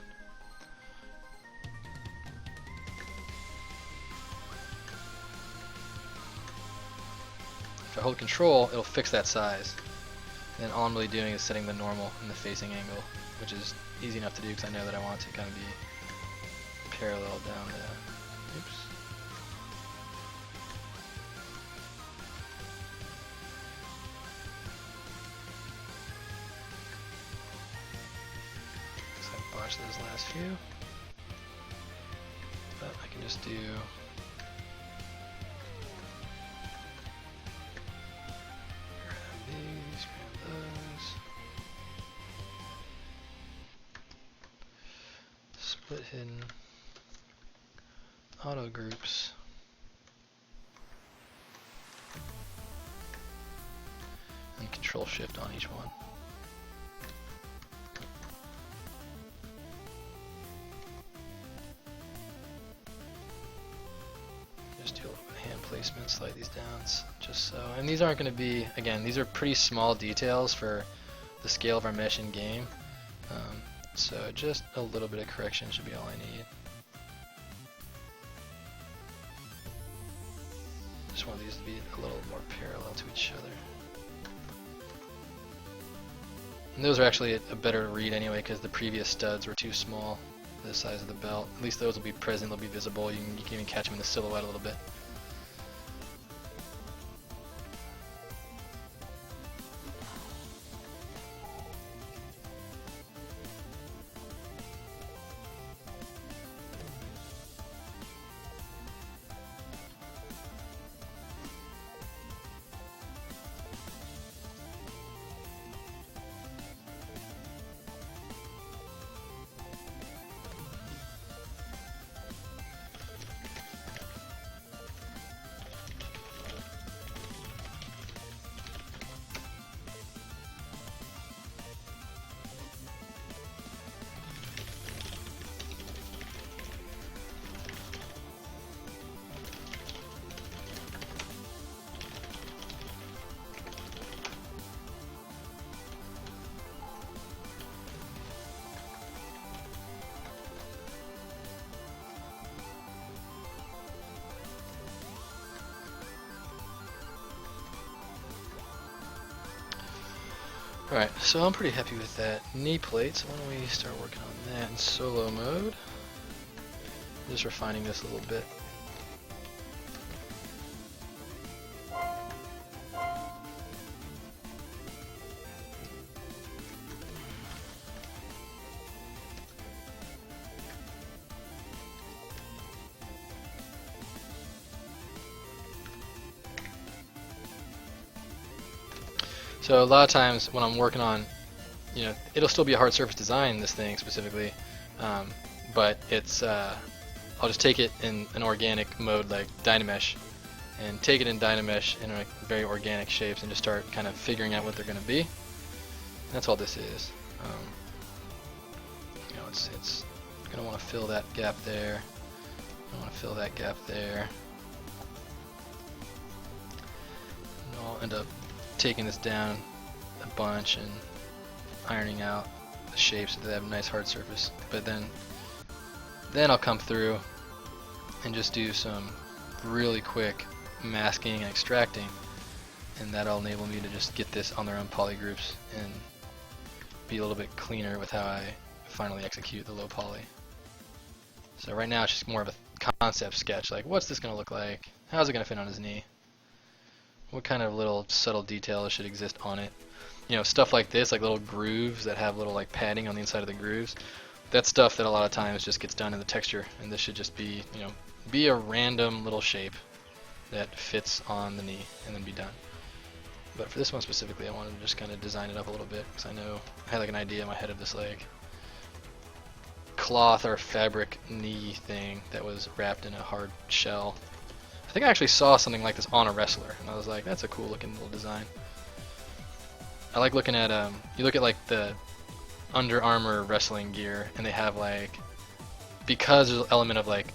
If I hold control, it'll fix that size. And then all I'm really doing is setting the normal and the facing angle, which is easy enough to do because I know that I want it to kind of be parallel down the, oops. So I botched those last few. But I can just do split hidden auto groups and control shift on each one. Just do a little bit of hand placement, slide these down just so. And these aren't going to be, again, these are pretty small details for the scale of our mesh in game. So just a little bit of correction should be all I need. Just want these to be a little more parallel to each other. And those are actually a better read anyway because the previous studs were too small for the size of the belt. At least those will be present, they'll be visible, you can even catch them in the silhouette a little bit. Alright, so I'm pretty happy with that knee plate, so why don't we start working on that in solo mode. Just refining this a little bit. So a lot of times when I'm working on, it'll still be a hard surface design, this thing specifically, but it's, I'll just take it in an organic mode like Dynamesh, and take it in Dynamesh in like very organic shapes and just start kind of figuring out what they're going to be. That's all this is. It's going to want to fill that gap there. I want to fill that gap there. And I'll end up taking this down a bunch and ironing out the shapes so that they have a nice hard surface. But then I'll come through and just do some really quick masking and extracting, and that'll enable me to just get this on their own poly groups and be a little bit cleaner with how I finally execute the low poly. So right now it's just more of a concept sketch, like what's this going to look like, how's it going to fit on his knee, what kind of little subtle details should exist on it. Stuff like this, like little grooves that have little like padding on the inside of the grooves. That's stuff that a lot of times just gets done in the texture, and this should just be, be a random little shape that fits on the knee and then be done. But for this one specifically, I wanted to just kind of design it up a little bit because I know I had like an idea in my head of this like cloth or fabric knee thing that was wrapped in a hard shell. I think I actually saw something like this on a wrestler, and I was like, that's a cool looking little design. I like looking at, you look at like the Under Armour wrestling gear, and they have like, because there's an element of like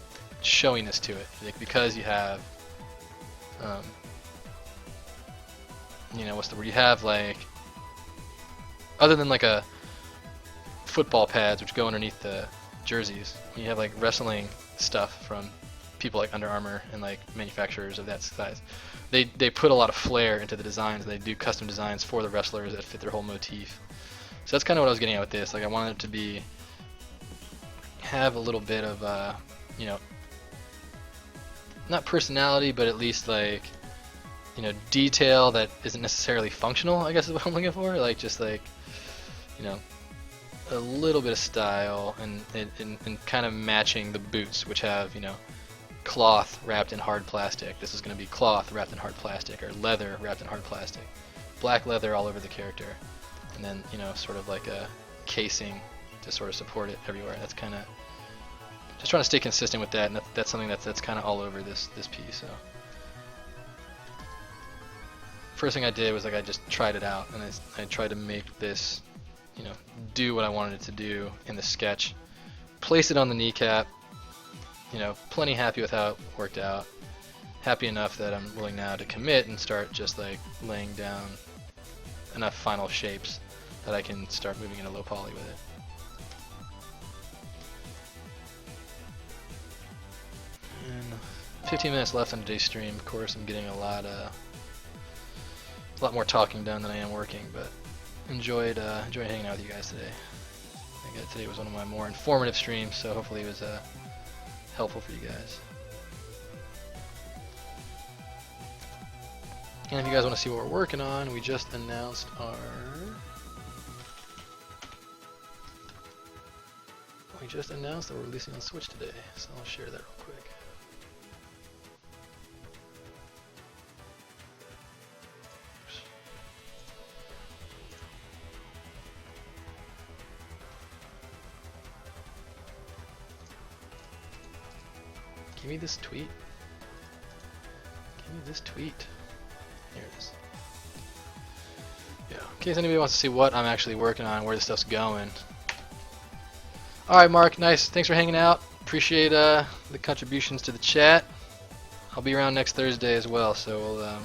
showiness to it, like because you have, what's the word? You have like, other than like a football pads which go underneath the jerseys, you have like wrestling stuff from people like Under Armour and like manufacturers of that size. They put a lot of flair into the designs. They do custom designs for the wrestlers that fit their whole motif. So that's kind of what I was getting at with this. Like I wanted it to be, have a little bit of, not personality, but at least like, detail that isn't necessarily functional, I guess is what I'm looking for. Like just like, a little bit of style and kind of matching the boots, which have, cloth wrapped in hard plastic. This is going to be cloth wrapped in hard plastic, or leather wrapped in hard plastic. Black leather all over the character. And then, sort of like a casing to sort of support it everywhere. That's kind of just trying to stay consistent with that, and that's something that's kind of all over this piece. So first thing I did was like I just tried it out, and I tried to make this, do what I wanted it to do in the sketch. Place it on the kneecap. Plenty happy with how it worked out. Happy enough that I'm willing now to commit and start just like laying down enough final shapes that I can start moving into low poly with it. And 15 minutes left on today's stream. Of course, I'm getting a lot more talking done than I am working, but enjoyed hanging out with you guys today. I think today was one of my more informative streams, so hopefully it was helpful for you guys. And if you guys want to see what we're working on, we just announced that we're releasing on Switch today, so I'll share that real quick. Give me this tweet. Give me this tweet. Here it is. Yeah, in case anybody wants to see what I'm actually working on, where this stuff's going. Alright, Mark, nice. Thanks for hanging out. Appreciate the contributions to the chat. I'll be around next Thursday as well, so we'll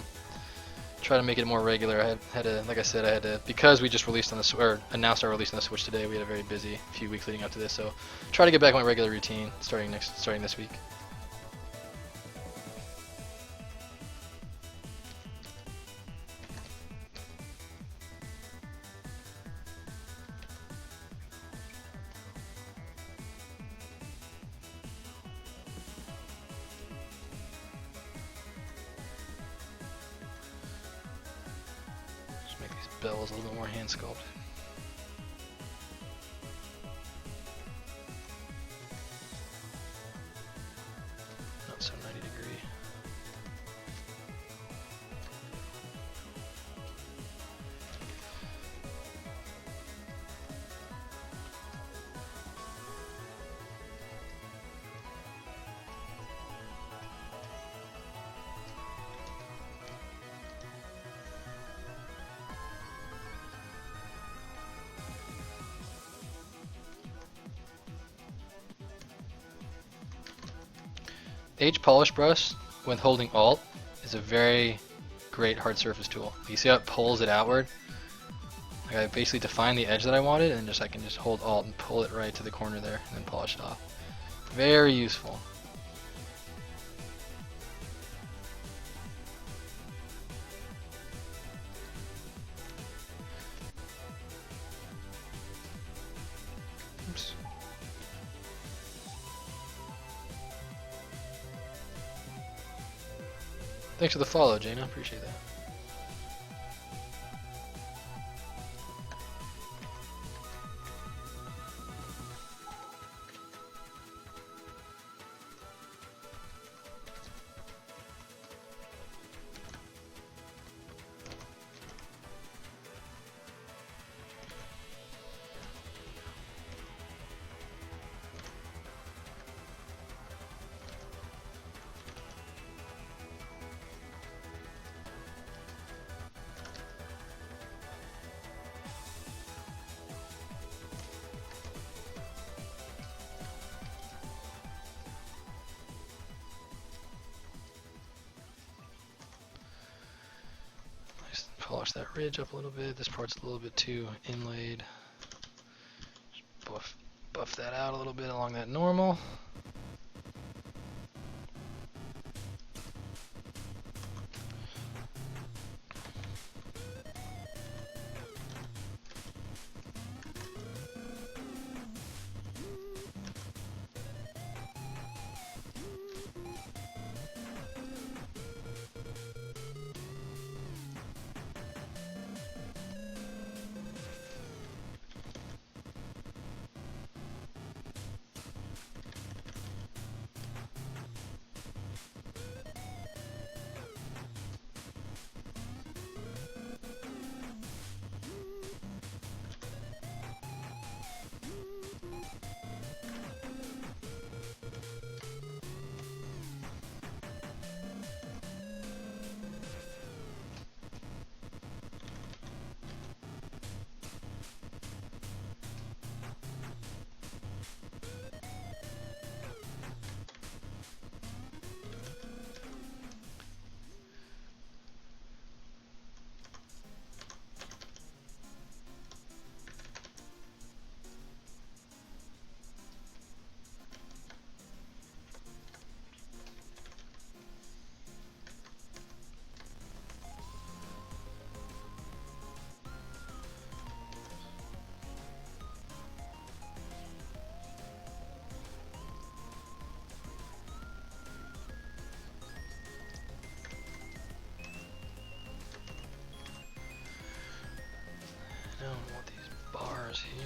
try to make it more regular. I had to, like I said, because we just released on the or announced our release on the Switch today. We had a very busy few weeks leading up to this, so try to get back on my regular routine starting this week. bevel is a little bit more hand sculpted. Not so 90 degree. H polish brush, when holding Alt, is a very great hard surface tool. You see how it pulls it outward? Like I basically define the edge that I wanted, and I can just hold Alt and pull it right to the corner there, and then polish it off. Very useful. Oops. Thanks for the follow, Jaina. Appreciate that. Polish that ridge up a little bit. This part's a little bit too inlaid. Just buff that out a little bit along that normal. I don't want these bars here.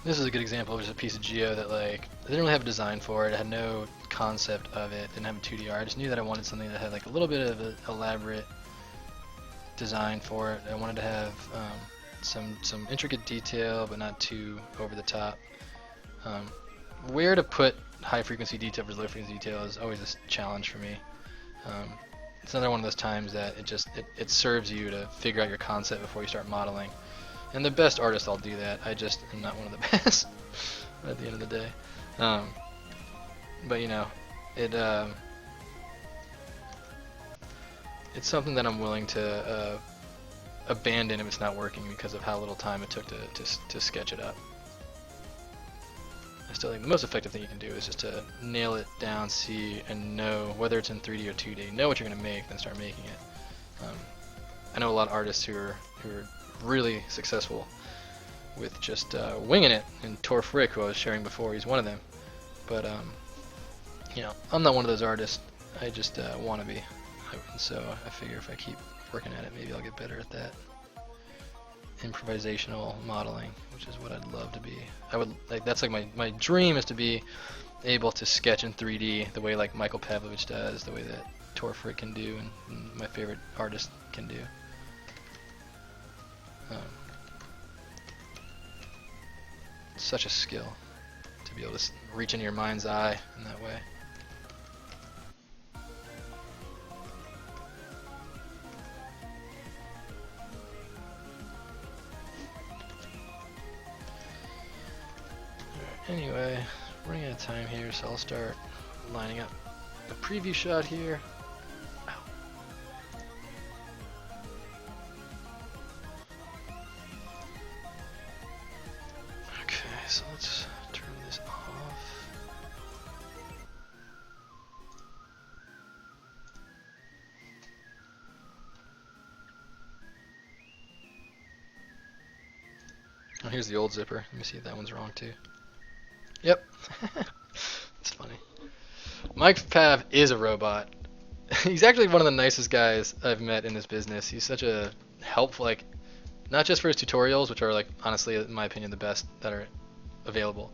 This is a good example of just a piece of geo that like I didn't really have a design for it. I had no concept of it. Didn't have a 2D art. I just knew that I wanted something that had like a little bit of an elaborate design for it. I wanted to have some intricate detail, but not too over the top. Where to put high frequency detail versus low frequency detail is always a challenge for me. It's another one of those times that it serves you to figure out your concept before you start modeling. And the best artists all do that. I just am not one of the best at the end of the day. But you know, it it's something that I'm willing to abandon if it's not working because of how little time it took to sketch it up. I still think the most effective thing you can do is just to nail it down, see, and know whether it's in 3D or 2D. Know what you're gonna make, then start making it. I know a lot of artists who are really successful with just winging it, and Tor Frick, who I was sharing before, he's one of them. But you know, I'm not one of those artists. I just want to be. So I figure if I keep working at it, maybe I'll get better at that. Improvisational modeling, which is what I'd love to be. I would like that's like my dream is to be able to sketch in 3D the way like Michael Pavlovich does, the way that Tor Frick can do, and my favorite artist can do. It's such a skill to be able to reach into your mind's eye in that way. Anyway, running out of time here, so I'll start lining up a preview shot here. Ow. Okay, so let's turn this off. Oh, here's the old zipper. Let me see if that one's wrong too. Yep. It's funny. Mike Pav is a robot. He's actually one of the nicest guys I've met in this business. He's such a helpful, like, not just for his tutorials, which are, like, honestly, in my opinion, the best that are available.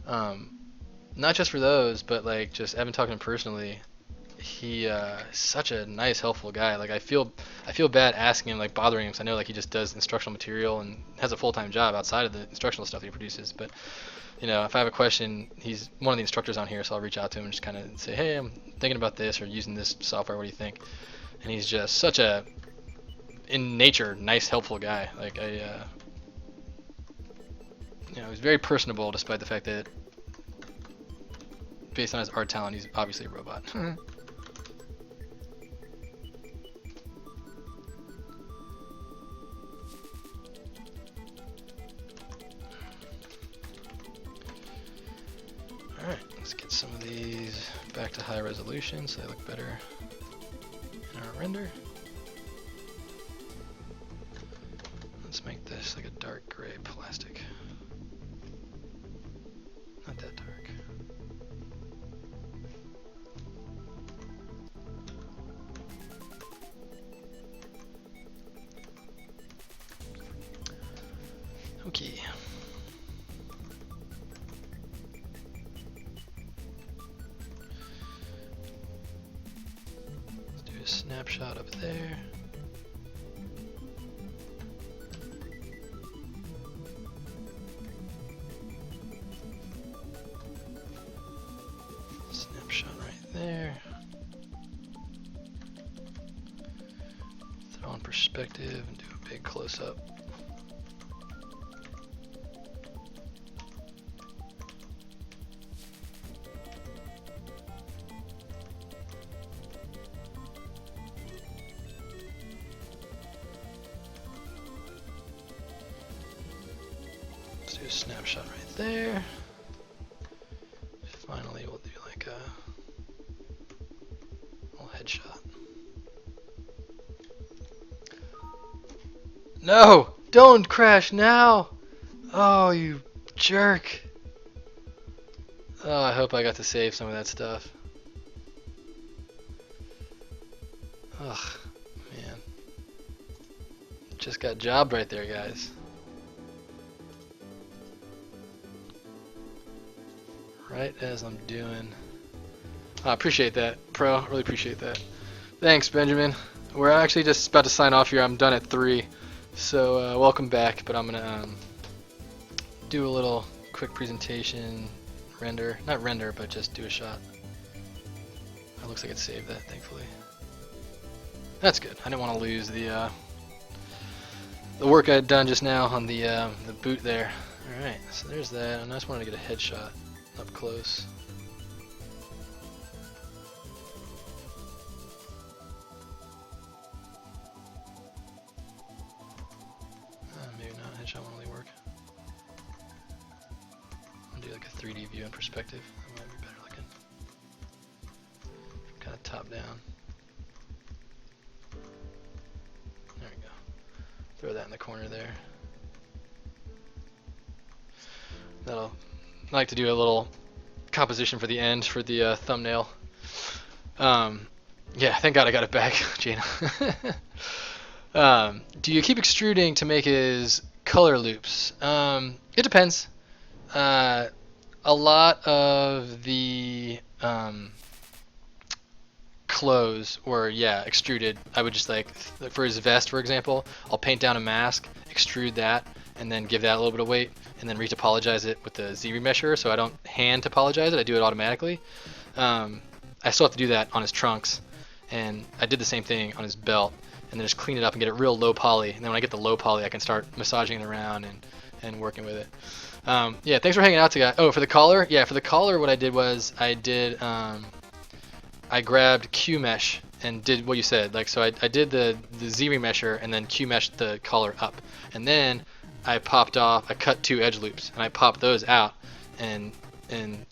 Not just for those, but, like, just, I've been talking to him personally. He is such a nice, helpful guy. Like, I feel bad asking him, like, bothering him, because I know, like, he just does instructional material and has a full-time job outside of the instructional stuff that he produces, but you know, if I have a question, he's one of the instructors on here, so I'll reach out to him and just kind of say, hey, I'm thinking about this or using this software, what do you think? And he's just such a, in nature, nice, helpful guy. Like, you know, he's very personable despite the fact that, based on his art talent, he's obviously a robot. Alright, let's get some of these back to high resolution so they look better in our render. Let's make this like a dark gray plastic. Not that dark. Okay. Snapshot up there. Snapshot right there. Throw in perspective and do a big close-up. Do a snapshot right there. Finally, we'll do like a little headshot. No! Don't crash now! Oh, you jerk! Oh, I hope I got to save some of that stuff. Ugh, man. Just got jobbed right there, guys. Right as I'm doing. I appreciate that, Pro. Really appreciate that. Thanks, Benjamin. We're actually just about to sign off here. I'm done at 3. So welcome back. But I'm gonna do a little quick presentation, render, not render, but just do a shot. It looks like it saved that, thankfully. That's good. I didn't want to lose the work I had done just now on the boot there. All right. So there's that. And I just wanted to get a headshot up close. like a 3D view in perspective. That might be better looking. Kind of top down. There we go. Throw that in the corner there. I like to do a little composition for the end for the thumbnail. Yeah, thank God I got it back, Jana. Do you keep extruding to make his color loops? It depends. A lot of the clothes or extruded, I would just like for his vest, for example, I'll paint down a mask, extrude that, and then give that a little bit of weight, and then retopologize it with the ZBrush, so I don't hand topologize it, I do it automatically. I still have to do that on his trunks, and I did the same thing on his belt, and then just clean it up and get it real low poly, and then when I get the low poly I can start massaging it around and working with it. Yeah, thanks for hanging out today. Oh, for the collar? Yeah, for the collar what I did was I grabbed Q mesh and did what you said. Like, so I did the ZBrush and then Q meshed the collar up, and then I cut 2 edge loops and I popped those out, and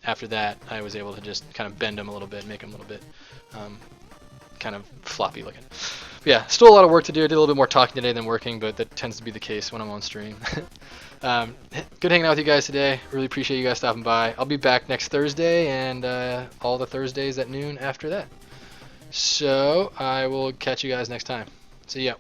after that I was able to just kind of bend them a little bit, make them a little bit kind of floppy looking. But yeah, still a lot of work to do. I did a little bit more talking today than working, but that tends to be the case when I'm on stream. Good hanging out with you guys today. Really appreciate you guys stopping by. I'll be back next Thursday and all the Thursdays at noon after that. So I will catch you guys next time. See ya.